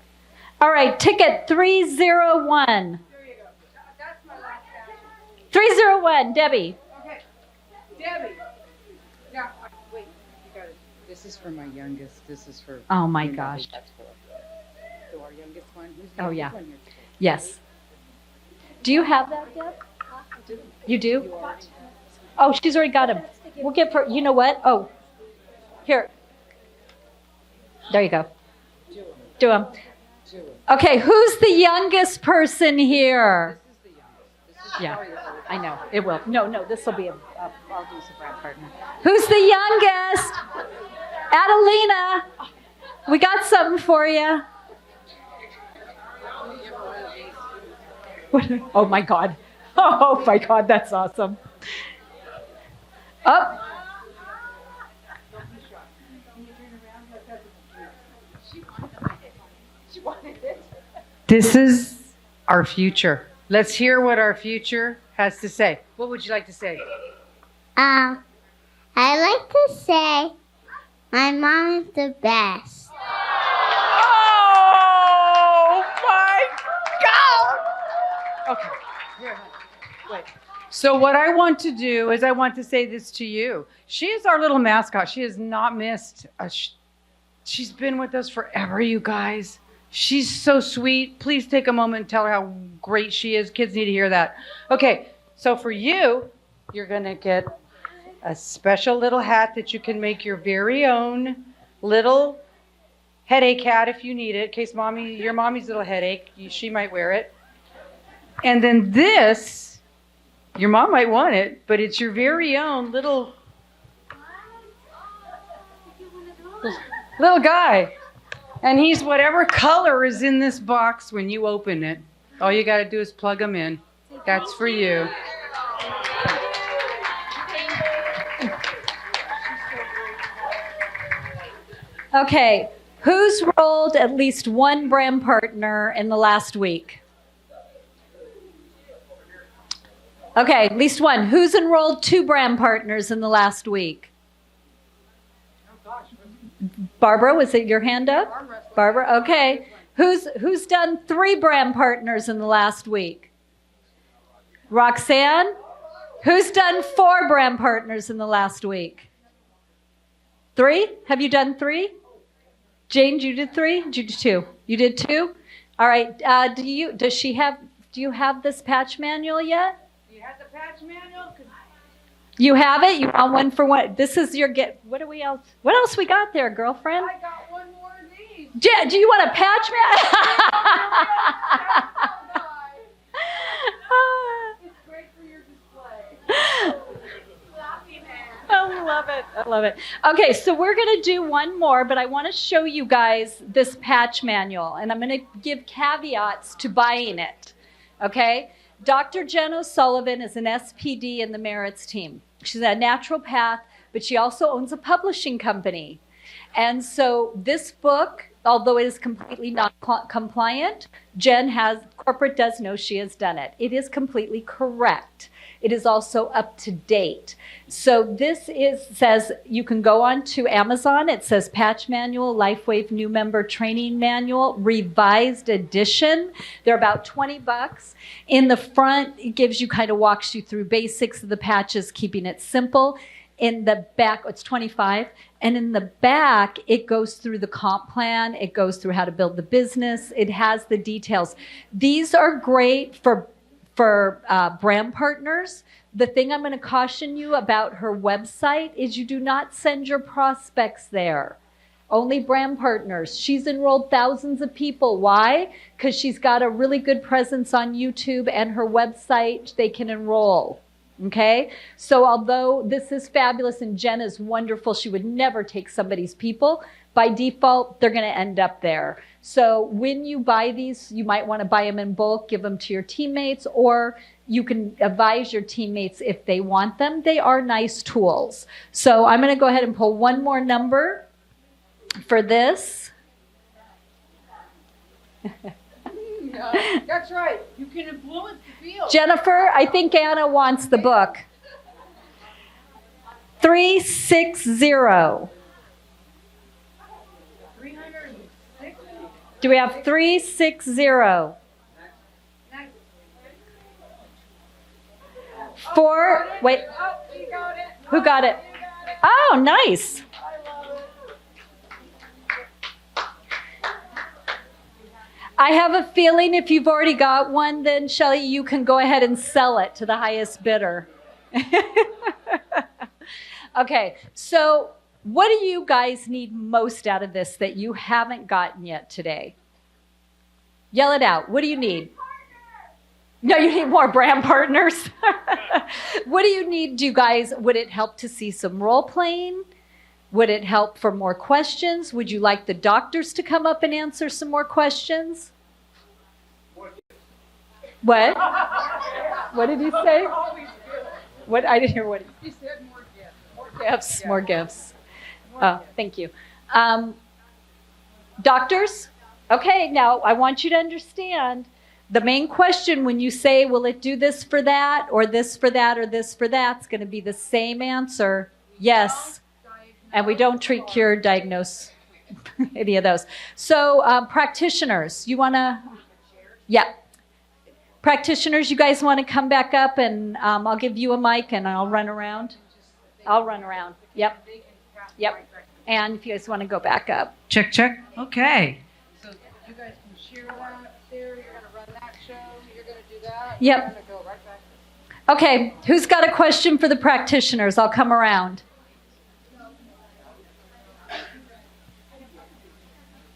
A: All right, ticket 301.
E: There you go. That's my last patch.
A: 301, Debbie.
E: Okay. Debbie. Now,
F: wait, you got it. This is for my youngest. This is for.
A: Oh my gosh.
F: That's for. So our youngest one. Who's
A: Oh,
F: the
A: yeah.
F: one here today?
A: Yes. Do you have that, Deb? You do? Oh, she's already got him. We'll give her, you know what? Oh, here. There you go. Do him. Okay, who's the youngest person here? Yeah, I know. It will. No, this will be I'll do some Brad partner. Who's the youngest? Adelina. We got something for you. Oh my God. Oh my God, that's awesome. Oh.
F: This is our future. Let's hear what our future has to say. What would you like to say?
W: I like to say my mom is the best.
F: Oh my God! Okay, here, wait. So what I want to do is I want to say this to you. She is our little mascot. She has not missed. She's been with us forever, you guys. She's so sweet. Please take a moment and tell her how great she is. Kids need to hear that. Okay, so for you, you're going to get a special little hat that you can make your very own little headache hat if you need it, in case your mommy's little headache, she might wear it. And then this, your mom might want it, but it's your very own little guy. And he's whatever color is in this box when you open it. All you got to do is plug him in. That's for you.
A: Okay, Who's enrolled at least one brand partner in the last week? Okay, at least one. Who's enrolled 2 brand partners in the last week? Barbara, was it your hand up? Barbara, okay. Who's done 3 brand partners in the last week? Roxanne? Who's done 4 brand partners in the last week? 3? Have you done 3? Jane, you did 3? Did you do 2? You did 2? All right. Do you have this patch manual yet?
F: You have the patch manual?
A: You have it? You want one for what? This is your what else we got there, girlfriend?
F: I got one more of these.
A: Do you want a patch
F: It's great for your display.
A: I love it. I love it. Okay, so we're going to do one more, but I want to show you guys this patch manual, and I'm going to give caveats to buying it. Okay? Dr. Jen O'Sullivan is an SPD in the Merits team. She's a naturopath, but she also owns a publishing company. And so this book, although it is completely non-compliant, corporate does know she has done it. It is completely correct. It is also up to date. So this says you can go on to Amazon. It says Patch Manual, LifeWave New Member Training Manual, Revised Edition. They're about $20. In the front, it walks you through basics of the patches, keeping it simple. In the back, it's $25. And in the back, it goes through the comp plan. It goes through how to build the business. It has the details. These are great for brand partners. The thing I'm going to caution you about her website is you do not send your prospects there. Only brand partners. She's enrolled thousands of people. Why? Because she's got a really good presence on YouTube and her website, they can enroll. Okay? So although this is fabulous and Jen is wonderful, she would never take somebody's people. By default, they're going to end up there. So when you buy these, you might want to buy them in bulk, give them to your teammates, or you can advise your teammates if they want them. They are nice tools. So I'm going to go ahead and pull one more number for this.
F: That's right. You can influence the field.
A: Jennifer, I think Anna wants the book. 360. Do we have 360? 4, wait. Who got it? Oh, nice. I have a feeling if you've already got one, then Shelley, you can go ahead and sell it to the highest bidder. Okay, so what do you guys need most out of this that you haven't gotten yet today? Yell it out. What do you need? No, you need more brand partners. What do you need, you guys? Would it help to see some role playing? Would it help for more questions? Would you like the doctors to come up and answer some more questions? What? What did he say? What? I didn't hear what
F: He said more gifts.
A: More gifts. More gifts. Oh, thank you. Doctors? Okay, now I want you to understand the main question when you say, will it do this for that, or this for that, or this for that, it's going to be the same answer. Yes. And we don't treat, cure, diagnose, any of those. So practitioners, you want to, yeah. Practitioners, you guys want to come back up and I'll give you a mic and I'll run around. I'll run around. Yep. Yep. And if you guys want to go back up.
G: Check, check. Okay.
F: So you guys can share that there. You're going to run that show. You're going to do that.
A: Yep.
F: You're going to go right back.
A: Okay. Who's got a question for the practitioners? I'll come around.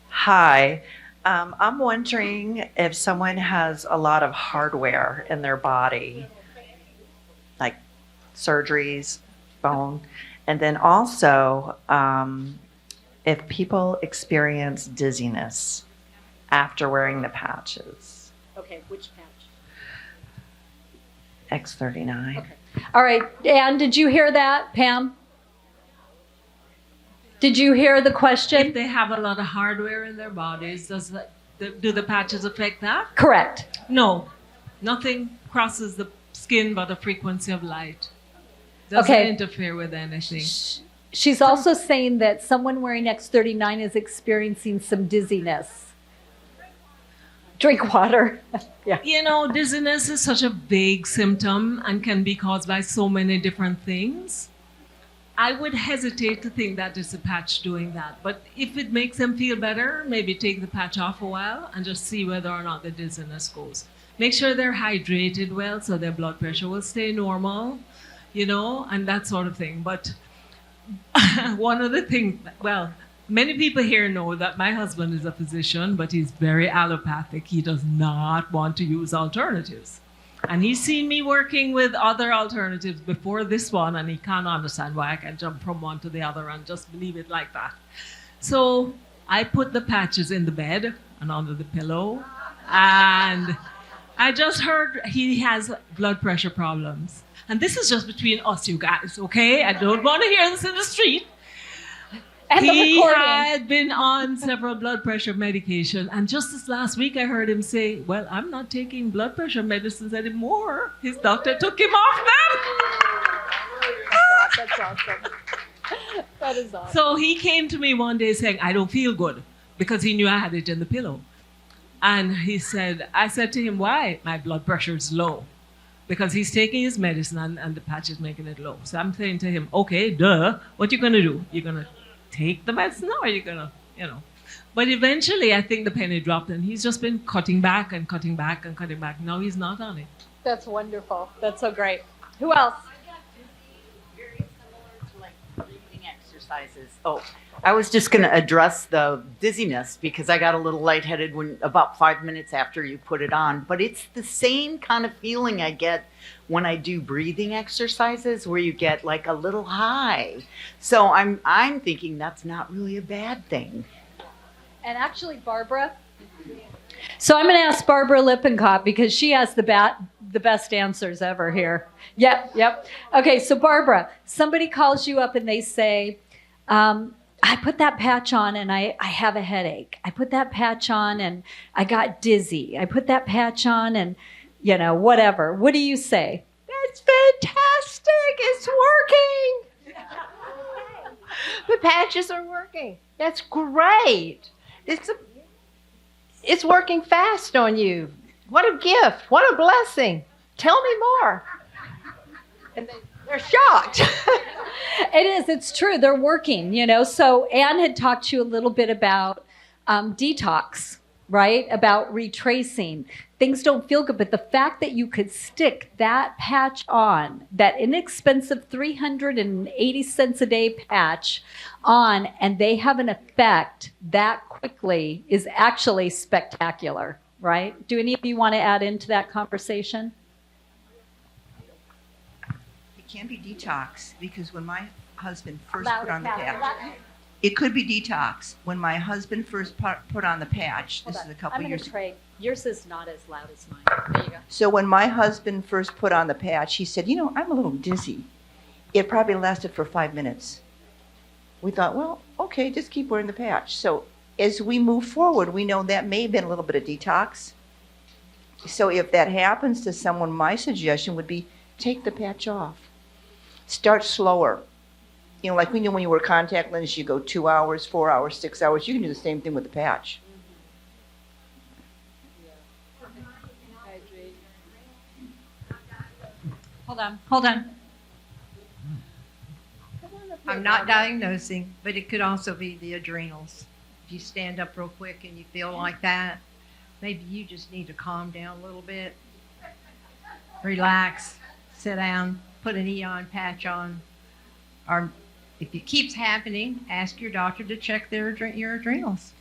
H: Hi. I'm wondering if someone has a lot of hardware in their body, like surgeries, bone, and then also if people experience dizziness after wearing the patches.
A: Okay, which patch?
H: X39.
A: Okay. All right. Ann, did you hear that, Pam? Did you hear the question?
T: If they have a lot of hardware in their bodies, do the patches affect that?
A: Correct.
T: No, nothing crosses the skin but the frequency of light. Doesn't
A: Okay.
T: interfere with anything.
A: She's also saying that someone wearing X39 is experiencing some dizziness. Drink water. Yeah.
T: You know, dizziness is such a vague symptom and can be caused by so many different things. I would hesitate to think that it's a patch doing that. But if it makes them feel better, maybe take the patch off a while and just see whether or not the dizziness goes. Make sure they're hydrated well so their blood pressure will stay normal, you know, and that sort of thing. But one of the things, well, many people here know that my husband is a physician, but he's very allopathic. He does not want to use alternatives. And he's seen me working with other alternatives before this one, and he can't understand why I can jump from one to the other and just leave it like that. So I put the patches in the bed and under the pillow, and I just heard he has blood pressure problems. And this is just between us, you guys, okay? I don't want to hear this in the street.
A: And
T: he had been on several blood pressure medication, and just this last week I heard him say, well, I'm not taking blood pressure medicines anymore. His doctor took him off them.
E: That's awesome. That is awesome.
T: So he came to me one day saying, I don't feel good, because he knew I had it in the pillow. And he said, I said to him, why? My blood pressure is low. Because he's taking his medicine and the patch is making it low. So I'm saying to him, okay, duh, what you going to do? You're going to take the medicine or are you going to, you know. But eventually I think the penny dropped and he's just been cutting back and cutting back and cutting back. Now he's not on it.
E: That's wonderful. That's so great. Who else?
S: Very similar to like breathing exercises. Oh, I was just going to address the dizziness because I got a little lightheaded when about 5 minutes after you put it on. But it's the same kind of feeling I get when I do breathing exercises where you get like a little high. So I'm thinking that's not really a bad thing.
A: And actually, Barbara. So I'm going to ask Barbara Lippincott because she has the best answers ever here. Yep. Okay, so Barbara, somebody calls you up and they say, I put that patch on and I have a headache. I put that patch on and I got dizzy. I put that patch on and, you know, whatever. What do you say?
L: That's fantastic. It's working. The patches are working. That's great. It's working fast on you. What a gift. What a blessing. Tell me more. And they're shocked.
A: It is. It's true. They're working, you know. So Anne had talked to you a little bit about detox, right? About retracing. Things don't feel good, but the fact that you could stick that patch on, that inexpensive 380 cents a day patch on, and they have an effect that quickly is actually spectacular, right? Do any of you want to add into that conversation?
M: It can be detox because when my husband first
A: Louder,
M: put on the
A: louder,
M: patch,
A: louder.
M: it could be detox. When my husband first put on the patch, this is a couple
A: I'm
M: years
A: going to trade. Yours is not as loud as mine. There you go.
M: So when my husband first put on the patch, he said, you know, I'm a little dizzy. It probably lasted for 5 minutes. We thought, well, okay, just keep wearing the patch. So as we move forward, we know that may have been a little bit of detox. So if that happens to someone, my suggestion would be take the patch off. Start slower. You know, like we know when you wear contact lenses, you go 2 hours, 4 hours, 6 hours. You can do the same thing with the patch.
A: Hold on.
N: I'm not diagnosing, but it could also be the adrenals. If you stand up real quick and you feel like that, maybe you just need to calm down a little bit, relax, sit down, put an Eon patch on, or if it keeps happening, ask your doctor to check your adrenals.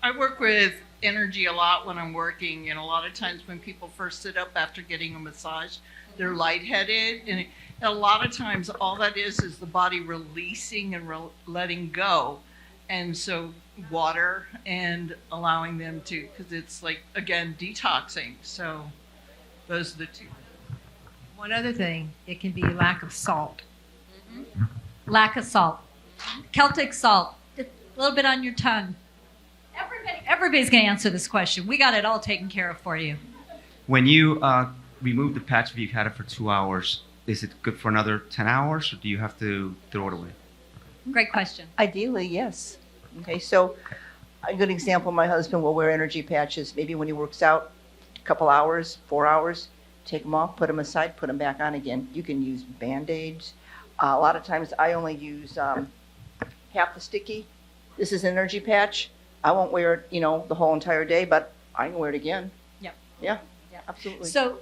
X: I work with energy a lot when I'm working, and a lot of times when people first sit up after getting a massage, they're lightheaded, and a lot of times all that is the body releasing and letting go. And so water and allowing them to, because it's like, again, detoxing. So those are the two.
N: One other thing, it can be lack of salt.
A: Lack of salt. Celtic salt. A little bit on your tongue. Everybody's going to answer this question. We got it all taken care of for you.
D: When you remove the patch, if you've had it for 2 hours, is it good for another 10 hours, or do you have to throw it away?
A: Great question.
M: Ideally, yes. Okay, so a good example, my husband will wear energy patches. Maybe when he works out, a couple hours, 4 hours, take them off, put them aside, put them back on again. You can use Band-Aids. A lot of times I only use half the sticky. This is an energy patch. I won't wear it, the whole entire day, but I can wear it again.
A: Yep.
M: Yeah, absolutely.
A: So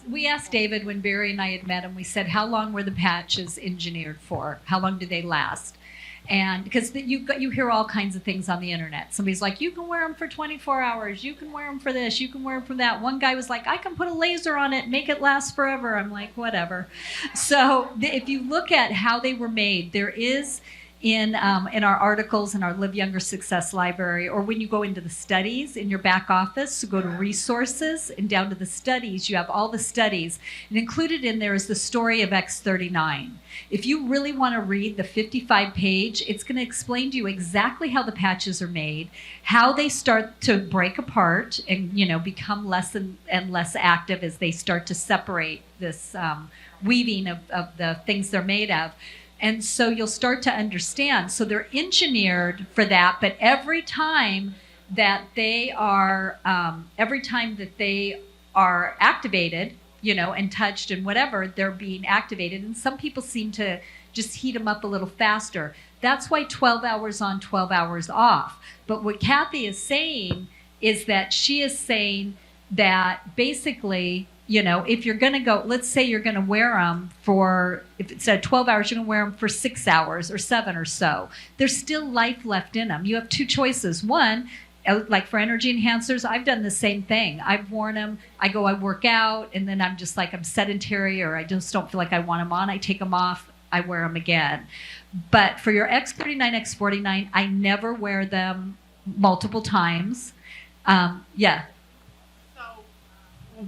A: we asked David when Barry and I had met him, we said, how long were the patches engineered for? How long do they last? And because you hear all kinds of things on the internet. Somebody's like, you can wear them for 24 hours. You can wear them for this. You can wear them for that. One guy was like, I can put a laser on it, make it last forever. I'm like, whatever. So if you look at how they were made, there is in our articles in our Live Younger Success Library, or when you go into the studies in your back office, so go to resources and down to the studies, you have all the studies. And included in there is the story of X39. If you really want to read the 55-page, it's going to explain to you exactly how the patches are made, how they start to break apart and become less and less active as they start to separate this weaving of the things they're made of. And so you'll start to understand. So they're engineered for that, but every time that they are activated, and touched and whatever, they're being activated. And some people seem to just heat them up a little faster. That's why 12 hours on, 12 hours off. But what Kathy is saying is that she is saying that basically, if you're going to go, let's say you're going to wear them for, if it's at 12 hours, you're going to wear them for 6 hours or 7 or so. There's still life left in them. You have two choices. One, like for energy enhancers, I've done the same thing. I've worn them. I work out, and then I'm just like, I'm sedentary, or I just don't feel like I want them on. I take them off. I wear them again. But for your X39, X49, I never wear them multiple times. Yeah.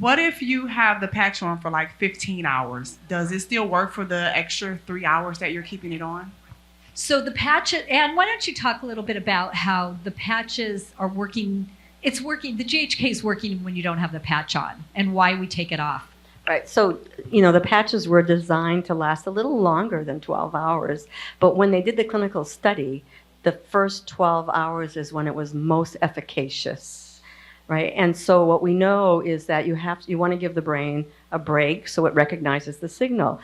O: What if you have the patch on for like 15 hours? Does it still work for the extra 3 hours that you're keeping it on?
A: So the patches, and why don't you talk a little bit about how the patches are working? It's working, the GHK is working when you don't have the patch on, and why we take it off.
K: Right. So, the patches were designed to last a little longer than 12 hours. But when they did the clinical study, the first 12 hours is when it was most efficacious. Right. And so what we know is that you want to give the brain a break so it recognizes the signal.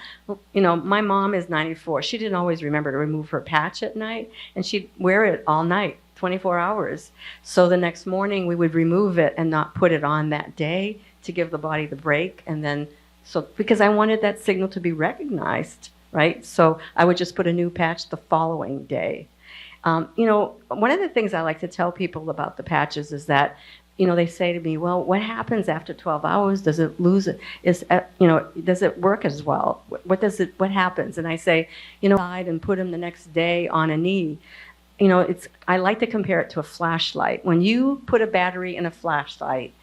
K: My mom is 94. She didn't always remember to remove her patch at night, and she'd wear it all night, 24 hours. So the next morning we would remove it and not put it on that day to give the body the break. And then, because I wanted that signal to be recognized, right? So I would just put a new patch the following day. One of the things I like to tell people about the patches is that, they say to me, well, what happens after 12 hours? Does it lose it? Does it work as well? What happens? And I say, and put them the next day on a knee. I like to compare it to a flashlight. When you put a battery in a flashlight,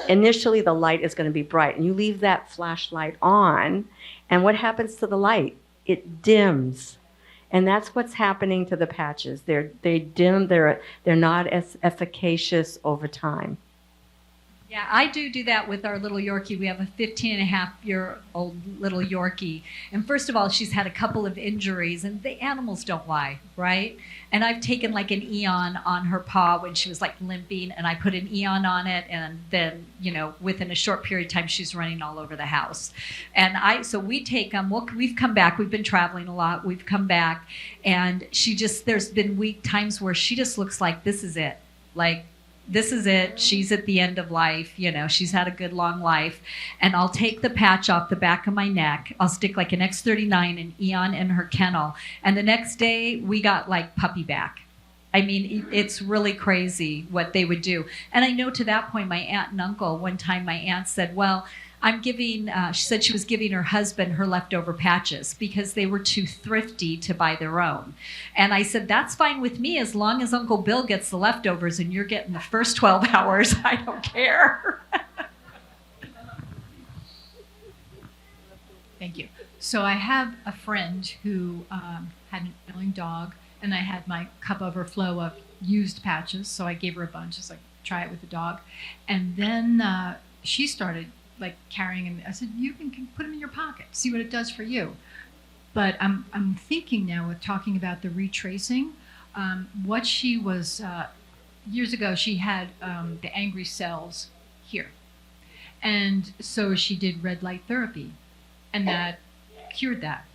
K: initially the light is going to be bright, and you leave that flashlight on, and what happens to the light? It dims. And that's what's happening to the patches. They dim, they're not as efficacious over time.
A: Yeah, I do that with our little Yorkie. We have a 15-and-a-half-year-old little Yorkie. And first of all, she's had a couple of injuries, and the animals don't lie, right? And I've taken like an Eon on her paw when she was like limping, and I put an Eon on it, and then, within a short period of time, she's running all over the house. And so we take them, we've come back, we've been traveling a lot, we've come back, and there's been week times where she just looks like this is it. Like, this is it. She's at the end of life. She's had a good long life. And I'll take the patch off the back of my neck. I'll stick like an X39 and Eon in her kennel. And the next day we got like puppy back. I mean, it's really crazy what they would do. And I know to that point, my aunt and uncle, one time my aunt said, well, she said she was giving her husband her leftover patches because they were too thrifty to buy their own. And I said, that's fine with me as long as Uncle Bill gets the leftovers and you're getting the first 12 hours. I don't care.
Q: Thank you. So I have a friend who
B: had an ailing dog, and I had my cup overflow of used patches, so I gave her a bunch, just like, try it with the dog. And then she started like carrying them. I said, you can put them in your pocket, see what it does for you. But I'm thinking now with talking about the retracing, what she was, years ago, she had the angry cells here. And so she did red light therapy, and that cured that.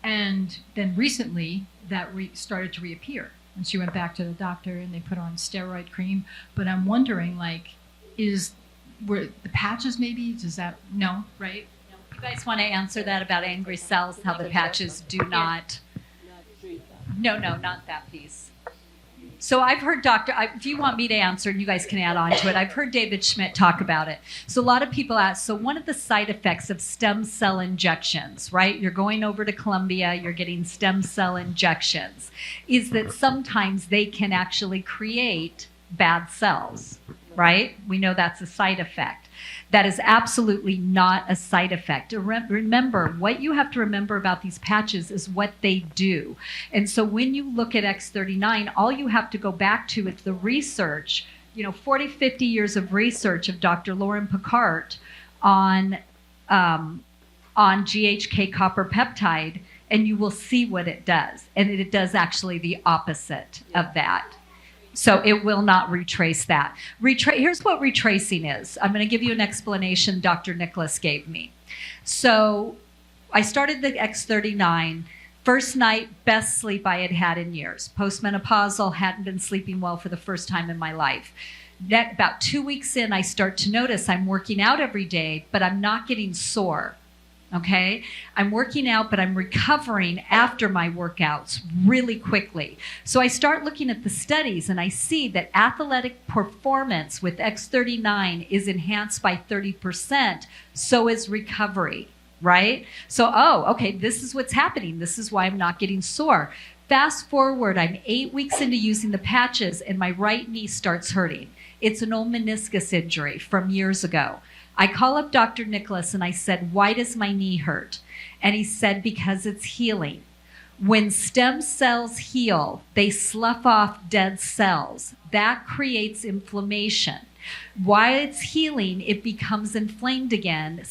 B: And then recently, that started to reappear. And she went back to the doctor, and they put her on steroid cream. But I'm wondering, like, were the patches maybe? Does that, no, right?
A: You guys want to answer that about angry cells, how the patches do not? No, not that piece. So I've heard if you want me to answer, and you guys can add on to it, I've heard David Schmidt talk about it. So a lot of people ask, so one of the side effects of stem cell injections, right? You're going over to Columbia, you're getting stem cell injections, is that sometimes they can actually create bad cells, right? We know that's a side effect. That is absolutely not a side effect. Remember, what you have to remember about these patches is what they do. And so when you look at X39, all you have to go back to is the research, 40, 50 years of research of Dr. Lauren Picard on GHK copper peptide, and you will see what it does. And it does actually the opposite of that. So it will not retrace that. Here's what retracing is. I'm going to give you an explanation Dr. Nicholas gave me. So I started the X39. First night, best sleep I had had in years. Postmenopausal, hadn't been sleeping well for the first time in my life. About 2 weeks in, I start to notice I'm working out every day, but I'm not getting sore. Okay, I'm working out, but I'm recovering after my workouts really quickly. So I start looking at the studies, and I see that athletic performance with X39 is enhanced by 30%. So is recovery, right? So, okay, this is what's happening. This is why I'm not getting sore. Fast forward, I'm 8 weeks into using the patches, and my right knee starts hurting. It's an old meniscus injury from years ago. I call up Dr. Nicholas and I said, why does my knee hurt? And he said, because it's healing. When stem cells heal, they slough off dead cells. That creates inflammation. While it's healing, it becomes inflamed again,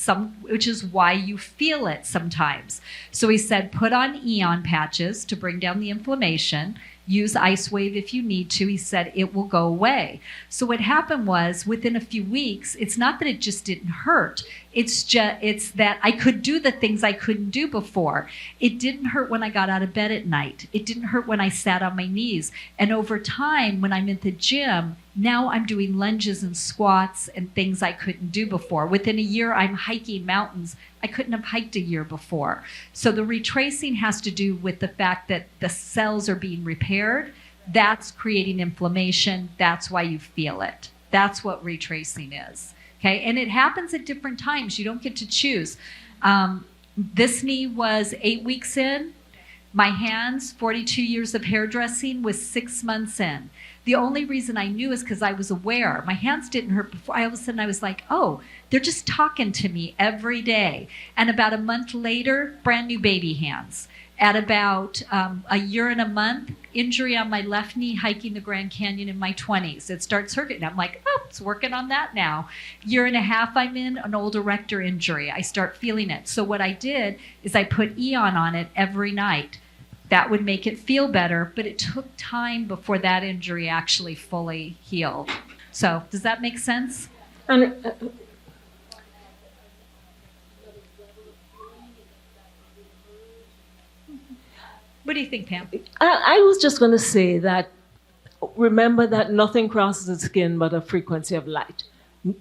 A: which is why you feel it sometimes. So he said, put on Eon patches to bring down the inflammation. Use LifeWave if you need to. He said it will go away. So what happened was, within a few weeks, it's not that it just didn't hurt. It's that I could do the things I couldn't do before. It didn't hurt when I got out of bed at night. It didn't hurt when I sat on my knees. And over time, when I'm at the gym, now I'm doing lunges and squats and things I couldn't do before. Within a year, I'm hiking mountains I couldn't have hiked a year before. So the retracing has to do with the fact that the cells are being repaired. That's creating inflammation. That's why you feel it. That's what retracing is. Okay, and it happens at different times. You don't get to choose. This knee was 8 weeks in. My hands, 42 years of hairdressing, was 6 months in. The only reason I knew is because I was aware. My hands didn't hurt before. All of a sudden I was like, oh, they're just talking to me every day. And about a month later, brand new baby hands. At about a year and a month, injury on my left knee hiking the Grand Canyon in my 20s. It starts hurting. I'm like, oh, it's working on that now. Year and a half I'm in, an old erector injury. I start feeling it. So what I did is I put Eon on it every night. That would make it feel better, but it took time before that injury actually fully healed. So does that make sense?
T: And
A: what do you think, Pam?
T: I was just going to say that remember that nothing crosses the skin but a frequency of light.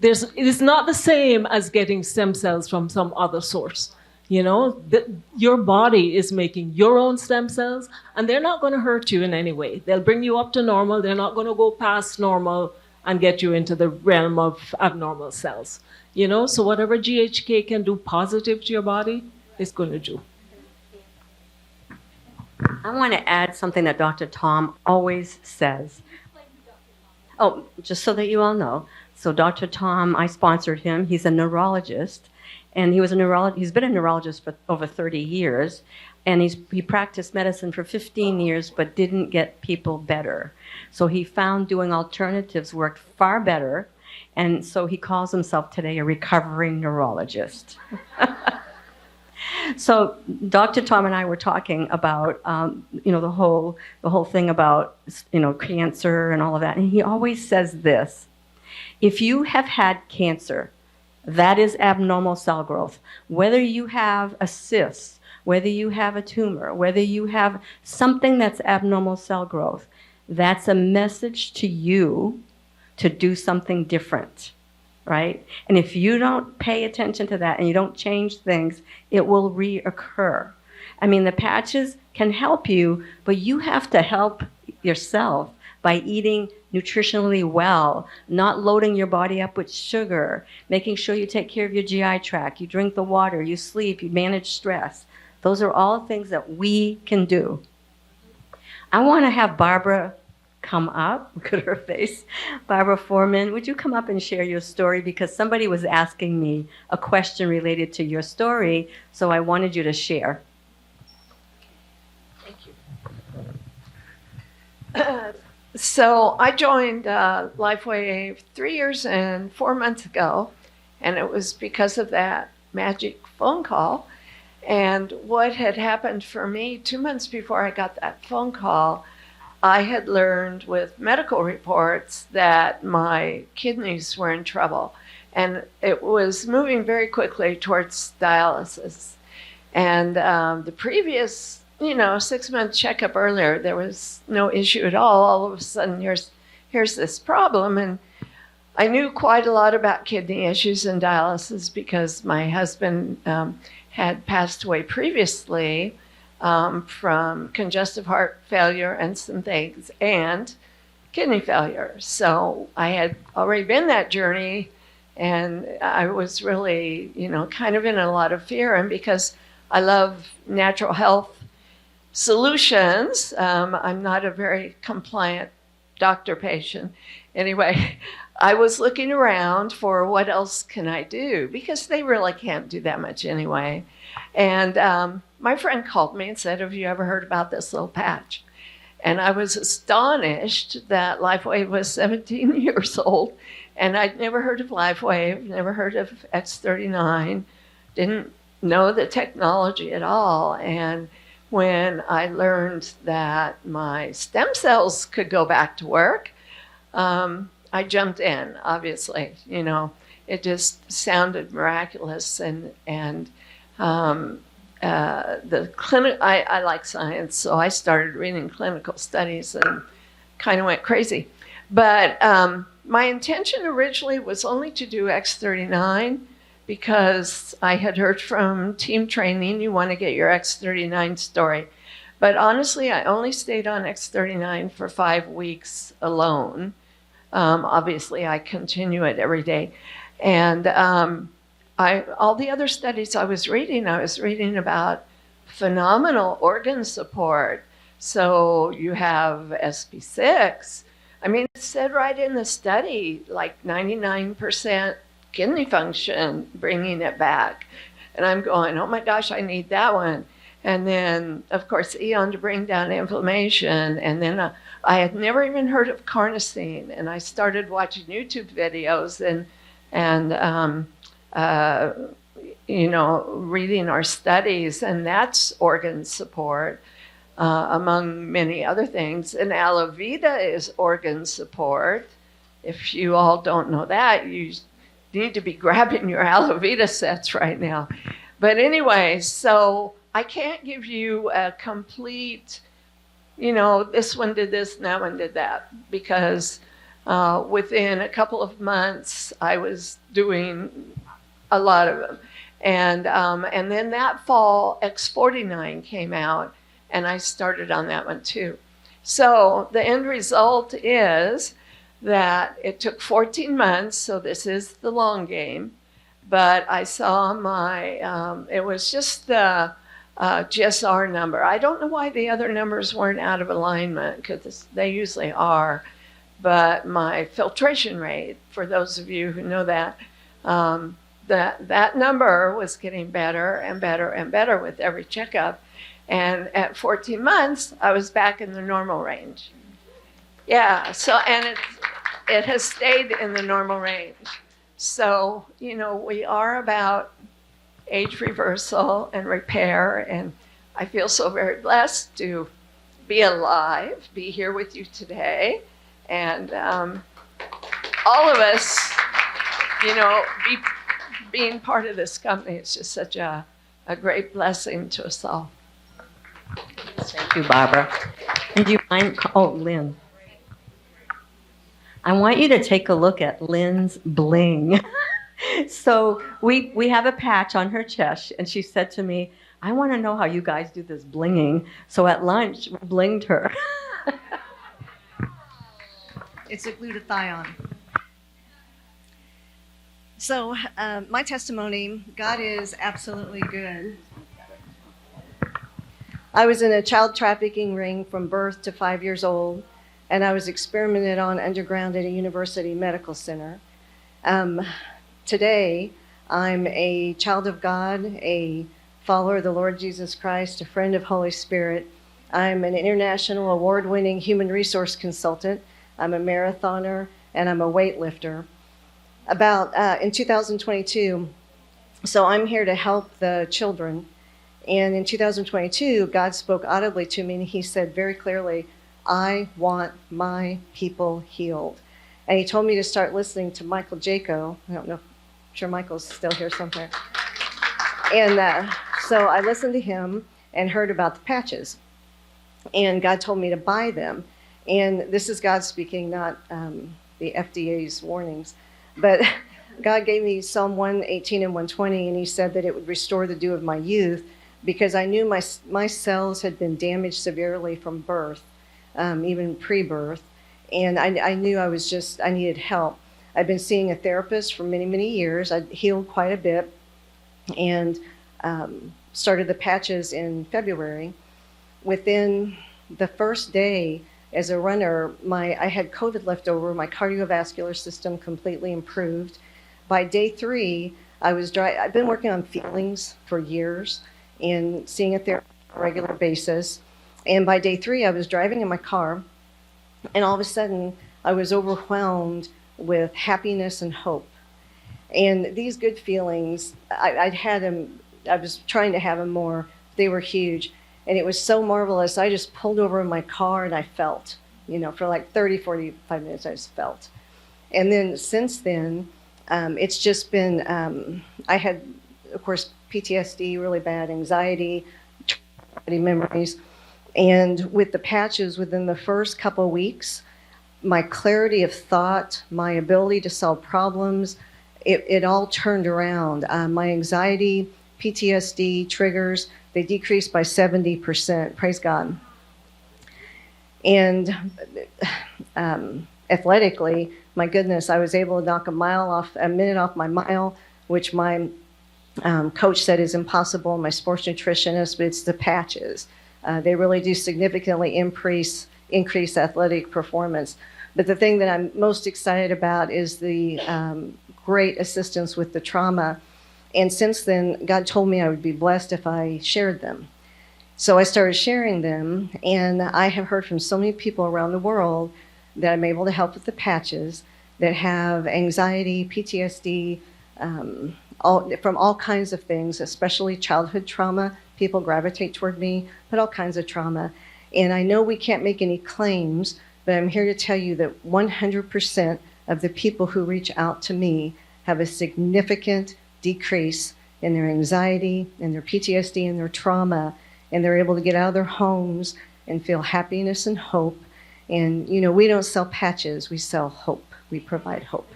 T: It is not the same as getting stem cells from some other source. Your body is making your own stem cells, and they're not going to hurt you in any way. They'll bring you up to normal. They're not going to go past normal and get you into the realm of abnormal cells. So whatever GHK can do positive to your body, it's going to do.
P: I want to add something that Dr. Tom always says. Oh, just so that you all know. So Dr. Tom, I sponsored him. He's a neurologist. And he's been a neurologist for over 30 years. And he practiced medicine for 15 years but didn't get people better. So he found doing alternatives worked far better. And so he calls himself today a recovering neurologist. So Dr. Tom and I were talking about, the whole thing about, cancer and all of that. And he always says this: if you have had cancer, that is abnormal cell growth. Whether you have a cyst, whether you have a tumor, whether you have something that's abnormal cell growth, that's a message to you to do something different, right? And if you don't pay attention to that and you don't change things, it will reoccur. I mean, the patches can help you, but you have to help yourself by eating nutritionally well, not loading your body up with sugar, making sure you take care of your GI tract, you drink the water, you sleep, you manage stress. Those are all things that we can do. I want to have Barbara come up. Look at her face. Barbara Foreman, would you come up and share your story? Because somebody was asking me a question related to your story, so I wanted you to share.
J: Thank you. So I joined LifeWave 3 years and 4 months ago, and it was because of that magic phone call. And what had happened for me 2 months before I got that phone call, I had learned with medical reports that my kidneys were in trouble, and it was moving very quickly towards dialysis. And the previous 6-month checkup earlier, there was no issue at all. All of a sudden, here's this problem. And I knew quite a lot about kidney issues and dialysis because my husband had passed away previously from congestive heart failure and some things, and kidney failure. So I had already been that journey, and I was really, kind of in a lot of fear. And because I love natural health solutions, I'm not a very compliant doctor patient. Anyway, I was looking around for what else can I do, because they really can't do that much anyway. And my friend called me and said, have you ever heard about this little patch? And I was astonished that LifeWave was 17 years old, and I'd never heard of LifeWave, never heard of X39, didn't know the technology at all. And when I learned that my stem cells could go back to work, I jumped in, obviously. It just sounded miraculous. And the clinic, I like science, so I started reading clinical studies and kind of went crazy. But my intention originally was only to do X39 because I had heard from team training, you want to get your X39 story. But honestly, I only stayed on X39 for 5 weeks alone. Obviously, I continue it every day. And all the other studies I was reading about phenomenal organ support. So you have SP6. I mean, it said right in the study, like 99% kidney function, bringing it back. And I'm going, oh my gosh, I need that one. And then, of course, Eon to bring down inflammation. And then I had never even heard of carnosine. And I started watching YouTube videos and reading our studies. And that's organ support, among many other things. And aloe vera is organ support. If you all don't know that, you need to be grabbing your aloe vera sets right now. But anyway, so I can't give you a complete, this one did this and that one did that, because within a couple of months, I was doing a lot of them. And then that fall, X49 came out, and I started on that one too. So the end result is that it took 14 months, so this is the long game, but I saw it was just the GSR number. I don't know why the other numbers weren't out of alignment, because they usually are, but my filtration rate, for those of you who know that, that number was getting better and better and better with every checkup.
L: And at 14 months, I was back in the normal range. Yeah, so, and it has stayed in the normal range. So, you know, we are about age reversal and repair, and I feel so very blessed to be alive, be here with you today, and all of us, you know, being part of this company, it's just such a great blessing to us all.
P: Thank you, Barbara. Would you mind? Oh, Lynn. I want you to take a look at Lynn's bling. So we have a patch on her chest, and she said to me, I want to know how you guys do this blinging. So at lunch, we blinged her.
C: It's a glutathione. So my testimony, God is absolutely good. I was in a child trafficking ring from birth to 5 years old, and I was experimented on underground at a university medical center. Today, I'm a child of God, a follower of the Lord Jesus Christ, a friend of Holy Spirit. I'm an international award-winning human resource consultant. I'm a marathoner, and I'm a weightlifter. In 2022, so I'm here to help the children. And in 2022, God spoke audibly to me, and he said very clearly, I want my people healed. And he told me to start listening to Michael Jaco. I don't know, I'm sure Michael's still here somewhere. And so I listened to him and heard about the patches. And God told me to buy them. And this is God speaking, not the FDA's warnings. But God gave me Psalm 118 and 120, and he said that it would restore the dew of my youth, because I knew my cells had been damaged severely from birth, even pre-birth. And I knew I needed help. I've been seeing a therapist for many, many years. I healed quite a bit, and started the patches in February. Within the first day as a runner, I had COVID left over. My cardiovascular system completely improved. By day 3, I've been working on feelings for years and seeing a therapist on a regular basis. And by day 3, I was driving in my car, and all of a sudden, I was overwhelmed with happiness and hope. And these good feelings, I'd had them, I was trying to have them more. They were huge. And it was so marvelous. I just pulled over in my car and I felt, for like 30, 45 minutes, I just felt. And then since then, it's just been, I had, of course, PTSD, really bad anxiety, memories. And with the patches, within the first couple of weeks, my clarity of thought, my ability to solve problems, it all turned around. My anxiety, PTSD triggers, they decreased by 70%. Praise God. And athletically, my goodness, I was able to knock a minute off my mile, which my coach said is impossible, my sports nutritionist, but it's the patches. They really do significantly increase athletic performance. But the thing that I'm most excited about is the great assistance with the trauma. And since then, God told me I would be blessed if I shared them. So I started sharing them, and I have heard from so many people around the world that I'm able to help with the patches that have anxiety, PTSD, from all kinds of things, especially childhood trauma. People gravitate toward me, but all kinds of trauma. And I know we can't make any claims, but I'm here to tell you that 100% of the people who reach out to me have a significant decrease in their anxiety, in their PTSD, and their trauma, and they're able to get out of their homes and feel happiness and hope. And, we don't sell patches, we sell hope. We provide hope.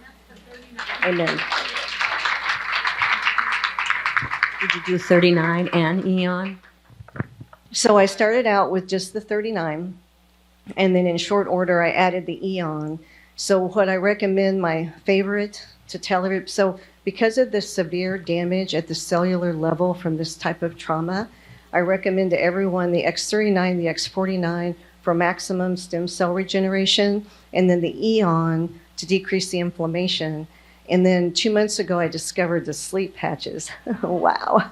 C: Amen.
P: Did you do 39 and Eon?
C: So I started out with just the 39, and then in short order, I added the Eon. So what I recommend, my favorite to tell everybody, so because of the severe damage at the cellular level from this type of trauma, I recommend to everyone the X39, the X49 for maximum stem cell regeneration, and then the Eon to decrease the inflammation. And then 2 months ago, I discovered the sleep patches. Wow.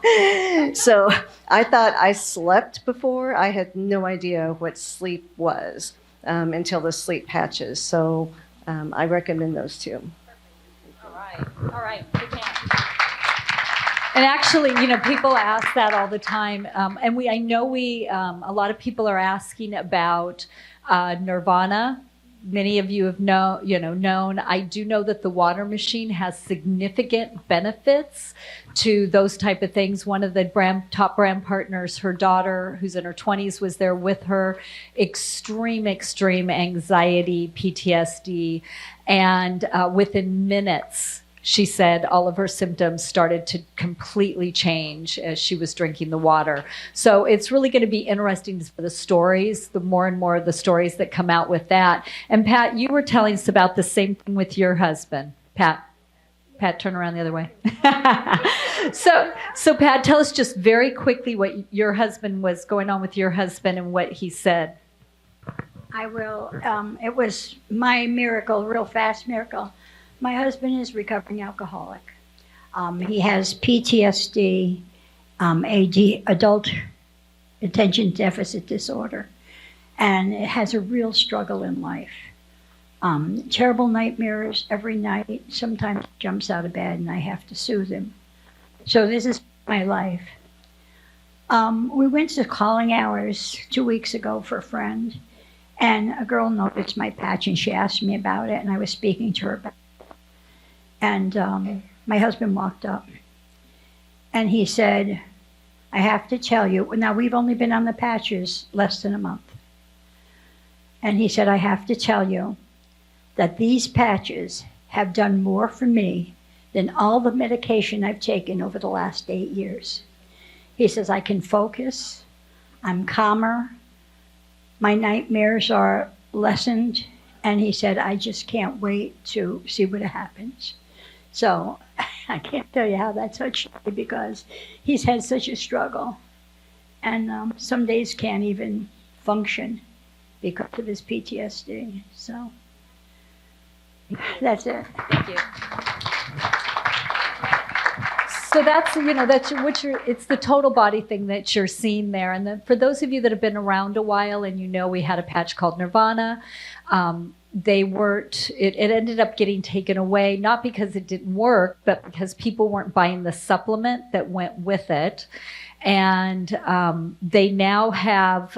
C: So I thought I slept before. I had no idea what sleep was until the sleep patches. So I recommend those two.
A: All right. And actually, people ask that all the time. And I know a lot of people are asking about Nirvana. Many of you have known. I do know that the water machine has significant benefits to those type of things. One of the top brand partners, her daughter, who's in her 20s, was there with her. Extreme anxiety, PTSD, and within minutes, she said all of her symptoms started to completely change as she was drinking the water. So it's really going to be interesting for the stories, the more and more of the stories that come out with that. And Pat, you were telling us about the same thing with your husband. Pat, turn around the other way. So Pat, tell us just very quickly what your husband was going on with your husband and what he said.
I: I will. It was my miracle, real fast miracle. My husband is recovering alcoholic. He has PTSD, adult attention deficit disorder, and it has a real struggle in life. Terrible nightmares every night. Sometimes he jumps out of bed and I have to soothe him. So this is my life. We went to calling hours 2 weeks ago for a friend, and a girl noticed my patch and she asked me about it, and I was speaking to her about it. And my husband walked up and he said, I have to tell you, now we've only been on the patches less than a month. And he said, I have to tell you that these patches have done more for me than all the medication I've taken over the last 8 years. He says, I can focus, I'm calmer, my nightmares are lessened, and he said, I just can't wait to see what happens. So I can't tell you how that touched me because he's had such a struggle. And some days can't even function because of his PTSD. So that's it.
A: Thank you. So that's it's the total body thing that you're seeing there. And then for those of you that have been around a while and we had a patch called Nirvana, it ended up getting taken away, not because it didn't work, but because people weren't buying the supplement that went with it. And they now have,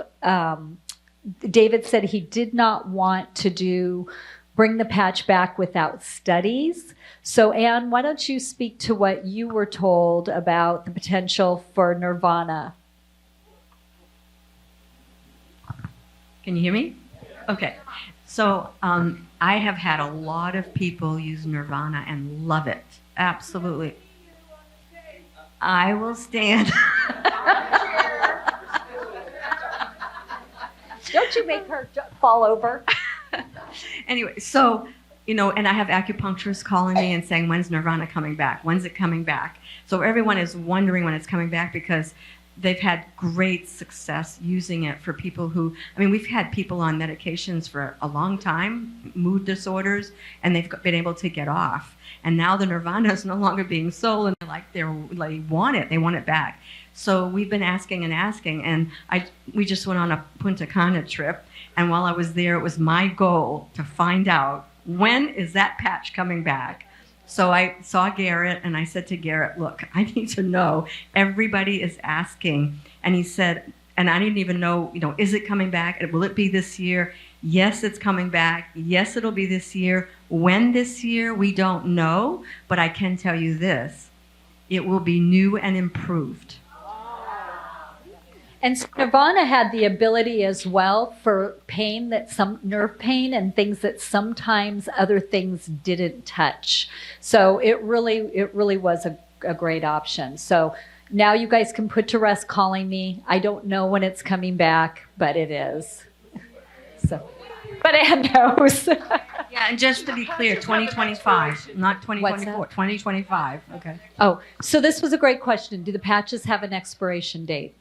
A: David said he did not want to bring the patch back without studies. So Anne, why don't you speak to what you were told about the potential for Nirvana?
Q: Can you hear me? Okay. So I have had a lot of people use Nirvana and love it. Absolutely. I will stand.
A: Don't you make her fall over.
Q: Anyway, so, and I have acupuncturists calling me and saying, when's Nirvana coming back? When's it coming back? So everyone is wondering when it's coming back because they've had great success using it for people we've had people on medications for a long time, mood disorders, and they've been able to get off. And now the Nirvana is no longer being sold, and they want it back. So we've been asking, and we just went on a Punta Cana trip, and while I was there, it was my goal to find out, when is that patch coming back? So I saw Garrett, and I said to Garrett, look, I need to know. Everybody is asking. And he said, and I didn't even know, is it coming back? Will it be this year? Yes, it's coming back. Yes, it'll be this year. When this year, we don't know. But I can tell you this, it will be new and improved.
A: And so Nirvana had the ability as well for pain, nerve pain and things that sometimes other things didn't touch. So it really was a great option. So now you guys can put to rest calling me. I don't know when it's coming back, but it is. So, but Ann knows.
Q: Yeah, and just to be clear, 2025, not 2024, 2025. Okay.
A: Oh, so this was a great question. Do the patches have an expiration date?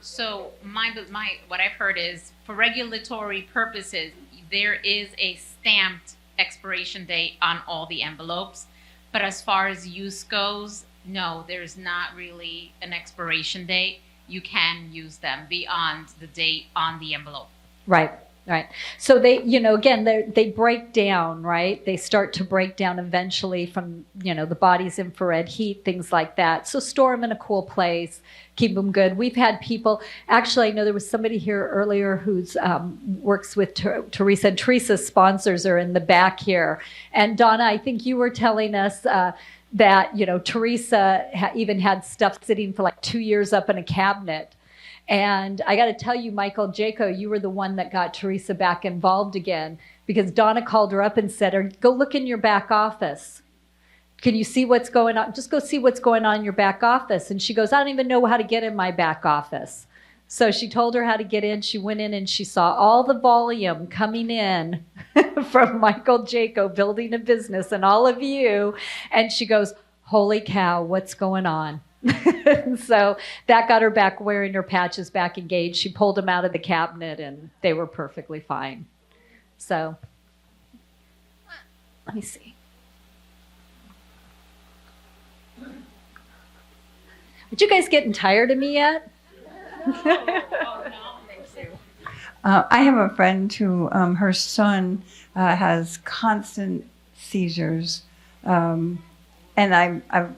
R: So what I've heard is for regulatory purposes, there is a stamped expiration date on all the envelopes. But as far as use goes, no, there's not really an expiration date. You can use them beyond the date on the envelope.
A: Right. Right. So they, again, they break down, right? They start to break down eventually from, the body's infrared heat, things like that. So store them in a cool place, keep them good. We've had people, actually, I know there was somebody here earlier who's works with Teresa, and Teresa's sponsors are in the back here. And Donna, I think you were telling us that, Teresa even had stuff sitting for like 2 years up in a cabinet. And I got to tell you, Michael, Jaco, you were the one that got Teresa back involved again, because Donna called her up and said, go look in your back office. Can you see what's going on? Just go see what's going on in your back office. And she goes, I don't even know how to get in my back office. So she told her how to get in. She went in and she saw all the volume coming in from Michael Jaco building a business and all of you. And she goes, holy cow, what's going on? So that got her back wearing her patches, back engaged. She pulled them out of the cabinet and they were perfectly fine. So let me see. Are you guys getting tired of me yet?
U: I have a friend who her son has constant seizures, and I've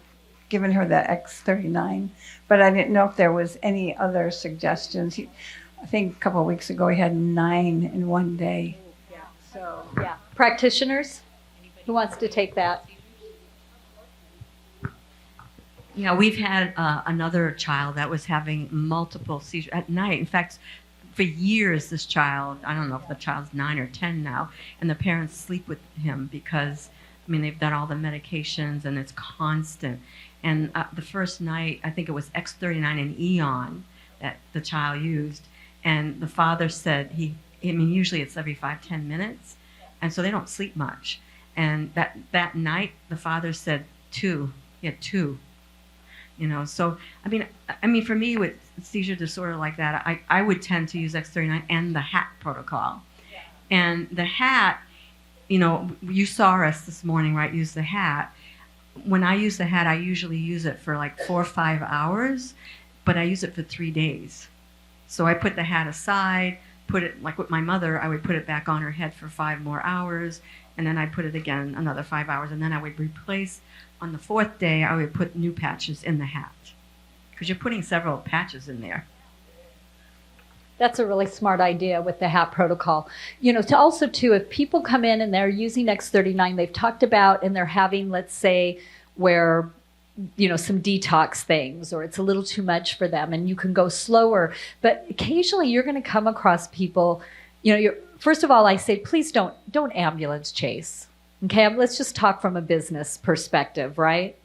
U: given her the X39, but I didn't know if there was any other suggestions. I think a couple of weeks ago he had 9 in one day.
A: Yeah. So yeah, practitioners, who wants to take that?
Q: Yeah, we've had another child that was having multiple seizures at night. In fact, for years, this child, I don't know if the child's 9 or 10 now, and the parents sleep with him because, they've done all the medications and it's constant. And the first night, I think it was X39 and Eon that the child used. And the father said usually it's every 5-10 minutes. And so they don't sleep much. And that night, the father said 2. He had 2. So, for me with seizure disorder like that, I would tend to use X39 and the HAT protocol. And the HAT, you saw us this morning, right, use the HAT. When I use the HAT, I usually use it for like 4 or 5 hours, but I use it for 3 days. So I put the HAT aside, put it, like with my mother, I would put it back on her head for 5 more hours, and then I'd put it again another 5 hours, and then I would replace, on the 4th day, I would put new patches in the HAT. Because you're putting several patches in there.
A: That's a really smart idea with the HAT protocol. To also, too, if people come in and they're using X39, they've talked about, and they're having, let's say, where, some detox things, or it's a little too much for them, and you can go slower. But occasionally you're going to come across people, first of all, I say, please don't ambulance chase. Okay, let's just talk from a business perspective, right?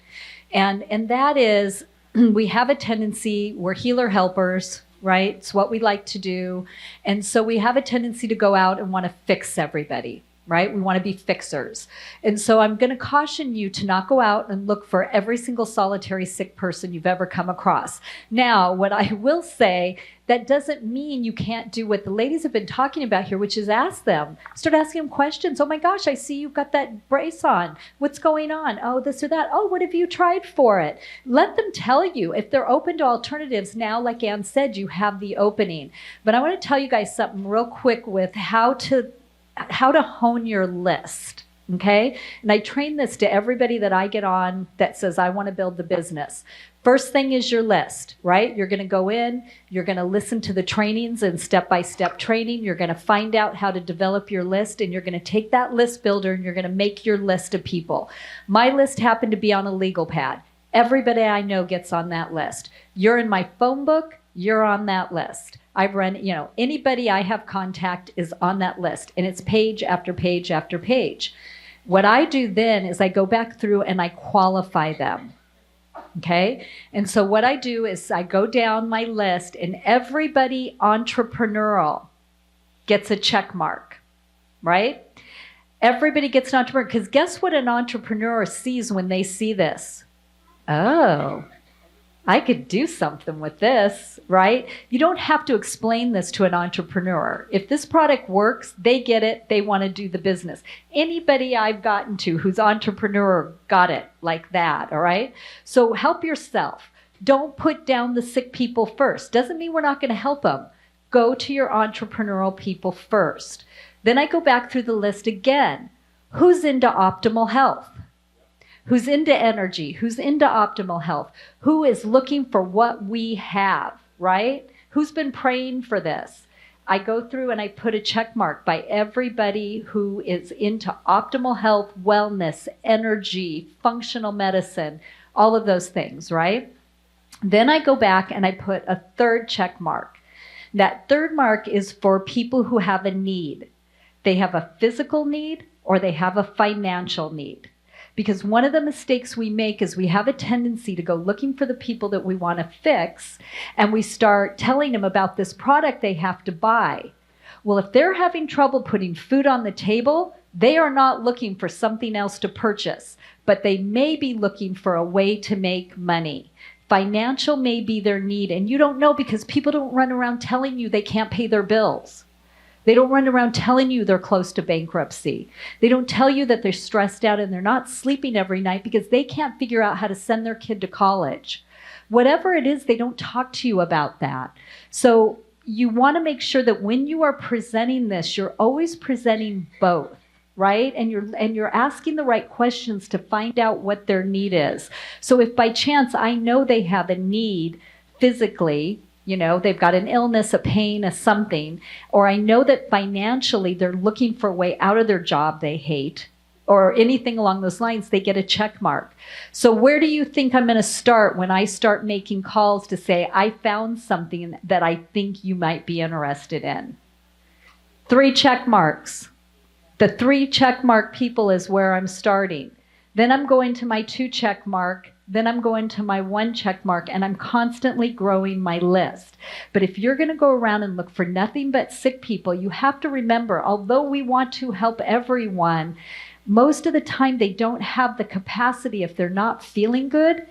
A: And that is, we have a tendency, we're healer helpers, right? It's what we like to do. And so we have a tendency to go out and want to fix everybody, right? We want to be fixers. And so I'm going to caution you to not go out and look for every single solitary sick person you've ever come across. Now, what I will say, that doesn't mean you can't do what the ladies have been talking about here, which is ask them. Start asking them questions. Oh my gosh, I see you've got that brace on. What's going on? Oh, this or that. Oh, what have you tried for it? Let them tell you. If they're open to alternatives, now, like Ann said, you have the opening. But I want to tell you guys something real quick with how to hone your list. Okay? And I train this to everybody that I get on that says, I want to build the business. First thing is your list, right? You're going to go in, you're going to listen to the trainings and step-by-step training. You're going to find out how to develop your list, and you're going to take that list builder and you're going to make your list of people. My list happened to be on a legal pad. Everybody I know gets on that list. You're in my phone book, you're on that list. I've run, anybody I have contact is on that list, and it's page after page after page. What I do then is I go back through and I qualify them. Okay? And so what I do is I go down my list, and everybody entrepreneurial gets a check mark, right? Everybody gets an entrepreneur, because guess what an entrepreneur sees when they see this? Oh, I could do something with this, right? You don't have to explain this to an entrepreneur. If this product works, they get it, they want to do the business. Anybody I've gotten to who's entrepreneur got it like that, all right? So help yourself. Don't put down the sick people first. Doesn't mean we're not going to help them. Go to your entrepreneurial people first. Then I go back through the list again. Who's into optimal health? Who's into energy? Who's into optimal health? Who is looking for what we have, right? Who's been praying for this? I go through and I put a check mark by everybody who is into optimal health, wellness, energy, functional medicine, all of those things, right? Then I go back and I put a third check mark. That third mark is for people who have a need. They have a physical need or they have a financial need. Because one of the mistakes we make is we have a tendency to go looking for the people that we want to fix, and we start telling them about this product they have to buy. Well, if they're having trouble putting food on the table, they are not looking for something else to purchase, but they may be looking for a way to make money. Financial may be their need, and you don't know because people don't run around telling you they can't pay their bills. They don't run around telling you they're close to bankruptcy. They don't tell you that they're stressed out and they're not sleeping every night because they can't figure out how to send their kid to college. Whatever it is, they don't talk to you about that. So you want to make sure that when you are presenting this, you're always presenting both, right? And you're asking the right questions to find out what their need is. So if by chance I know they have a need physically, you know, they've got an illness, a pain, a something, or I know that financially they're looking for a way out of their job they hate, or anything along those lines, they get a check mark. So where do you think I'm going to start when I start making calls to say, I found something that I think you might be interested in? 3 check marks. The 3 check mark people is where I'm starting. Then I'm going to my 2 check mark. Then I'm going to my 1 check mark, and I'm constantly growing my list. But if you're going to go around and look for nothing but sick people, you have to remember, although we want to help everyone, most of the time they don't have the capacity, if they're not feeling good,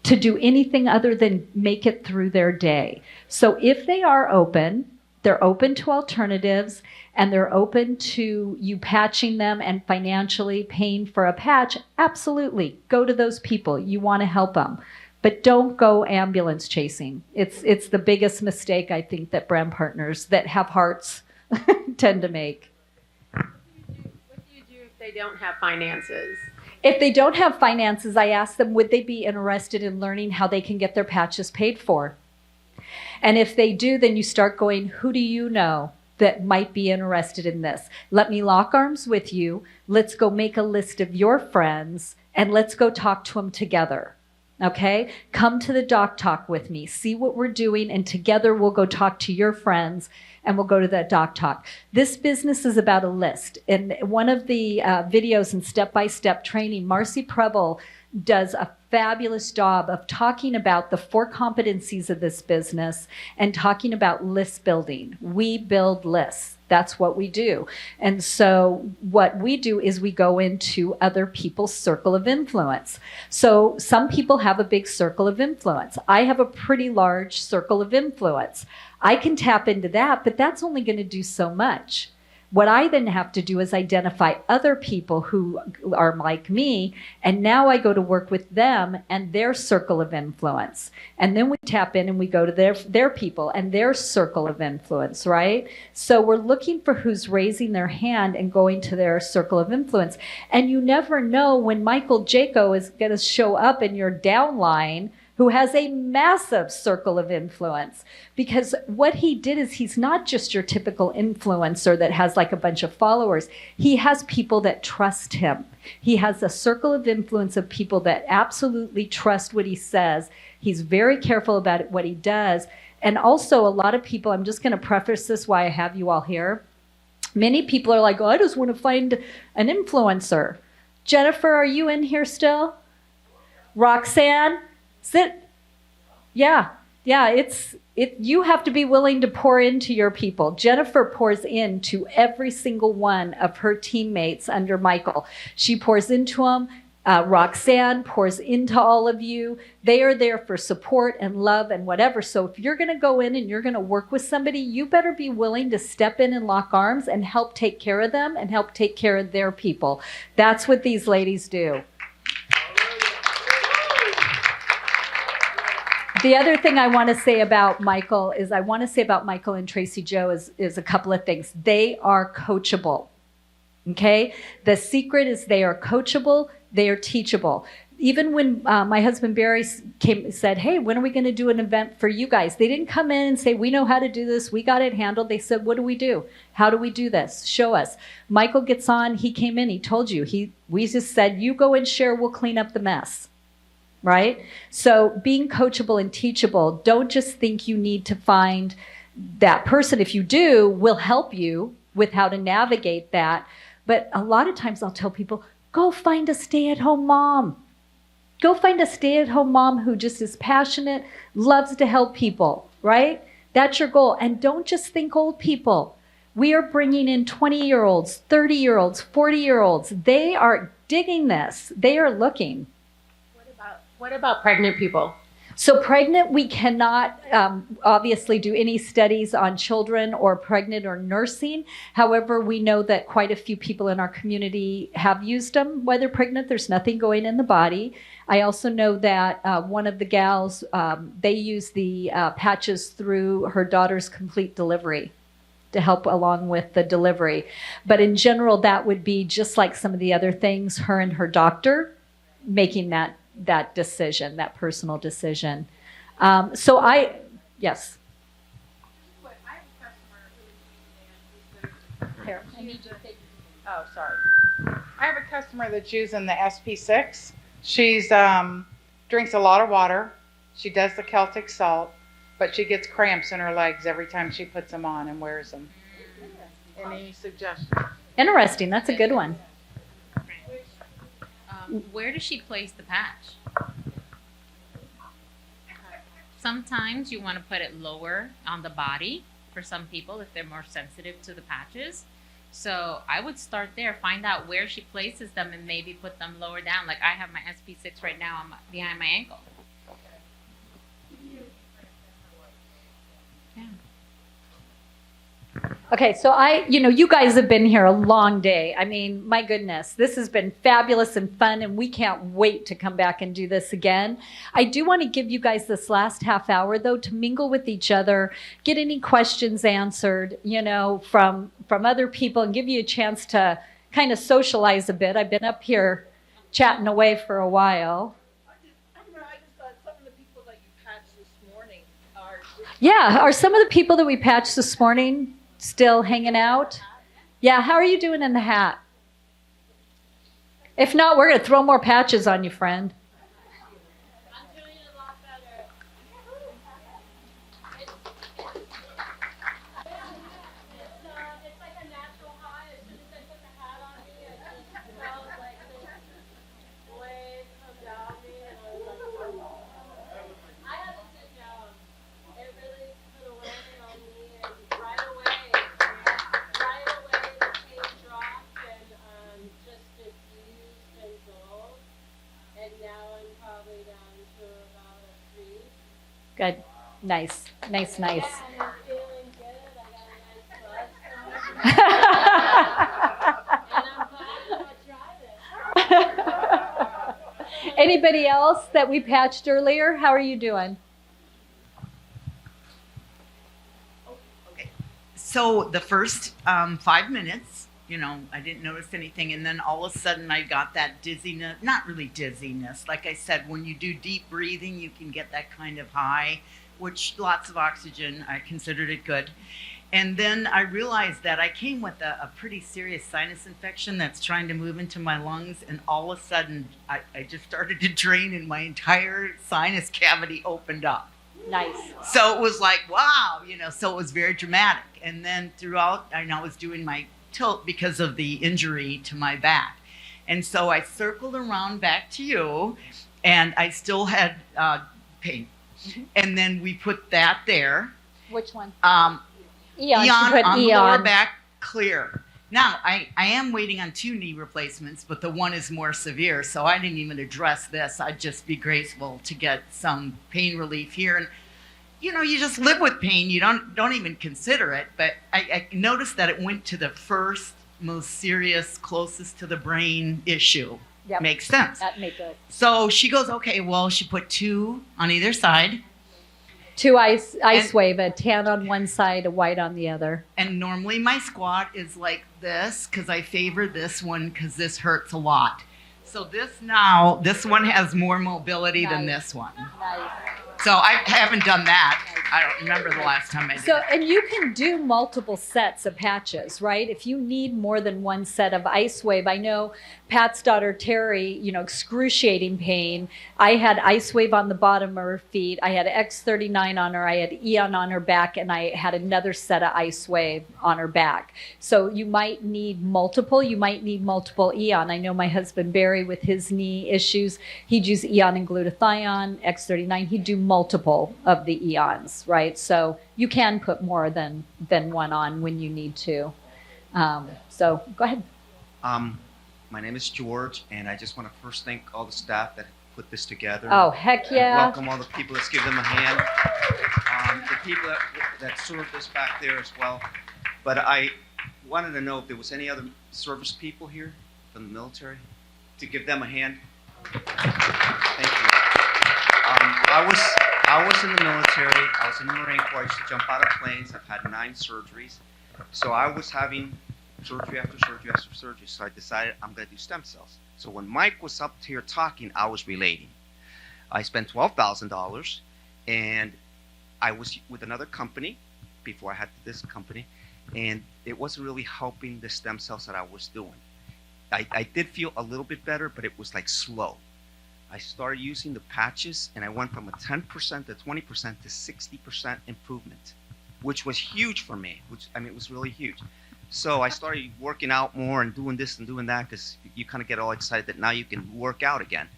A: to do anything other than make it through their day. So if they are open, they're open to alternatives, and they're open to you patching them and financially paying for a patch, absolutely, go to those people. You want to help them. But don't go ambulance chasing. It's the biggest mistake, I think, that brand partners that have hearts tend to make.
F: What do you do if they don't have finances?
A: If they don't have finances, I ask them, would they be interested in learning how they can get their patches paid for? And if they do, then you start going, who do you know that might be interested in this? Let me lock arms with you. Let's go make a list of your friends and let's go talk to them together. Okay? Come to the doc talk with me. See what we're doing, and together we'll go talk to your friends and we'll go to that doc talk. This business is about a list. In one of the videos in step-by-step training, Marcy Preble does a fabulous job of talking about the 4 competencies of this business and talking about list building. We build lists. That's what we do. And so what we do is we go into other people's circle of influence. So some people have a big circle of influence. I have a pretty large circle of influence. I can tap into that, but that's only going to do so much. What I then have to do is identify other people who are like me, and now I go to work with them and their circle of influence. And then we tap in and we go to their people and their circle of influence, right? So we're looking for who's raising their hand and going to their circle of influence. And you never know when Michael Jaco is going to show up in your downline, who has a massive circle of influence. Because what he did is he's not just your typical influencer that has like a bunch of followers. He has people that trust him. He has a circle of influence of people that absolutely trust what he says. He's very careful about what he does. And also a lot of people, I'm just gonna preface this why I have you all here. Many people are like, oh, I just wanna find an influencer. Jennifer, are you in here still? Roxanne? Yeah, you have to be willing to pour into your people. Jennifer pours into every single one of her teammates under Michael. She pours into them. Roxanne pours into all of you. They are there for support and love and whatever. So if you're going to go in and you're going to work with somebody, you better be willing to step in and lock arms and help take care of them and help take care of their people. That's what these ladies do. The other thing I want to say about Michael and Tracy Joe is a couple of things. They are coachable. Okay? The secret is they are coachable. They are teachable. Even when my husband Barry said, hey, when are we going to do an event for you guys? They didn't come in and say, we know how to do this. We got it handled. They said, what do we do? How do we do this? Show us. Michael gets on. He came in. He told you. We just said, you go and share. We'll clean up the mess. Right? So being coachable and teachable, don't just think you need to find that person. If you do, we'll help you with how to navigate that. But a lot of times I'll tell people, go find a stay-at-home mom. Go find a stay-at-home mom who just is passionate, loves to help people, right? That's your goal. And don't just think old people. We are bringing in 20-year-olds, 30-year-olds, 40-year-olds. They are digging this. They are looking.
F: What about pregnant people?
A: So pregnant, we cannot obviously do any studies on children or pregnant or nursing. However, we know that quite a few people in our community have used them. While they're pregnant, there's nothing going in the body. I also know that one of the gals, they use the patches through her daughter's complete delivery to help along with the delivery. But in general, that would be just like some of the other things, her and her doctor making that decision, that personal decision. Yes.
E: Oh, sorry. I have a customer that's using the SP6. She's drinks a lot of water. She does the Celtic salt, but she gets cramps in her legs every time she puts them on and wears them. Any suggestions?
A: Interesting. That's a good one.
R: Where does she place the patch? Sometimes you want to put it lower on the body for some people if they're more sensitive to the patches. So I would start there, find out where she places them and maybe put them lower down. Like I have my SP6 right now behind my ankle. Yeah.
A: Okay, so you guys have been here a long day. I mean, my goodness, this has been fabulous and fun, and we can't wait to come back and do this again. I do want to give you guys this last half hour, though, to mingle with each other, get any questions answered, from other people, and give you a chance to kind of socialize a bit. I've been up here chatting away for a while. Yeah, are some of the people that we patched this morning still hanging out? Yeah, how are you doing in the hat? If not, we're going to throw more patches on you, friend. Good. Nice. Anybody else that we patched earlier? How are you doing?
G: Okay. So the first 5 minutes, I didn't notice anything. And then all of a sudden I got that dizziness, not really dizziness. Like I said, when you do deep breathing, you can get that kind of high, which lots of oxygen, I considered it good. And then I realized that I came with a pretty serious sinus infection that's trying to move into my lungs. And all of a sudden I just started to drain and my entire sinus cavity opened up.
A: Nice.
G: So it was like, wow, so it was very dramatic. And then throughout, I was doing my tilt because of the injury to my back. And so I circled around back to you and I still had pain. Mm-hmm. And then we put that there.
A: Which one?
G: Eon on the lower back, clear. Now, I am waiting on 2 knee replacements, but the one is more severe, so I didn't even address this. I'd just be graceful to get some pain relief here. And, you know, you just live with pain. You don't even consider it. But I noticed that it went to the first, most serious, closest to the brain issue.
A: Yep.
G: Makes sense.
A: That makes sense.
G: So she goes, okay, well, she put 2 on either side.
A: 2 ice wave, a tan on one side, a white on the other.
G: And normally my squat is like this because I favor this one because this hurts a lot. So this one has more mobility than this one.
A: Nice.
G: So I haven't done that. I don't remember the last time I did.
A: So, and you can do multiple sets of patches, right? If you need more than one set of ice wave, I know Pat's daughter Terry, you know, excruciating pain. I had ice wave on the bottom of her feet. I had X39 on her. I had Eon on her back, and I had another set of ice wave on her back. So you might need multiple. You might need multiple Eon. I know my husband Barry with his knee issues, he'd use Eon and glutathione, X39. He'd do multiple of the Eons, right? So you can put more than one on when you need to. So go ahead.
D: My name is George, and I just want to first thank all the staff that put this together.
A: Oh, heck yeah.
D: Welcome all the people. Let's give them a hand. The people that served us back there as well. But I wanted to know if there was any other service people here from the military to give them a hand. Thank you. I was in the military. I was in the Marine Corps. I used to jump out of planes. I've had 9 surgeries. So I was having surgery after surgery after surgery. So I decided I'm going to do stem cells. So when Mike was up here talking, I was relating. I spent $12,000, and I was with another company before I had this company, and it wasn't really helping the stem cells that I was doing. I did feel a little bit better, but it was like slow. I started using the patches, and I went from a 10% to 20% to 60% improvement, which was huge for me. It was really huge. So I started working out more and doing this and doing that because you kind of get all excited that now you can work out again.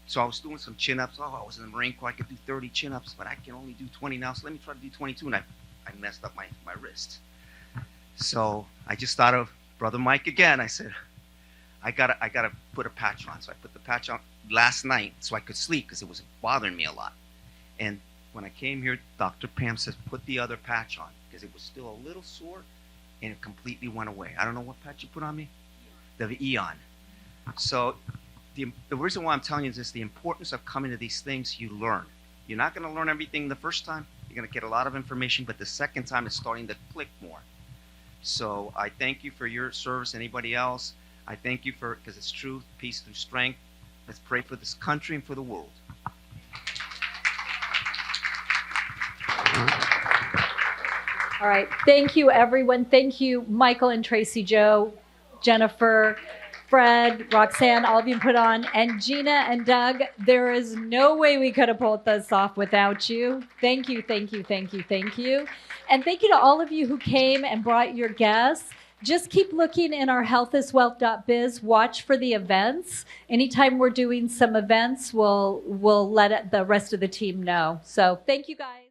D: So I was doing some chin-ups. Oh, I was in the Marine Corps. I could do 30 chin-ups, but I can only do 20 now. So let me try to do 22, and I messed up my wrist. So I just thought of Brother Mike again. I said, I gotta put a patch on. So I put the patch on last night so I could sleep because it was bothering me a lot. And when I came here, Dr. Pam says, put the other patch on because it was still a little sore, and it completely went away. I don't know what patch you put on me. The Eon. So the reason why I'm telling you is this: the importance of coming to these things, you learn. You're not going to learn everything the first time. You're going to get a lot of information, but the second time it's starting to click more. So I thank you for your service. Anybody else? I thank you because it's truth, peace through strength. Let's pray for this country and for the world.
A: All right. Thank you, everyone. Thank you, Michael and Tracy Joe, Jennifer, Fred, Roxanne, all of you put on, and Gina and Doug. There is no way we could have pulled this off without you. Thank you, thank you, thank you, thank you. And thank you to all of you who came and brought your guests. Just keep looking in our healthiswealth.biz. Watch for the events. Anytime we're doing some events, we'll let the rest of the team know. So thank you, guys.